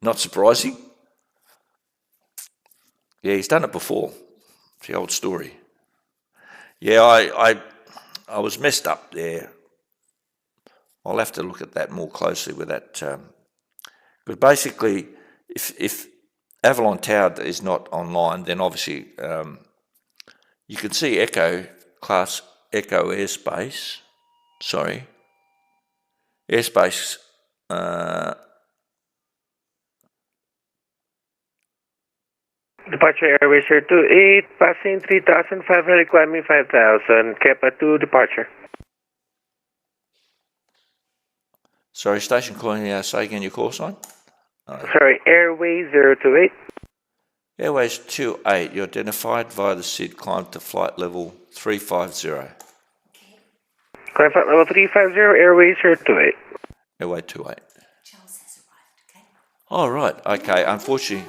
Not surprising. Yeah, he's done it before. It's the old story. Yeah, I was messed up there. I'll have to look at that more closely with that. But basically, if Avalon Tower is not online, then obviously you can see Echo class Echo airspace. Sorry, airspace. Departure Airways here 28, passing 3,500, climbing 5,000, Kappa 2 departure. Sorry, station calling. Say again your call sign. Sorry, Airways 028. Airways 28. You're identified via the SID. Climb to flight level 350. Climb flight level 350, Airways 028. Airway 28. Oh, right. Okay. Unfortunately,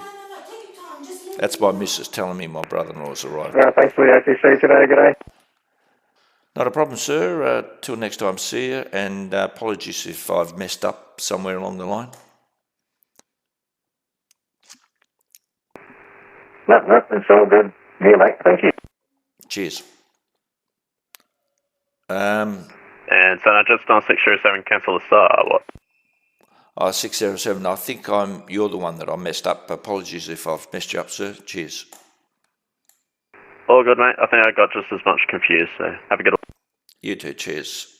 that's my missus telling me my brother-in-law's arrived. Thanks for the IC today. Good day. Not a problem, sir. Till next time, see you. And apologies if I've messed up somewhere along the line. No, it's all good. Here, mate. Thank you. Cheers. And so I just on 607 cancel the SAR, what? 607. I think you're the one that I messed up. Apologies if I've messed you up, sir. Cheers. All good, mate. I think I got just as much confused, so have a good one. You too. Cheers.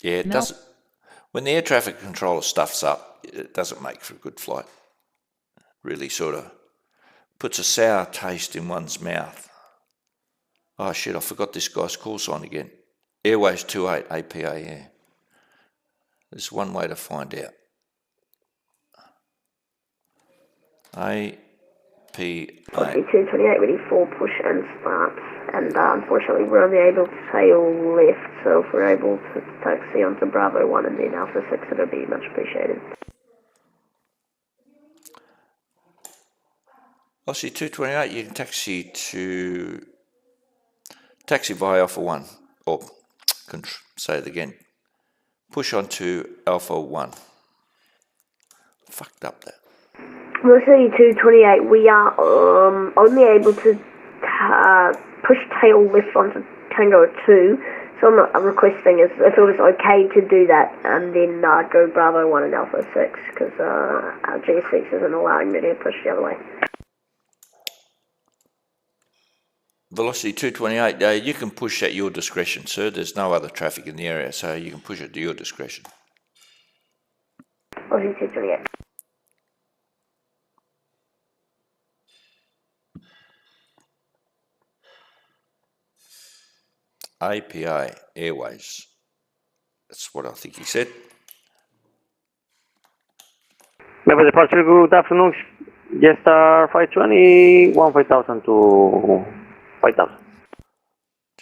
Yeah, it doesn't. When the air traffic controller stuffs up, it doesn't make for a good flight. Really sort of puts a sour taste in one's mouth. Oh shit, I forgot this guy's call sign again. Airways 28 APA, yeah. There's one way to find out. APA. 228 ready for push and start. And unfortunately we're only able to tail left, so if we're able to taxi onto Bravo 1 and then Alpha 6, it would be much appreciated. Aussie 228, you can taxi via Alpha 1, or say it again, push on to Alpha 1. Fucked up that. Aussie 228, we are only able to push tail left onto Tango 2, so I'm requesting if it was okay to do that and then go Bravo 1 and Alpha 6, because our G6 isn't allowing me to push the other way. Velocity 228, you can push at your discretion, sir. There's no other traffic in the area, so you can push it to your discretion. Aussie 228. APA Airways. That's what I think he said. Member departure, good afternoon. Jetstar 520, 15,000 to 5,000.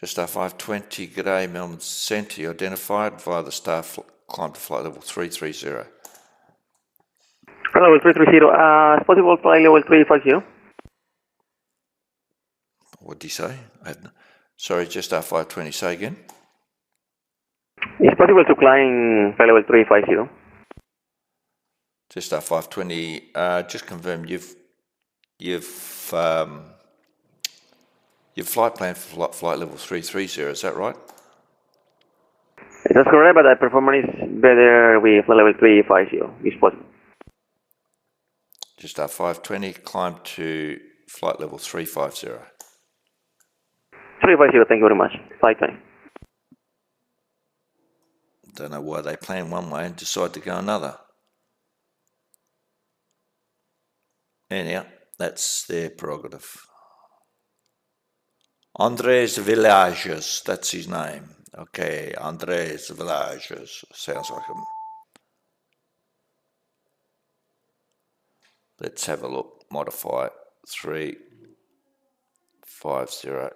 Jetstar 520, g'day, Melbourne Centre. You identified via the star climb to flight level 330. Level 330, is possible flight level 350? What did he say? Sorry, Jetstar 520, say again. It's possible to climb flight level 350. Jetstar 520, just confirm you've flight plan for flight level 330, is that right? That's correct, but the performance is better with flight level 350, it's possible. Jetstar 520, climb to flight level 350. 350, thank you very much. Flight time. Don't know why they plan one way and decide to go another. Anyhow, that's their prerogative. Andres Villages, that's his name. Okay, Andres Villages, sounds like him. Let's have a look. Modify 350.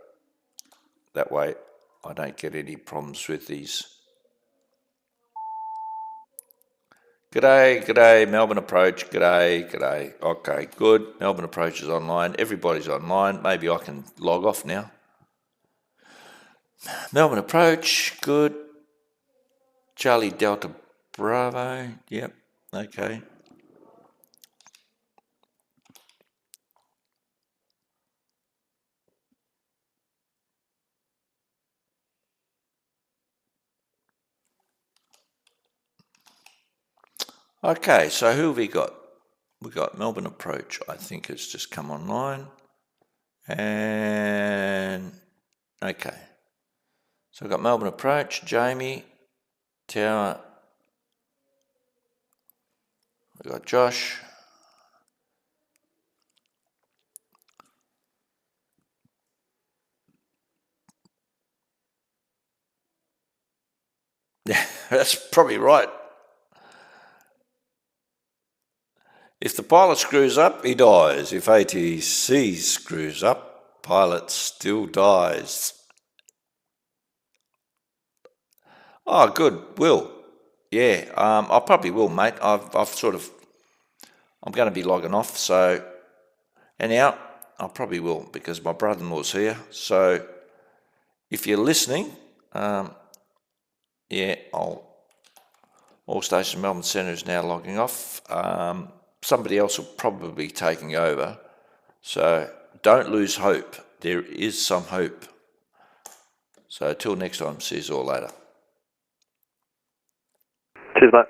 That way I don't get any problems with these. G'day, Melbourne Approach, g'day. Okay, good. Melbourne Approach is online. Everybody's online. Maybe I can log off now. Melbourne Approach, good. Charlie Delta Bravo. Yep. Okay. Okay, so who have we got? We got Melbourne Approach. I think it's just come online. And okay. So we've got Melbourne Approach, Jamie, Tower. We've got Josh. Yeah, that's probably right. If the pilot screws up, he dies. If ATC screws up, pilot still dies. Oh, good. Will. Yeah, I probably will, mate. I'm going to be logging off, so anyhow, I probably will because my brother-in-law's here. So if you're listening, yeah, all station Melbourne Centre is now logging off. Somebody else will probably be taking over. So don't lose hope. There is some hope. So till next time, see you all later. Cheers, mate.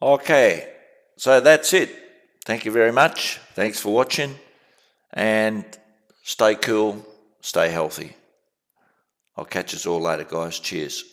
Okay, so that's it. Thank you very much. Thanks for watching. And stay cool, stay healthy. I'll catch us all later, guys. Cheers.